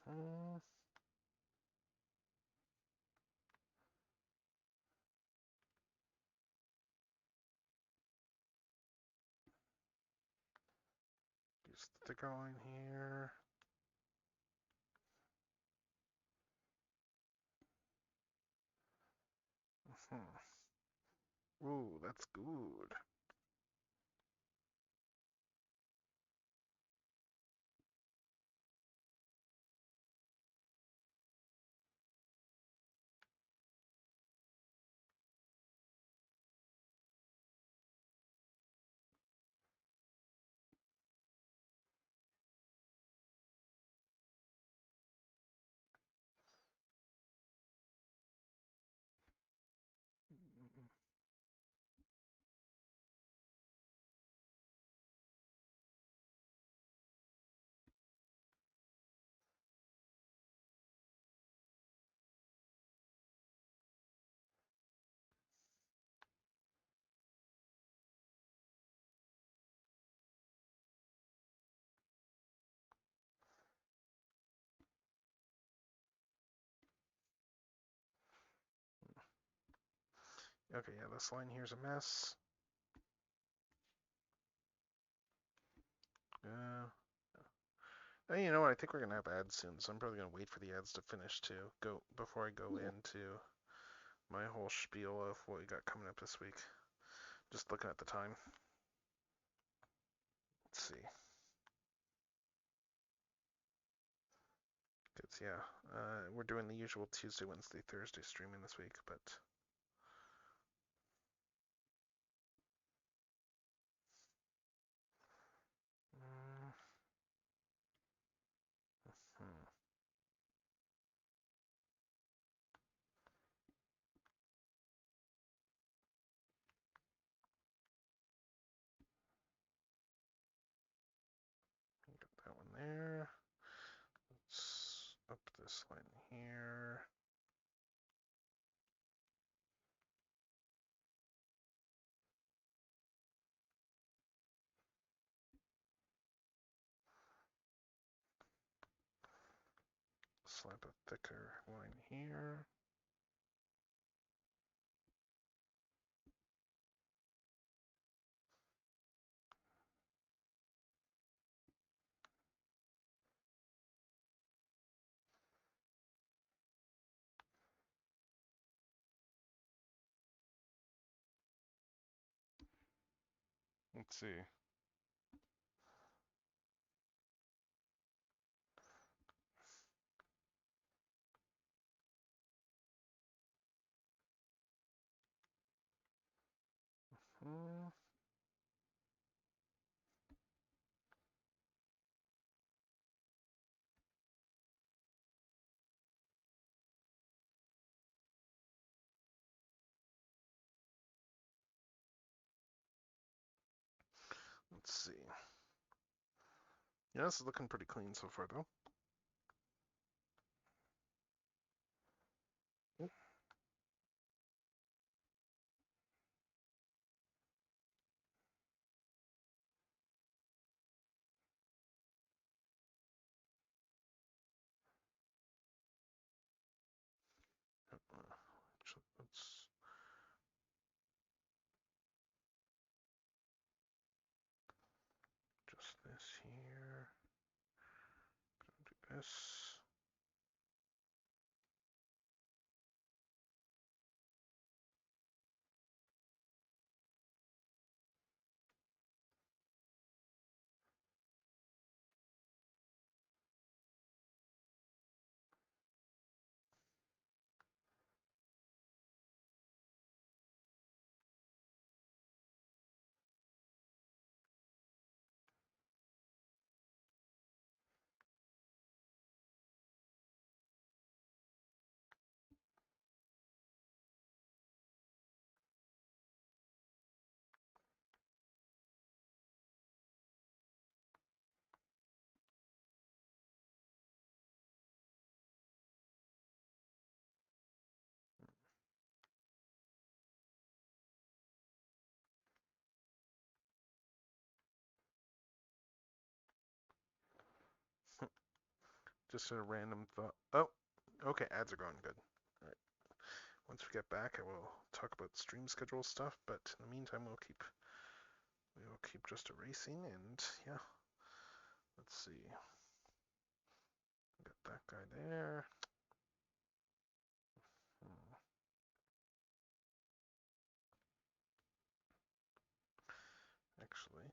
Hmm. Use the thicker line here. Ooh, that's good. Okay, yeah, this line here's a mess. You know what? I think we're gonna have ads soon, so I'm probably gonna wait for the ads to finish to go before I go Yeah. into my whole spiel of what we got coming up this week. Just looking at the time. Let's see. Because, yeah, we're doing the usual Tuesday, Wednesday, Thursday streaming this week, but... Mm, hmm. Get that one there. Let's up this line here. Slap a thicker line here. Let's see. Hmm. Let's see. Yeah, this is looking pretty clean so far, though. Let's just this here. Do this. Just a random thought. Oh, okay, ads are going good. All right. Once we get back, I will talk about stream schedule stuff, but in the meantime, we will keep just erasing, and yeah, let's see. Got that guy there. Hmm. Actually,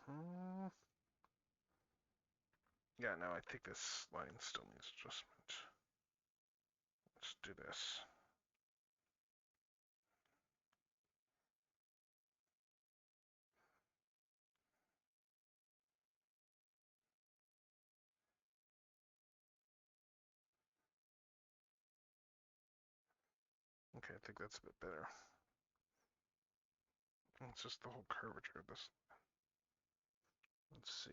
hmm. Yeah, no, I think this line still needs adjustment. Let's do this. Okay, I think that's a bit better. It's just the whole curvature of this. Let's see.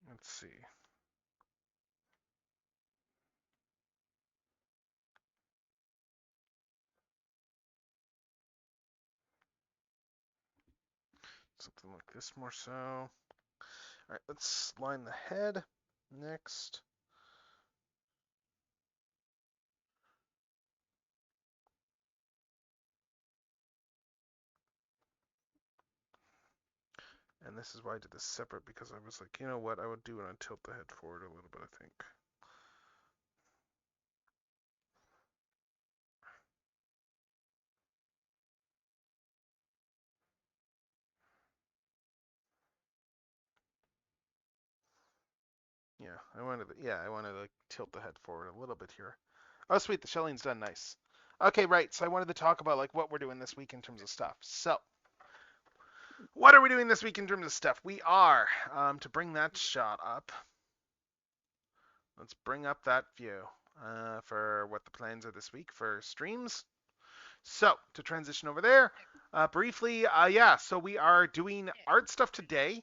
Let's see. Something like this more so. All right, let's line the head next. And this is why I did this separate, because I was like, you know what, I would do it and tilt the head forward a little bit, I think. Yeah, I wanted to like tilt the head forward a little bit here. Oh, sweet, the shelling's done nice. Okay, right, so I wanted to talk about like what we're doing this week in terms of stuff. So, what are we doing this week in terms of stuff? We are, to bring that shot up, let's bring up that view for what the plans are this week for streams. So, to transition over there, briefly, yeah, so we are doing art stuff today.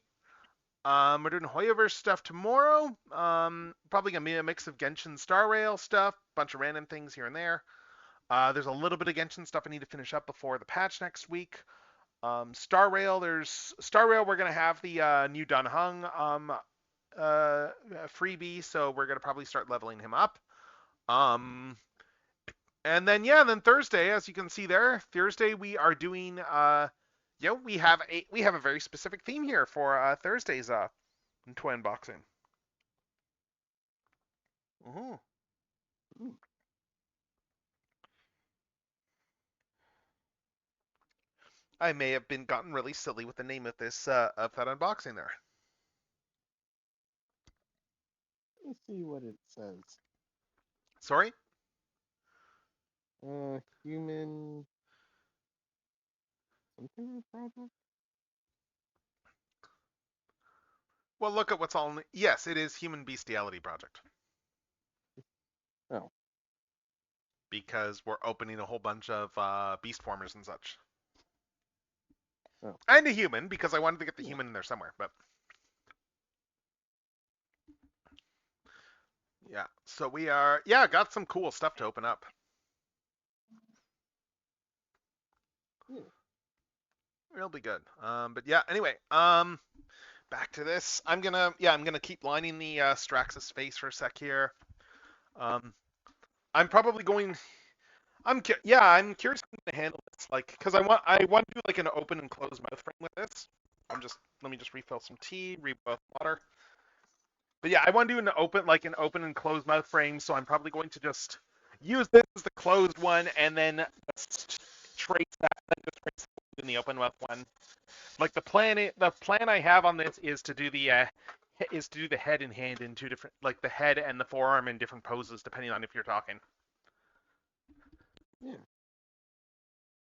We're doing Hoyoverse stuff tomorrow. Probably gonna be a mix of Genshin Star Rail stuff, bunch of random things here and there. There's a little bit of Genshin stuff I need to finish up before the patch next week. Star Rail, we're gonna have the new Dunhung freebie, so we're gonna probably start leveling him up. And then yeah, then Thursday, as you can see there, Thursday we are doing we have a very specific theme here for Thursday's toy unboxing. Mm-hmm. I may have been gotten really silly with the name of this of that unboxing there. Let me see what it says. Sorry? Human something project? Well, look at what's all in. Yes, it is Human Bestiality Project. Oh. Because we're opening a whole bunch of beast formers and such. Oh. And a human, because I wanted to get the human in there somewhere, but yeah. So we are got some cool stuff to open up. Yeah. It'll be good. But yeah, anyway, back to this. I'm gonna keep lining the Straxus face for a sec here. I'm probably going. I'm curious how to handle this, like, because I want to do like an open and closed mouth frame with this. Let me just refill some tea, reboil water. But yeah, I want to do an open and closed mouth frame, so I'm probably going to just use this as the closed one, and then just trace that, in the open mouth one. Like the plan I have on this is to do the head and hand in two different, like the head and the forearm in different poses, depending on if you're talking. Yeah.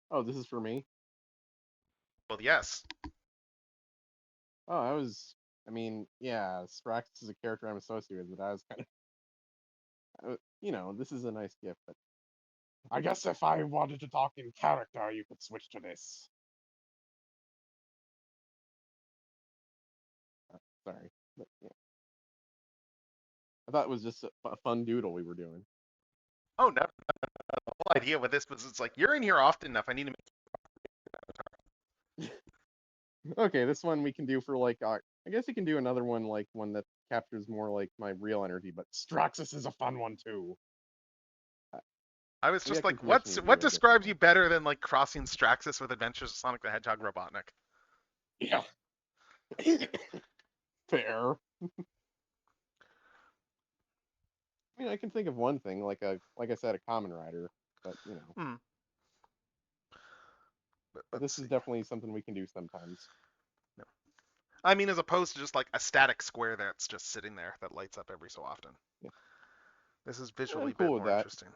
Oh, this is for me? Well, yes. Oh, yeah, Straxus is a character I'm associated with, but I was kind of, this is a nice gift, but I guess if I wanted to talk in character, you could switch to this. Sorry, but yeah. I thought it was just a fun doodle we were doing. Oh no. The whole idea with this was it's like you're in here often enough. I need to make. Okay, this one we can do for like I guess you can do another one, like one that captures more like my real energy, but Straxus is a fun one too. I was just like, what describes you better than like crossing Straxus with Adventures of Sonic the Hedgehog Robotnik? Yeah. Fair. I mean, I can think of one thing, like I said, a Kamen Rider, but But this is definitely something we can do sometimes. No. I mean, as opposed to just like a static square that's just sitting there that lights up every so often. Yeah. This is visually I'm cool a bit with more that. interesting.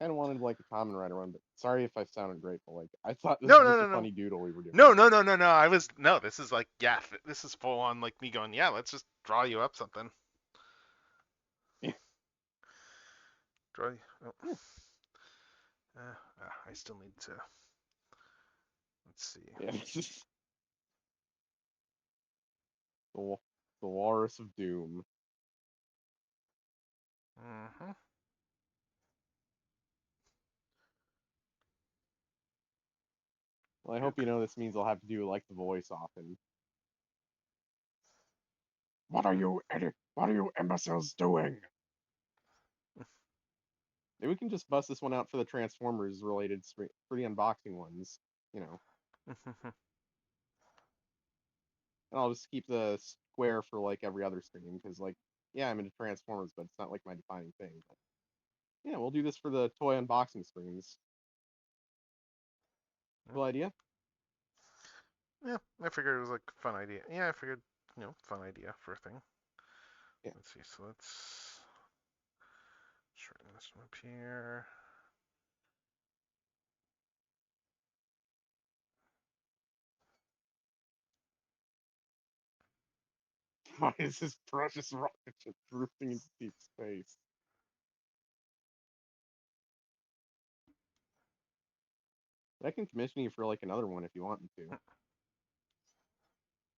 kind of wanted like a Kamen Rider one, but sorry if I sounded grateful. Like I thought this No, was no, just no, a no. funny doodle we were doing. No, no, no, no, no. No, this is like, yeah, this is full on like me going, yeah, let's just draw you up something. Yeah. Draw you. Oh. Yeah. I still need to. Let's see. Yeah, it's just the Walrus of Doom. Mm-hmm. Well, I hope you know this means I'll have to do like the voice often. What are you imbeciles doing? Maybe we can just bust this one out for the Transformers related for the unboxing ones, you know. And I'll just keep the square for like every other stream because like yeah, I'm into Transformers, but it's not like my defining thing. But yeah, we'll do this for the toy unboxing streams. Cool idea? Yeah, I figured it was like a fun idea. Yeah, I figured, fun idea for a thing. Yeah. Let's see. So let's shorten this one up here. Why is this precious rocket ship drifting into deep space? I can commission you for like another one if you want me to.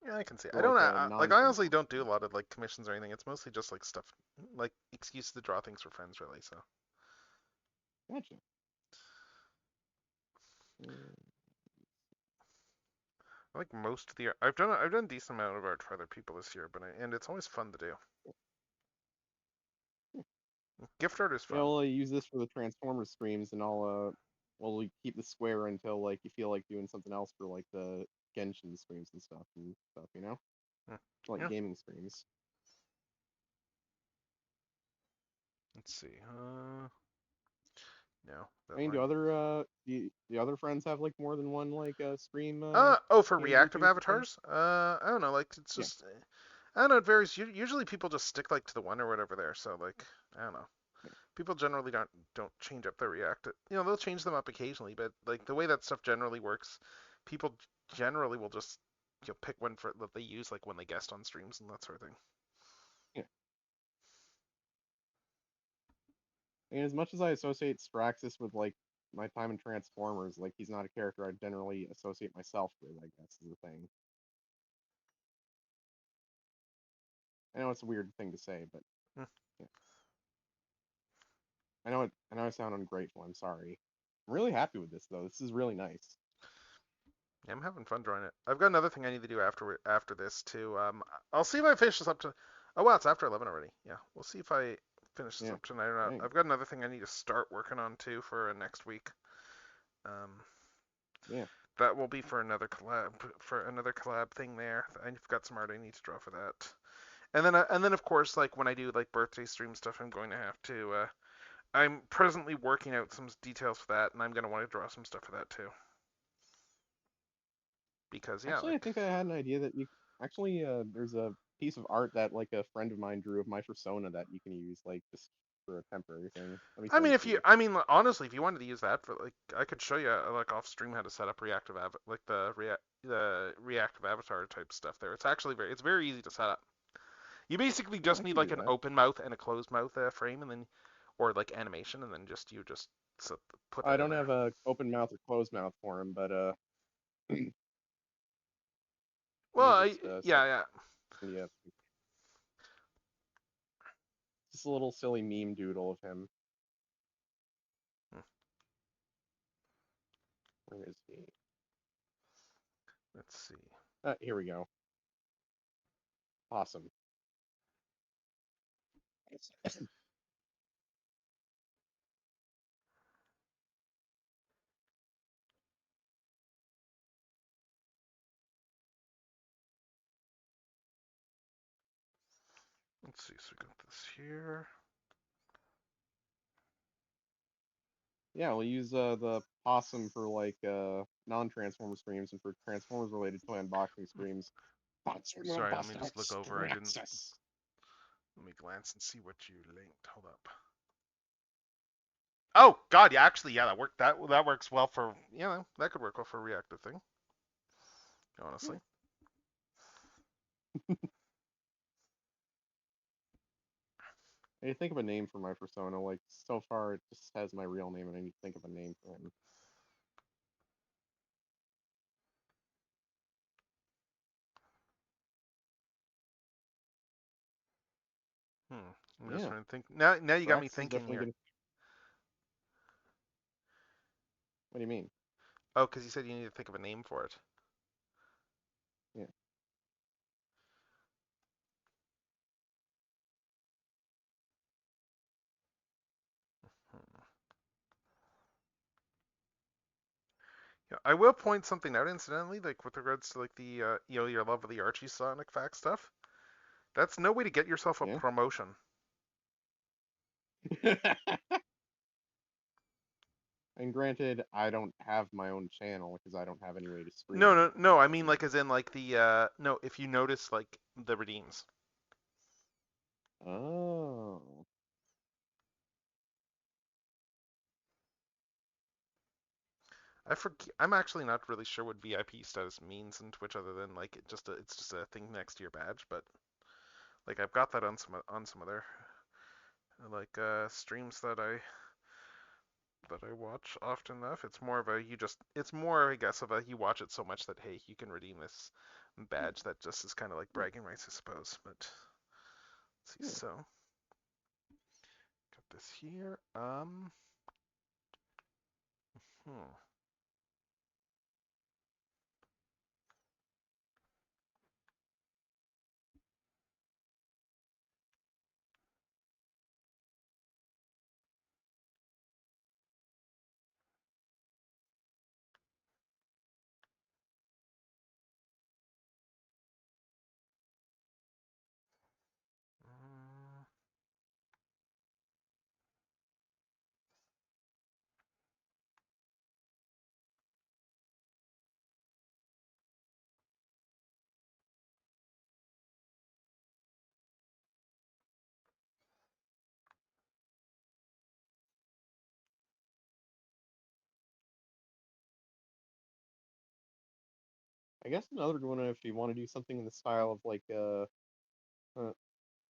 Yeah, I can see. For I don't like a like. I honestly non-Transformers don't do a one. lot of like commissions or anything. It's mostly just like stuff, like excuses to draw things for friends, really. So Gotcha. I like most of the art. I've done a decent amount of art for other people this year, and it's always fun to do. Gift art is Yeah, fun. we'll use this for the Transformers streams, and we'll keep the square until like you feel like doing something else for like the Genshin streams and stuff, you know, Hmm. like Yeah. gaming streams. Let's see. No, I that mean, do line. the other friends have like more than one like stream Oh, for game reactive grouping per se? avatars? I don't know. Like it's Yeah. just, I don't know. It varies. Usually people just stick like to the one or whatever there. So like, I don't know. Yeah. People generally don't change up their react. They'll change them up occasionally, but like the way that stuff generally works, people generally will just pick one for that they use like when they guest on streams and that sort of thing. Yeah. And as much as I associate Straxus with like my time in Transformers, like he's not a character I generally associate myself with, I guess is the thing. I know it's a weird thing to say, but Hmm. yeah. I know I sound ungrateful, I'm sorry. I'm really happy with this though. This is really nice. Yeah, I'm having fun drawing it. I've got another thing I need to do after this too. I'll see if I finish this up to. Oh wow, it's after 11 already. Yeah, we'll see if I finish this Yeah. up tonight or not. Dang. I've got another thing I need to start working on too for next week. Um, Yeah. that will be for another collab thing there. I've got some art I need to draw for that. And then of course, like when I do like birthday stream stuff, I'm going to have to. I'm presently working out some details for that, and I'm going to want to draw some stuff for that too. Because yeah, Actually, I like think I had an idea that you actually there's a piece of art that like a friend of mine drew of my persona that you can use like just for a temporary thing. Let me I send mean, it to you. honestly, if you wanted to use that for like, I could show you like off stream how to set up like the reactive avatar type stuff there. It's very easy to set up. You basically Yeah, just I need can like do an that. open mouth and a closed mouth frame, and then or like animation, and then just put I that in don't there. have a open mouth or closed mouth for him, but let Well, me just yeah. send you just a little silly meme doodle of him. Hmm. Where is he? Let's see. Here we go. Awesome. Let's see. So we got this here. Yeah, we'll use the possum for like non-Transformer streams and for Transformers related toy unboxing streams. That's when we'll Sorry, let me bust out just look over. I didn't. Straxus. Let me glance and see what you linked. Hold up. Oh God, yeah, actually, yeah, that works well for that could work well for a reactive thing, Yeah. honestly. I need to think of a name for my persona. Like so far, it just has my real name, and I need to think of a name for him. Hmm. I'm just Yeah, trying to think. Now you got me Rex is thinking definitely here. gonna. What do you mean? Oh, because you said you need to think of a name for it. Yeah. Hmm. Yeah, I will point something out incidentally, like with regards to like the your love of the Archie Sonic fact stuff. That's no way to get yourself a Yeah. promotion. And granted, I don't have my own channel because I don't have any way to stream No, or no, anything no. like I that mean like either. as in like the no. If you notice like the redeems, Oh. I forget. I'm actually not really sure what VIP status means in Twitch other than like it's just a thing next to your badge. But like I've got that on some other like streams that I watch often enough. It's more of a it's more I guess of a you watch it so much that hey you can redeem this badge that just is kind of like Hmm. bragging rights I suppose. But let's see. Yeah. So got this here. Hmm. Mm, I guess another one, if you want to do something in the style of like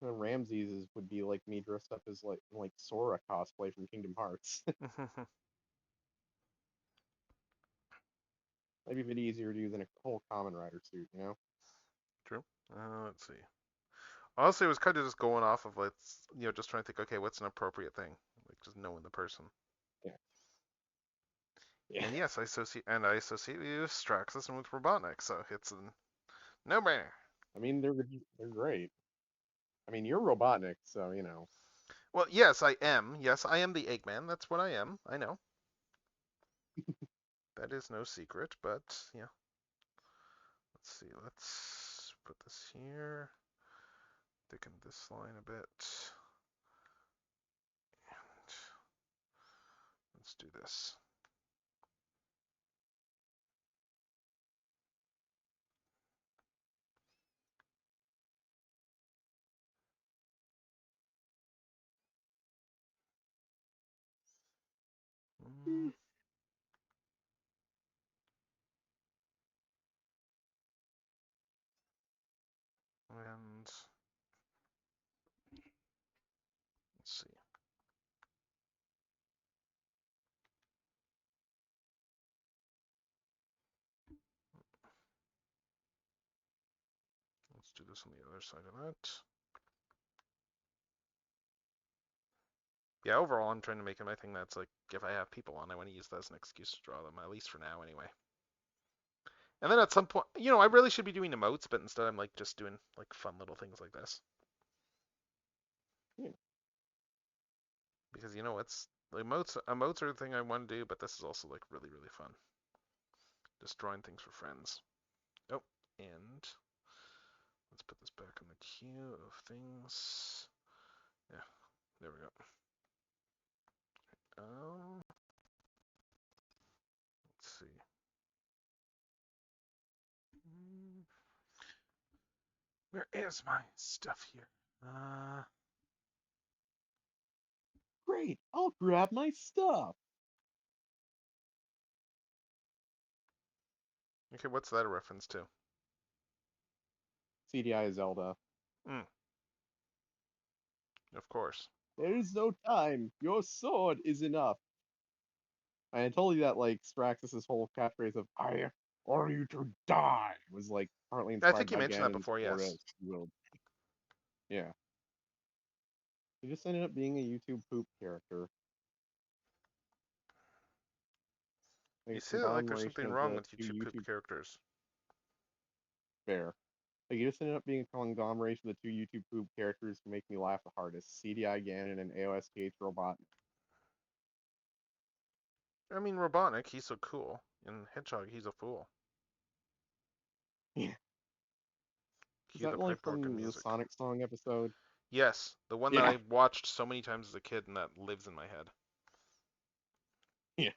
Ramses would be like me dressed up as like Sora cosplay from Kingdom Hearts. That'd be a bit easier to do than a whole Common Rider suit, you know? True. Let's see. Honestly, it was kind of just going off of let's just trying to think. Okay, what's an appropriate thing? Like just knowing the person. Yeah. Yeah. And yes, I associate you with Straxus and with Robotnik, so it's a no-brainer. I mean, they're great. I mean, you're Robotnik, so you know. Well, yes, I am. Yes, I am the Eggman. That's what I am. I know. That is no secret, but yeah. Let's see. Let's put this here. Thicken this line a bit. And let's do this. Mm, And let's see. Let's do this on the other side of that. Yeah, overall, I'm trying to make it my thing that's like, if I have people on, I want to use that as an excuse to draw them, at least for now, anyway. And then at some point, I really should be doing emotes, but instead I'm like just doing like fun little things like this. Yeah. Because it's like emotes are the thing I want to do, but this is also like really, really fun. Just drawing things for friends. Oh, and let's put this back in the queue of things. Yeah, there we go. Let's see. Where is my stuff here? Great, I'll grab my stuff. Okay, what's that a reference to? CDI Zelda. Hmm, of course. There is no time. Your sword is enough. I told you that like Straxus' whole catchphrase of "I order you to die" was like partly I inspired think you by mentioned that Ganon's before, yes. Florida Wield. Yeah. He just ended up being a YouTube poop character. Like You a say that like there's conglomeration something of wrong the with two YouTube poop YouTube characters. fair. Like he just ended up being a conglomeration of the two YouTube poop characters who make me laugh the hardest. CDI Ganon and AOSKH Robot. I mean, Robotnik, he's so cool. And Hedgehog, he's a fool. Yeah. Is Cue the that like pipe organ from the music. Sonic song episode? Yes, the one that Yeah. I watched so many times as a kid and that lives in my head. Yeah.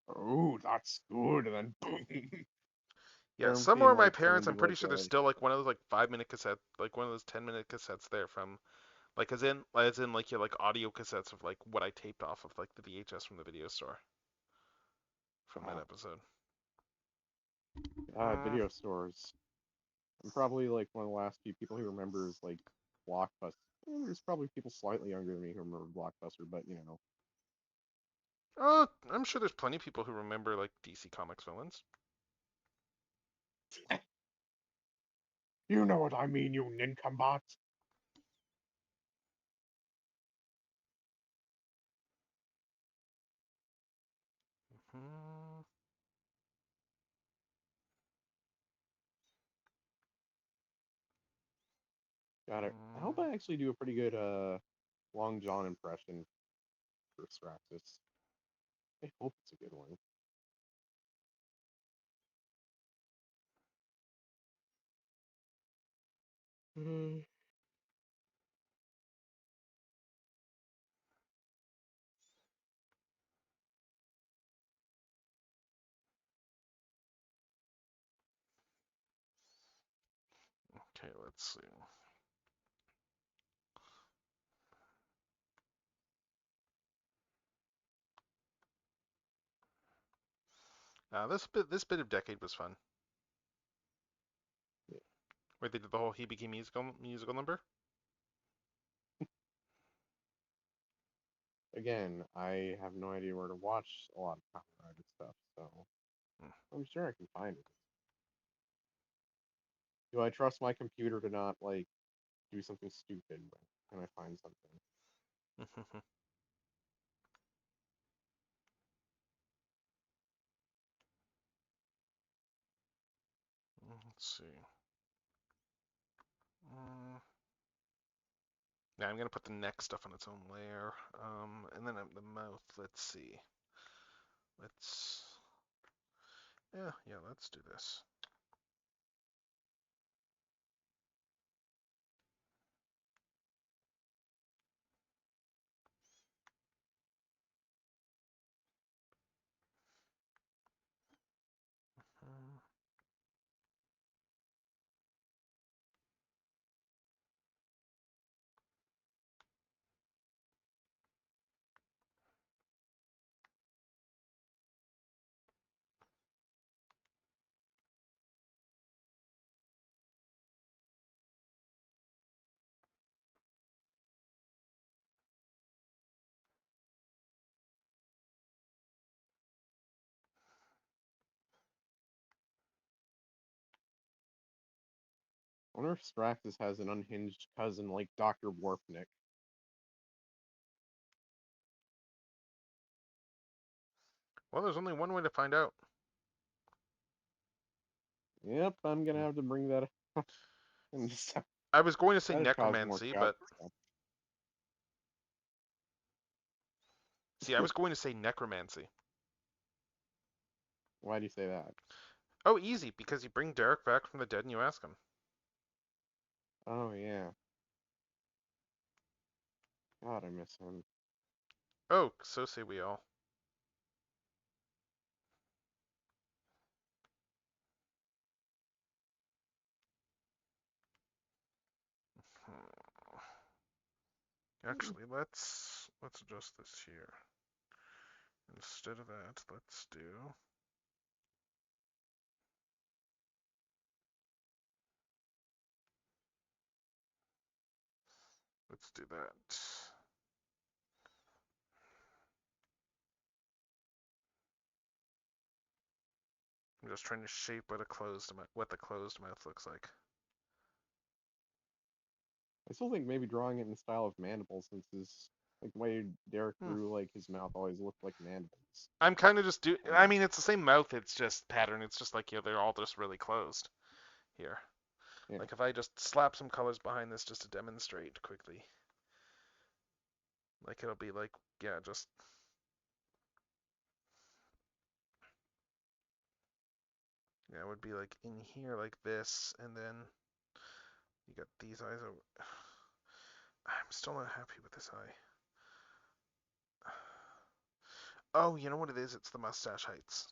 Oh, that's good. And then boom. Yeah, Germ somewhere Fiend my like parents, turned I'm into pretty like sure there's a still like one of those like 5 minute cassette, like one of those 10 minute cassettes there from, like as in like like audio cassettes of like what I taped off of like the VHS from the video store from that wow. episode. Video stores. I'm probably like one of the last few people who remembers like Blockbuster. There's probably people slightly younger than me who remember Blockbuster, but you know. I'm sure there's plenty of people who remember like DC Comics villains. You know what I mean, you nincombat. Hmm. Got it. I hope Hmm. I actually do a pretty good Long John impression for Straxus. I hope it's a good one. Mm. Okay, let's see. This bit of Decade was fun. Yeah. Where they did the whole he became musical number. Again, I have no idea where to watch a lot of Kamen Rider stuff, so Hmm. I'm sure I can find it. Do I trust my computer to not like do something stupid when I find something? Let's see. Now I'm gonna put the neck stuff on its own layer, and then the mouth. Let's see. Let's yeah. Let's do this. Hmm. I wonder if Straxus has an unhinged cousin like Dr. Warpnik. Well, there's only one way to find out. Yep, I'm gonna have to bring that up. And just, I was going to say that'd cause more necromancy, chaos. but see, I was going to say necromancy. Why do you say that? Oh, easy, because you bring Derek back from the dead and you ask him. Oh yeah. God, I miss him. Oh, so say we all. Hmm. Actually, let's adjust this here. Instead of that, let's do that. I'm just trying to shape what the closed mouth looks like. I still think maybe drawing it in the style of Mandible, since his like the way Derek drew like his mouth always looked like mandibles. I'm kind of just I mean, it's the same mouth. It's just pattern. It's just like, they're all just really closed here. Yeah. Like if I just slap some colors behind this just to demonstrate quickly, like it'll be like, yeah, just yeah, it would be like in here like this, and then you got these eyes. I'm still not happy with this eye. Oh, you know what it is? It's the mustache heights.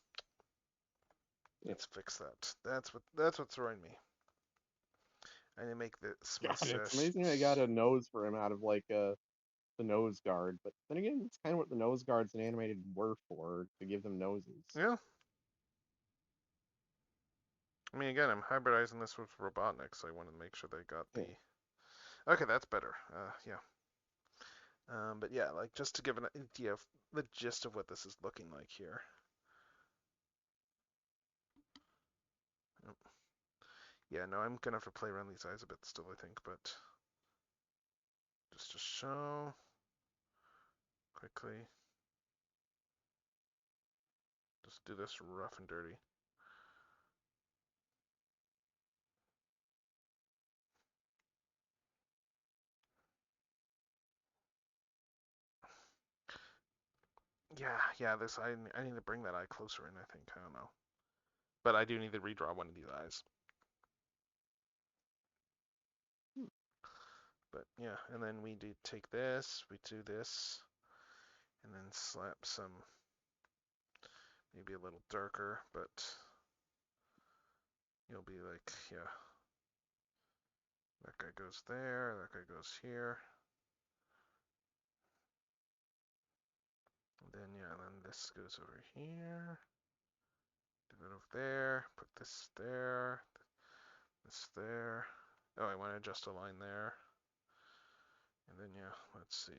Let's fix that. That's what's throwing me. I need to make this God, mustache. it's amazing they got a nose for him out of like the nose guard, but then again, it's kind of what the nose guards in animated were for, to give them noses. Yeah. I mean, again, I'm hybridizing this with Robotnik, so I want to make sure they got the. Okay, that's better. Yeah. But yeah, like just to give an idea of the gist of what this is looking like here. Yeah, no, I'm gonna have to play around these eyes a bit still, I think, but just to show quickly, just do this rough and dirty. Yeah, this I need to bring that eye closer in, I think. I don't know. But I do need to redraw one of these eyes. But yeah, and then we do take this, we do this, and then slap some, maybe a little darker, but you'll be like, yeah, that guy goes there, that guy goes here. And then, yeah, then this goes over here. Do that over there, put this there, this there. Oh, I want to adjust a line there. And then, yeah, let's see.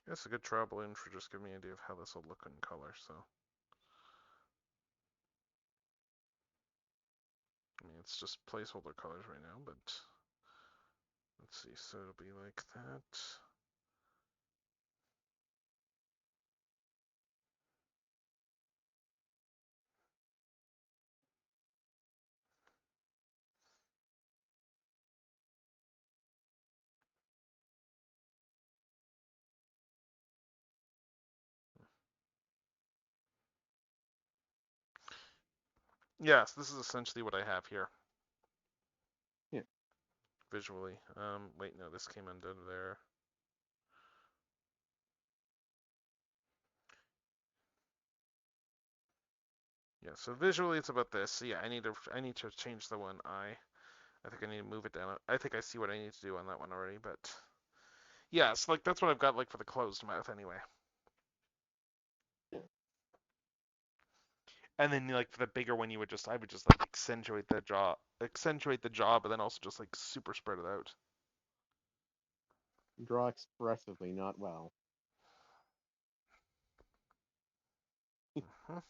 That's a good trial balloon for just giving me an idea of how this will look in color, so. I mean, it's just placeholder colors right now, but let's see. So it'll be like that. Yes, this is essentially what I have here. Yeah. Visually. Wait, no, this came undone there. Yeah, so visually it's about this. So yeah, I need to change the one eye. I think I need to move it down. I think I see what I need to do on that one already, but yeah, so like that's what I've got like for the closed mouth anyway. And then like for the bigger one, I would just like accentuate the jaw, but then also just like super spread it out. Draw expressively, not well. Mhm.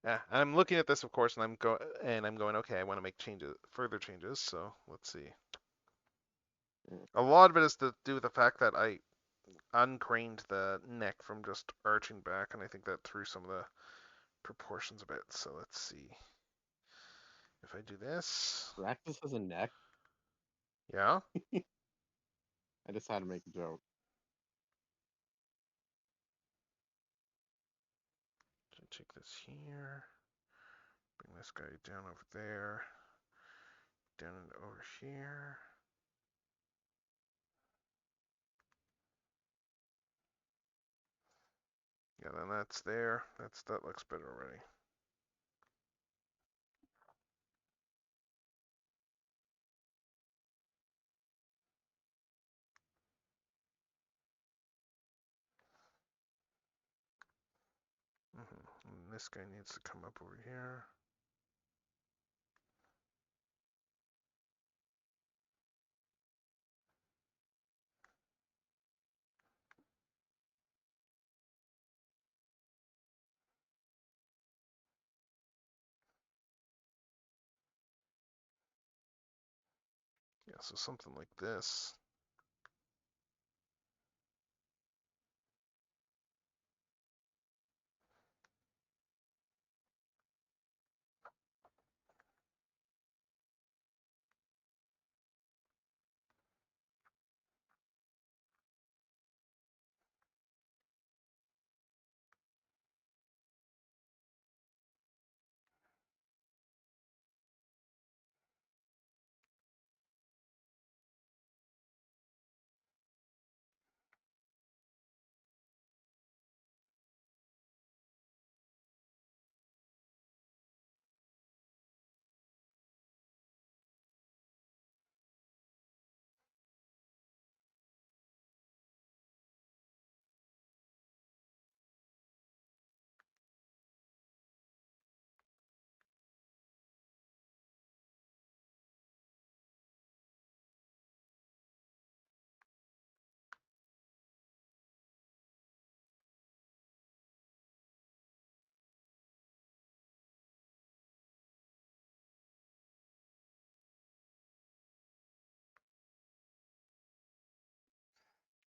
Yeah, and I'm looking at this, of course, and I'm going, okay, I want to make further changes. So let's see. A lot of it is to do with the fact that I uncraned the neck from just arching back, and I think that threw some of the proportions a bit. So let's see. If I do this, Raxus has a neck? yeah. I just had to make a joke. So take this here, bring this guy down over there. down and over here. Yeah, then that's there. That looks better already. And this guy needs to come up over here. Yeah, so something like this.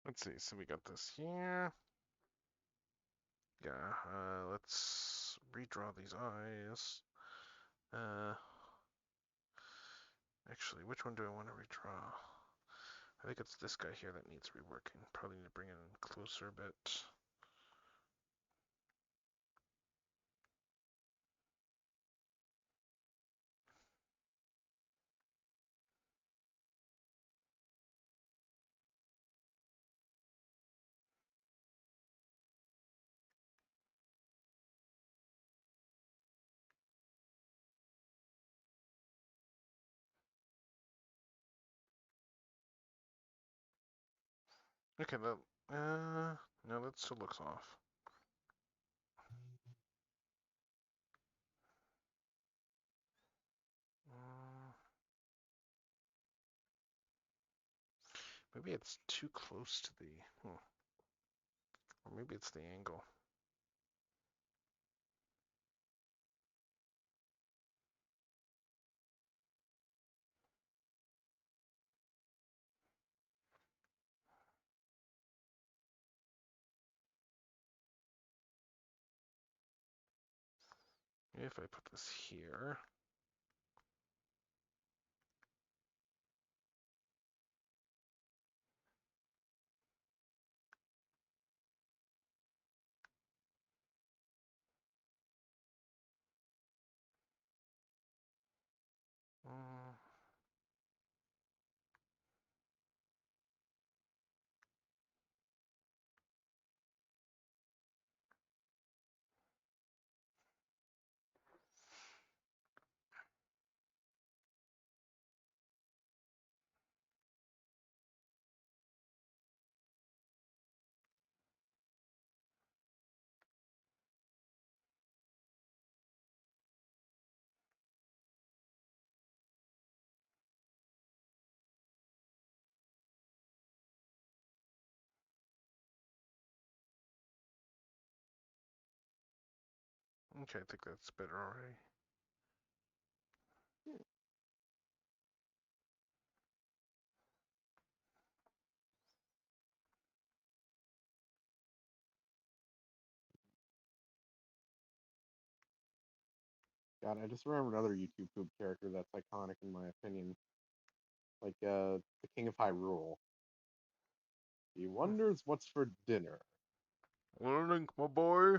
Let's see, so we got this here. Yeah, let's redraw these eyes. Actually, which one do I want to redraw? I think it's this guy here that needs reworking. Probably need to bring it in closer a bit. Okay, no, that still looks off. Uh, Maybe it's too close to the, or maybe it's the angle. If I put this here, uh, okay, I think that's better already. God, I just remembered another YouTube poop character that's iconic in my opinion. Like the King of Hyrule. He wonders what's for dinner. Learning, my boy.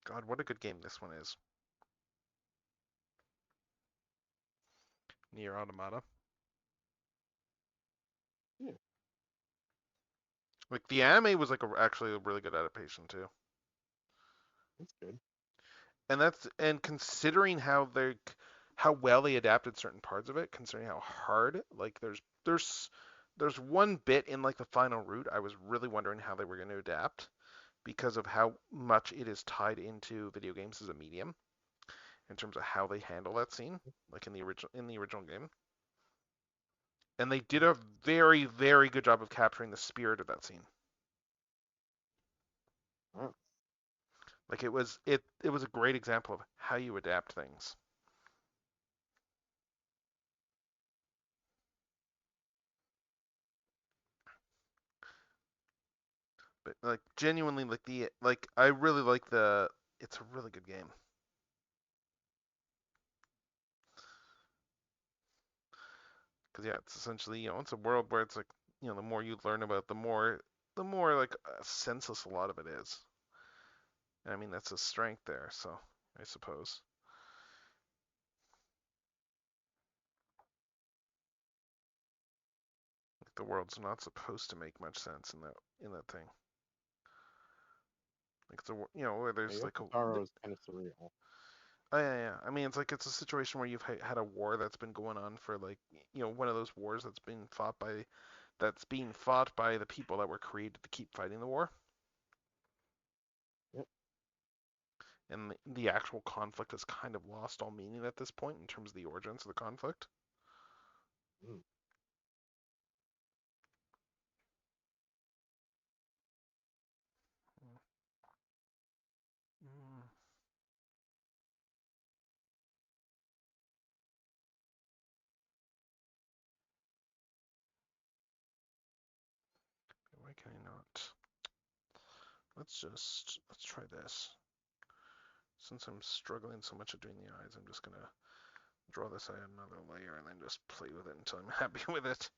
God, what a good game this one is. Nier Automata. Yeah, Like the anime was like actually a really good adaptation too. that's good. And considering how well they adapted certain parts of it, considering how hard, like there's one bit in like the final route I was really wondering how they were going to adapt because of how much it is tied into video games as a medium in terms of how they handle that scene, like in the original game. And they did a very, very good job of capturing the spirit of that scene. Wow. Like it was a great example of how you adapt things. But like genuinely like I really like the it's a really good game. Cuz yeah, it's essentially, it's a world where it's like, the more you learn about the more like senseless a lot of it is. And I mean that's a strength there, so I suppose. Like the world's not supposed to make much sense in that thing. Like it's where Yeah, there's like Yoko is kind of surreal. oh yeah, yeah. I mean, it's like it's a situation where you've had a war that's been going on for like, one of those wars that's being fought by the people that were created to keep fighting the war, Yep. and the actual conflict has kind of lost all meaning at this point in terms of the origins of the conflict. Mm. Mm. Why can I not? Let's try this. Since I'm struggling so much at doing the eyes, I'm just gonna draw this out another layer and then just play with it until I'm happy with it.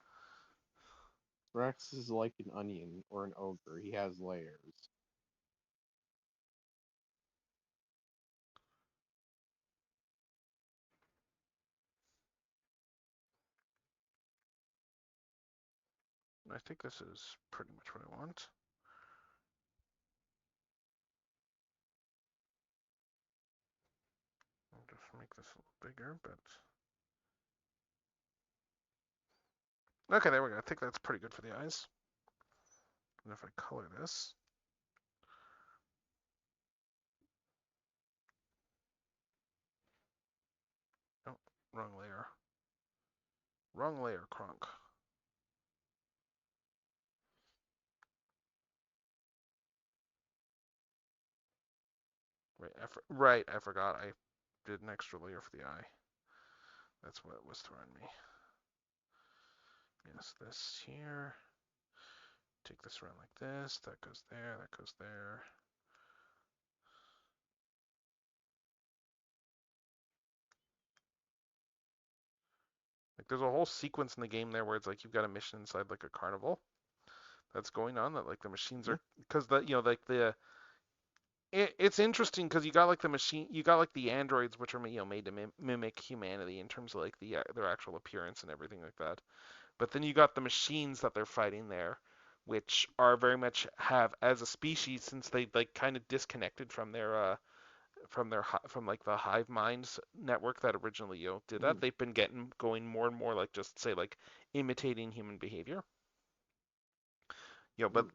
Rex is like an onion or an ogre. He has layers. I think this is pretty much what I want. I'll just make this a little bigger, but okay, there we go. I think that's pretty good for the eyes. And if I color this, oh, wrong layer. Wrong layer, Kronk. Right, I forgot. I did an extra layer for the eye. That's what was throwing me. Yes, this here. Take this around like this. That goes there. That goes there. Like there's a whole sequence in the game there where it's like you've got a mission inside like a carnival that's going on that like the machines Yeah. are because like it's interesting because you got like you got like the androids which are made to mimic humanity in terms of like their actual appearance and everything like that. But then you got the machines that they're fighting there, which are very much have as a species since they like kind of disconnected from like the hive minds network that originally did that. Mm. They've been getting going more and more like just say like imitating human behavior. But Mm.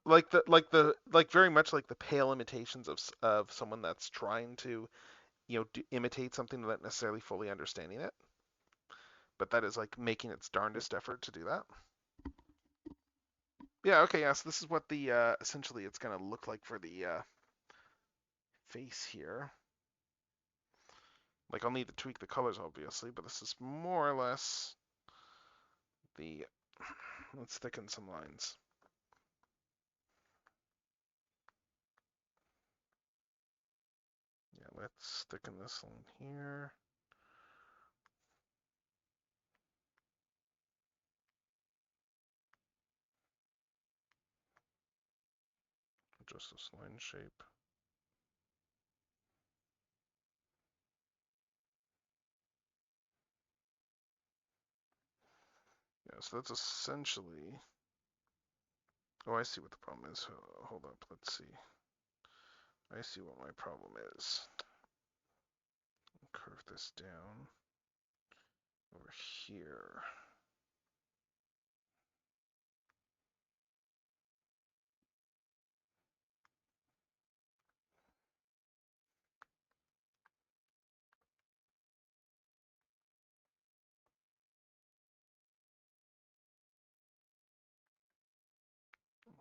like very much like the pale imitations of someone that's trying to imitate something without necessarily fully understanding it, but that is like making its darndest effort to do that. Yeah, okay, yeah, so this is what the essentially it's gonna look like for the face here. Like I'll need to tweak the colors obviously, but this is more or less the let's thicken some lines. Yeah, let's thicken this line here. Adjust this line shape. so that's essentially. Oh, I see what the problem is. Hold up, let's see. I see what my problem is. Curve this down over here.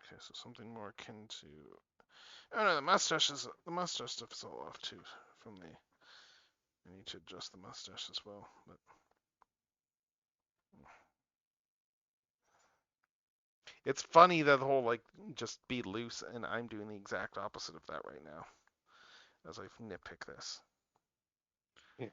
Okay, so something more akin to. Oh no, the mustache stuff is all off too from the. I need to adjust the mustache as well, but. It's funny that the whole like just be loose, and I'm doing the exact opposite of that right now, as I nitpick this. Yeah.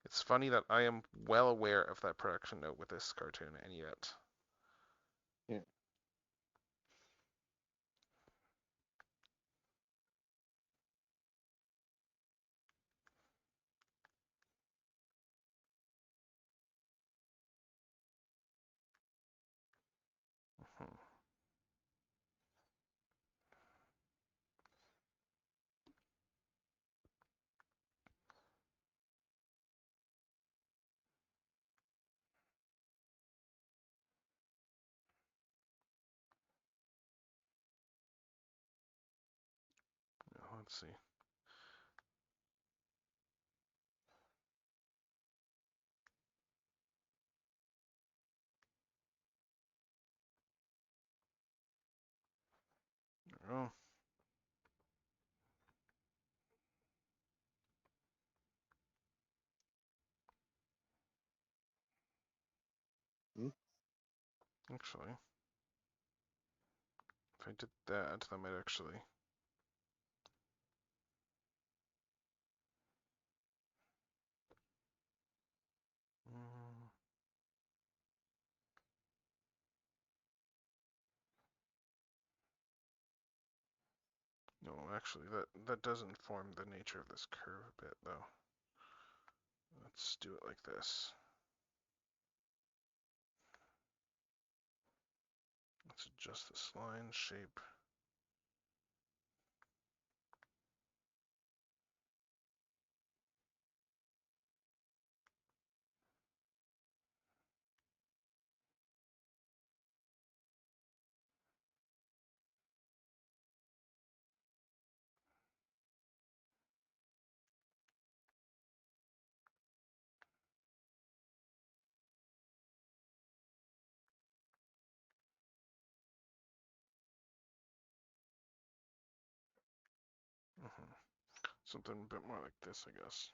It's funny that I am well aware of that production note with this cartoon, and yet. Yeah. Hmm. Let's see. Oh. Hmm? Actually, if I did that might actually. Mm, no, actually, that does inform the nature of this curve a bit, though. Let's do it like this. Let's adjust this line shape. Hmm. Something a bit more like this, I guess.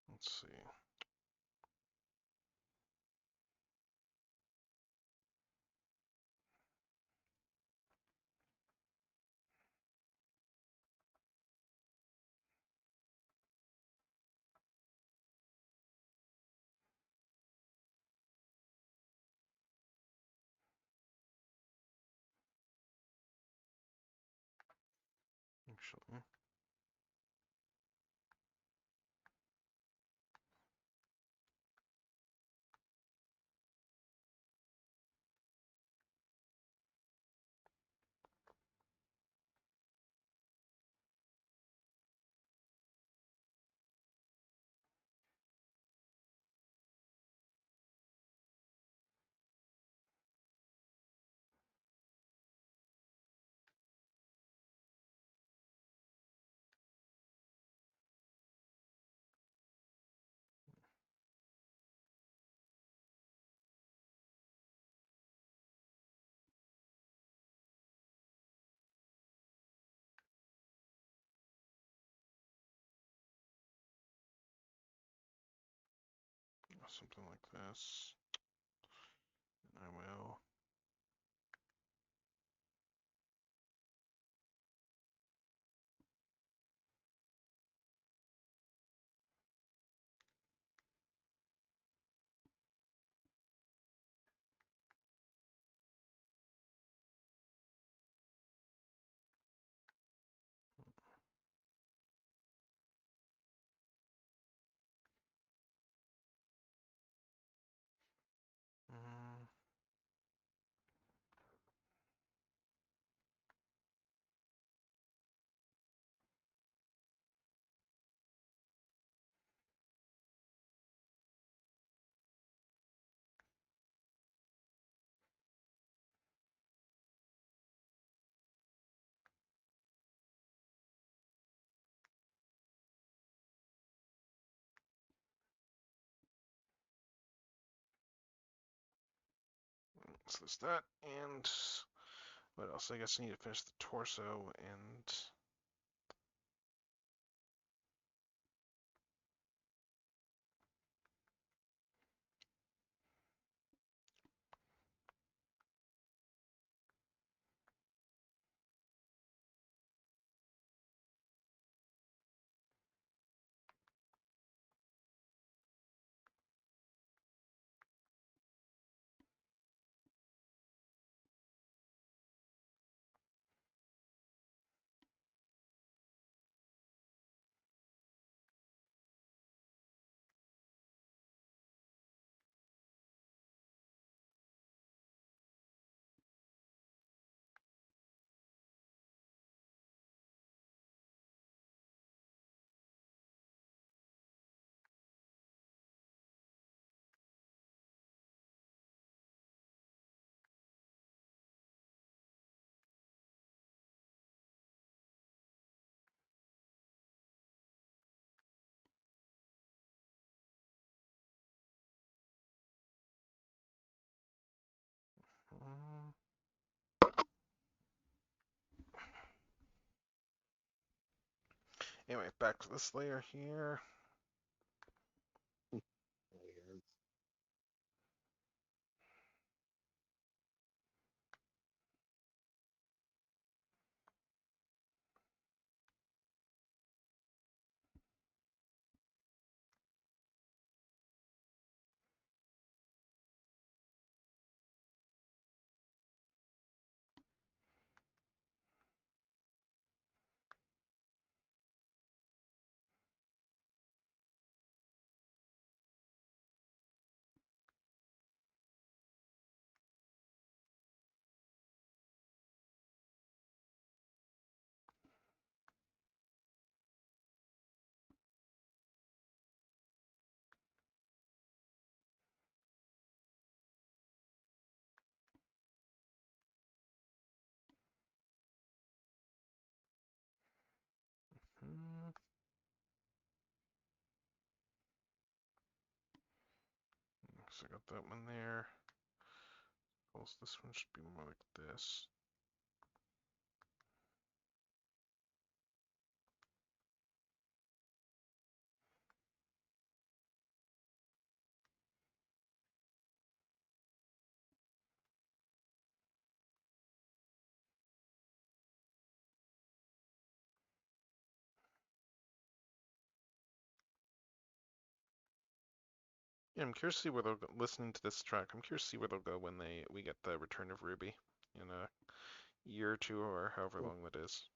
Let's see. Actually, something like this. And I will. Mm, so there's that, and what else? I guess I need to finish the torso and. Mm, anyway, back to this layer here. Layers. Mm, so I got that one there. Also, this one should be more like this. Yeah, I'm curious to see where they'll go. Listening to this track, I'm curious to see where they'll go when we get the Return of Ruby in a year or two or however Hmm. long that is.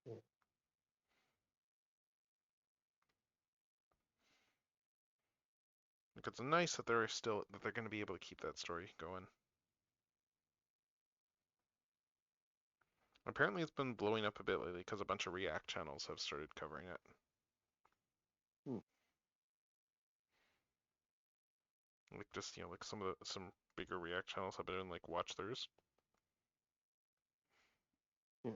Yeah. Like it's nice that they're going to be able to keep that story going. Apparently, it's been blowing up a bit lately because a bunch of React channels have started covering it. Hmm. Like just like some bigger React channels have been doing like watch throughs. Yeah.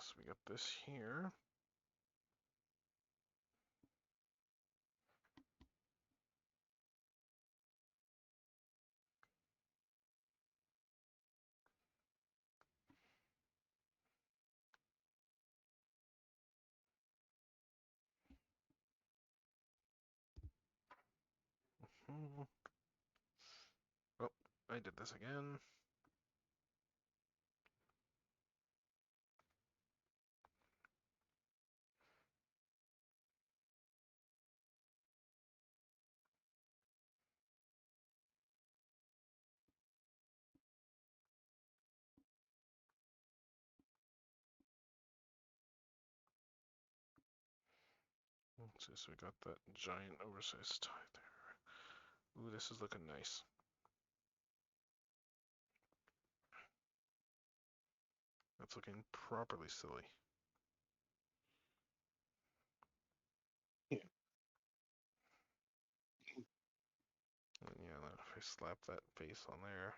So we got this here. Oh, I did this again. So we got that giant oversized tie there. Ooh, this is looking nice. That's looking properly silly. Yeah. And yeah, if I slap that face on there,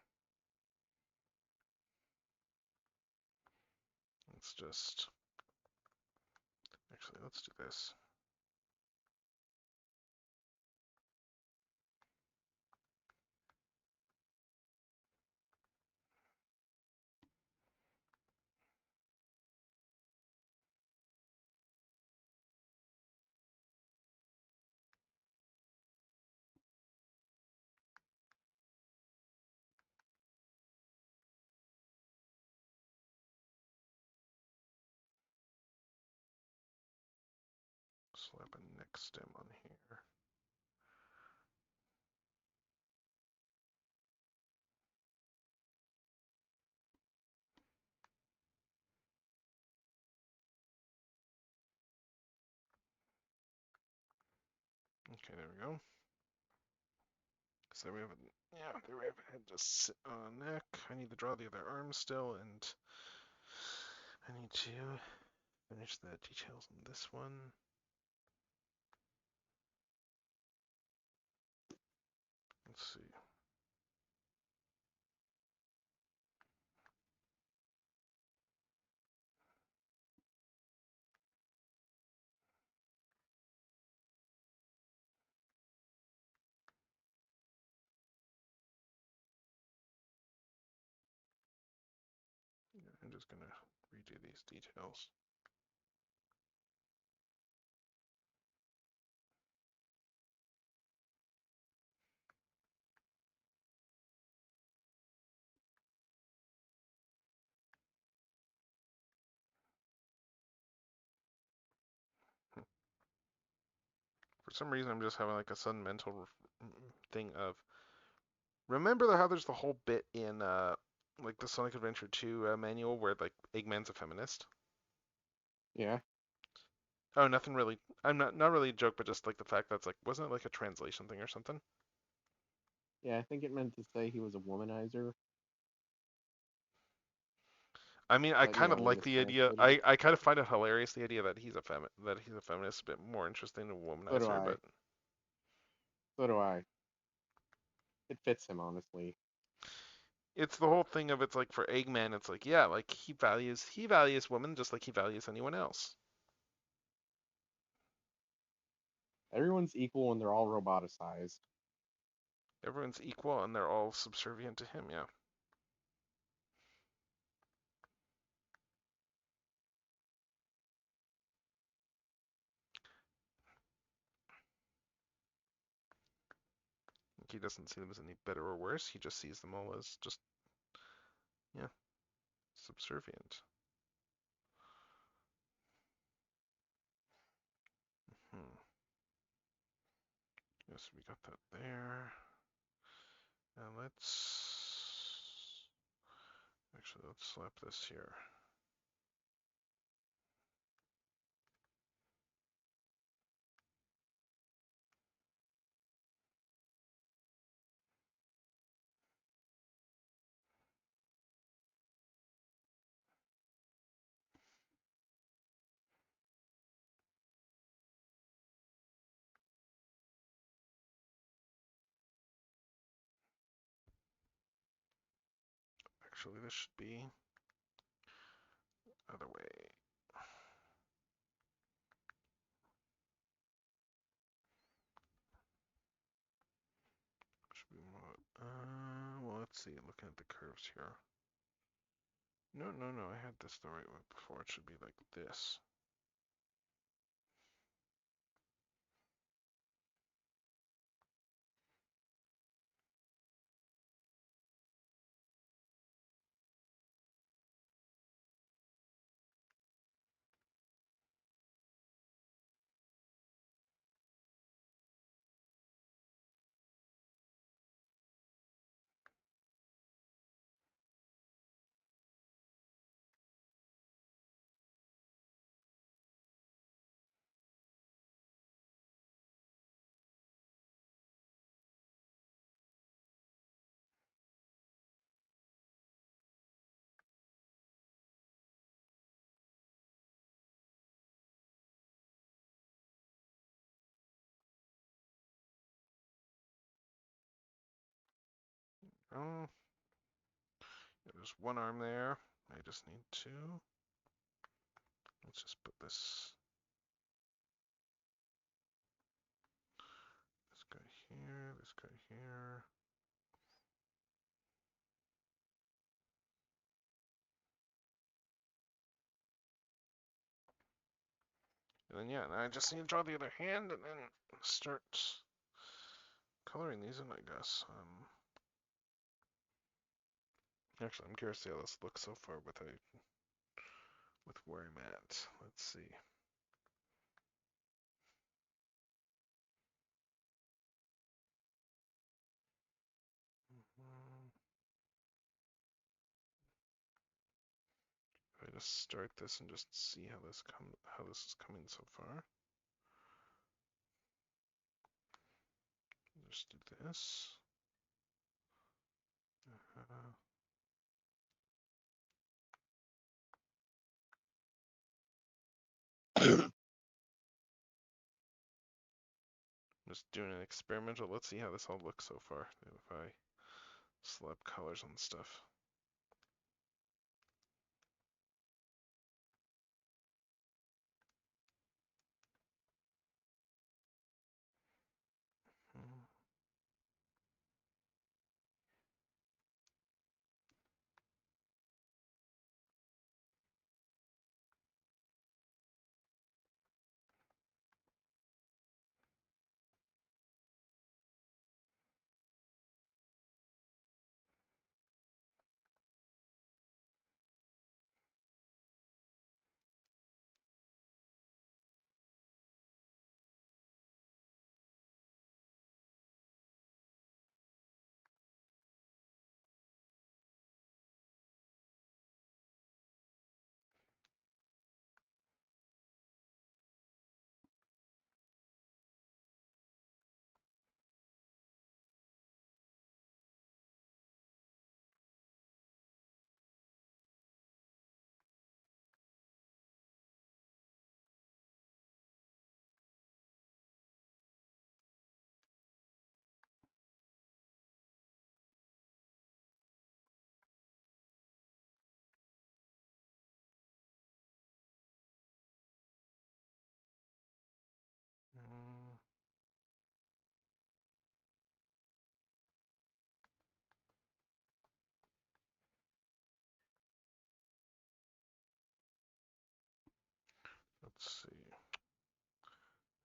it's just... Actually, let's do this. Slap a neck stem on here. Okay, there we go. So we have a, yeah, there we have a head just sit on neck. I need to draw the other arm still, and I need to finish the details on this one. Let's see. Yeah, I'm just gonna redo these details. For some reason, I'm just having like a sudden mental thing of, remember how there's the whole bit in like the Sonic Adventure 2 manual where like Eggman's a feminist? Yeah. Oh, nothing really. I'm not really a joke, but just like the fact that's like, wasn't it like a translation thing or something? Yeah, I think it meant to say he was a womanizer, I mean, I but you kind know, of they like the idea. mistranslated it. I kind of find it hilarious the idea that he's a feminist, a bit more interesting than a So do womanizer. I. But So do I. It fits him, honestly. it's the whole thing of, it's like for Eggman, it's like, yeah, like he values women just like he values anyone else. Everyone's equal and they're all roboticized. Everyone's equal and they're all subservient to him. Yeah. He doesn't see them as any better or worse. He just sees them all as just, yeah, subservient. Hmm. Yes, we got that there. And let's slap this here. Actually, this should be other way. see, looking at the curves here. No, I had this the right way before. It should be like this. Oh, there's one arm there. I just need two. Let's just put this guy here, this guy here. And then, yeah, now I just need to draw the other hand and then start coloring these in, I guess. Actually, I'm curious to see how this looks so far with where I'm at. Let's see. If I just start this and just see how this is coming so far. Just do this. Just doing an experimental. Let's see how this all looks so far. If I slap colors on stuff. Let's see.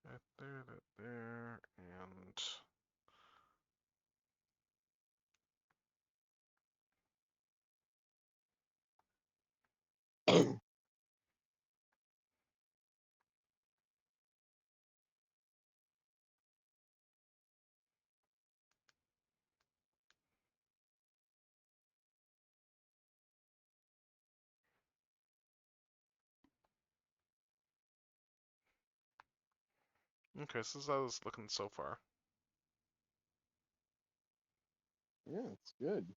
That there, and okay, so this is how it's looking so far. Yeah, it's good.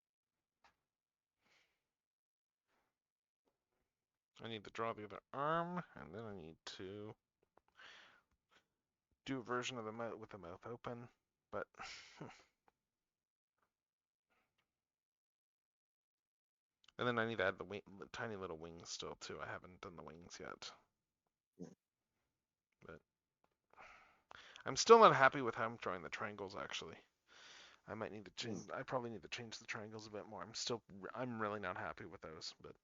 I need to draw the other arm, and then I need to do a version of the mouth with the mouth open, but and then I need to add the tiny little wings still too. I haven't done the wings yet, but I'm still not happy with how I'm drawing the triangles actually. I might need to change. I probably need to change the triangles a bit more. I'm really not happy with those, but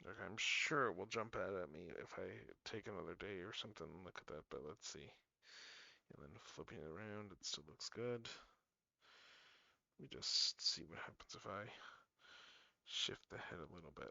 okay, I'm sure it will jump out at me if I take another day or something and look at that. But let's see. And then flipping it around, it still looks good. We just see what happens if I shift the head a little bit.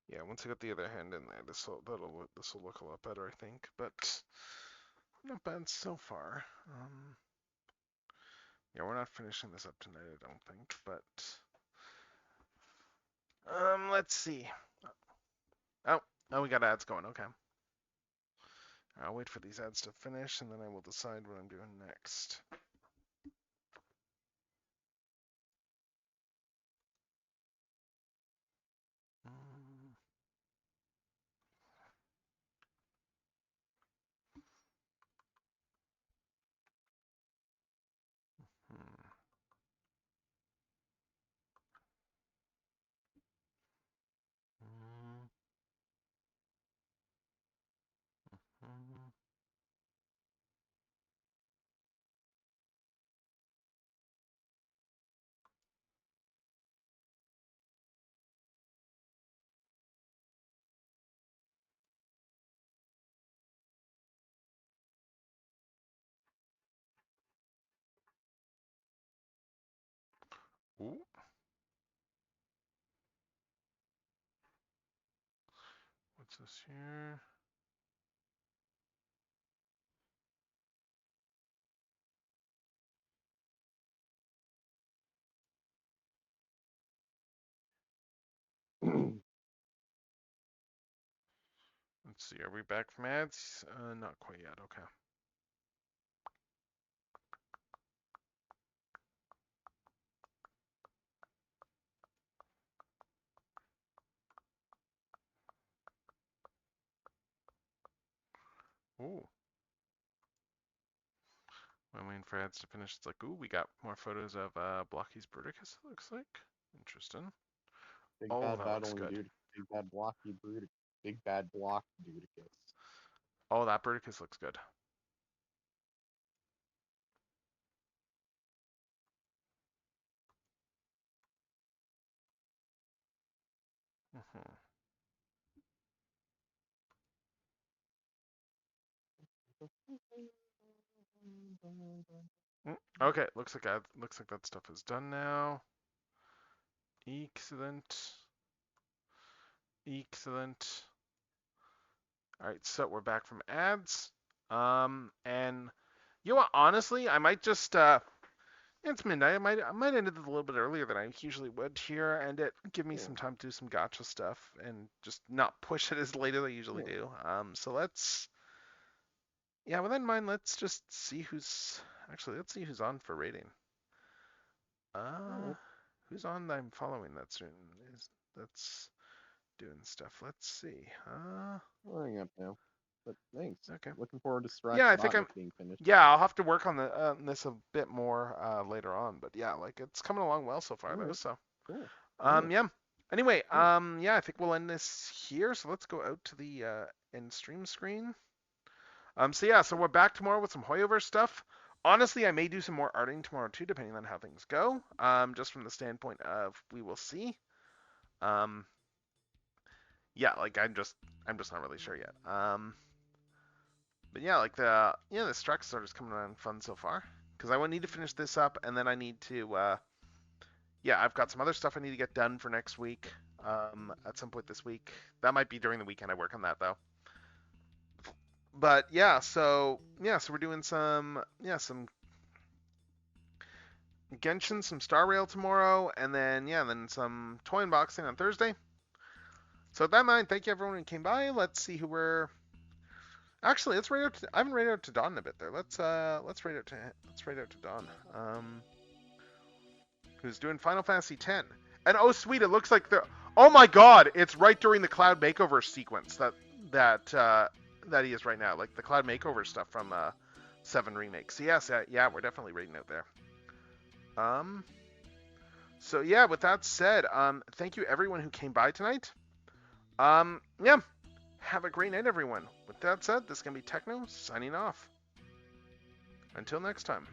Yeah, once I get the other hand in there, this will look a lot better, I think. But not bad so far. Yeah, we're not finishing this up tonight, I don't think. But let's see. Oh, we got ads going. Okay. I'll wait for these ads to finish, and then I will decide what I'm doing next. Ooh. What's this here? Let's see. Are we back from ads? Not quite yet. Okay. Ooh. I'm waiting for ads to finish. It's like, ooh, we got more photos of Blocky's Bruticus, it looks like. Interesting. Big Oh, bad that looks battling good. dude. Big bad blocky brood. Big bad block Dudicus. Oh, that Bruticus looks good. Okay, looks like that stuff is done now. Excellent. Excellent. All right, so we're back from ads. And you know what? Honestly, I might just it's midnight. I might end it a little bit earlier than I usually would here, and it give me some time to do some gotcha stuff and just not push it as late as I usually do. So with that in mind, let's just see who's on for rating. Who's on that I'm following that's doing stuff. Let's see. Hurrying up now. But thanks. Okay. Looking forward to Strax Yeah, I think being finished. Yeah, I'll have to work on this a bit more later on, but yeah, like it's coming along well so far though. So Cool. yeah. Anyway, I think we'll end this here. So let's go out to the end stream screen. So we're back tomorrow with some Hoyoverse stuff. Honestly, I may do some more arting tomorrow too, depending on how things go. Just from the standpoint of we will see. Yeah, like I'm just not really sure yet. But yeah, like the Structs are just coming around fun so far. Because I will need to finish this up, and then I need to I've got some other stuff I need to get done for next week. At some point this week. That might be during the weekend. I work on that though. But so we're doing some Genshin, some Star Rail tomorrow, and then some toy unboxing on Thursday. So with that in mind, thank you everyone who came by. Let's see who we're. Actually, let's rate out. I haven't rated out to Dawn in a bit there. Let's rate out to Dawn. Who's doing Final Fantasy X? And oh sweet, it looks like the. Oh my God! It's right during the Cloud Makeover sequence that he is right now, like the Cloud Makeover stuff from 7 Remake. So yes, yeah, we're definitely rating out there. So yeah, with that said, thank you everyone who came by tonight. Yeah, have a great night, everyone. With that said, this is gonna be Techno signing off. Until next time.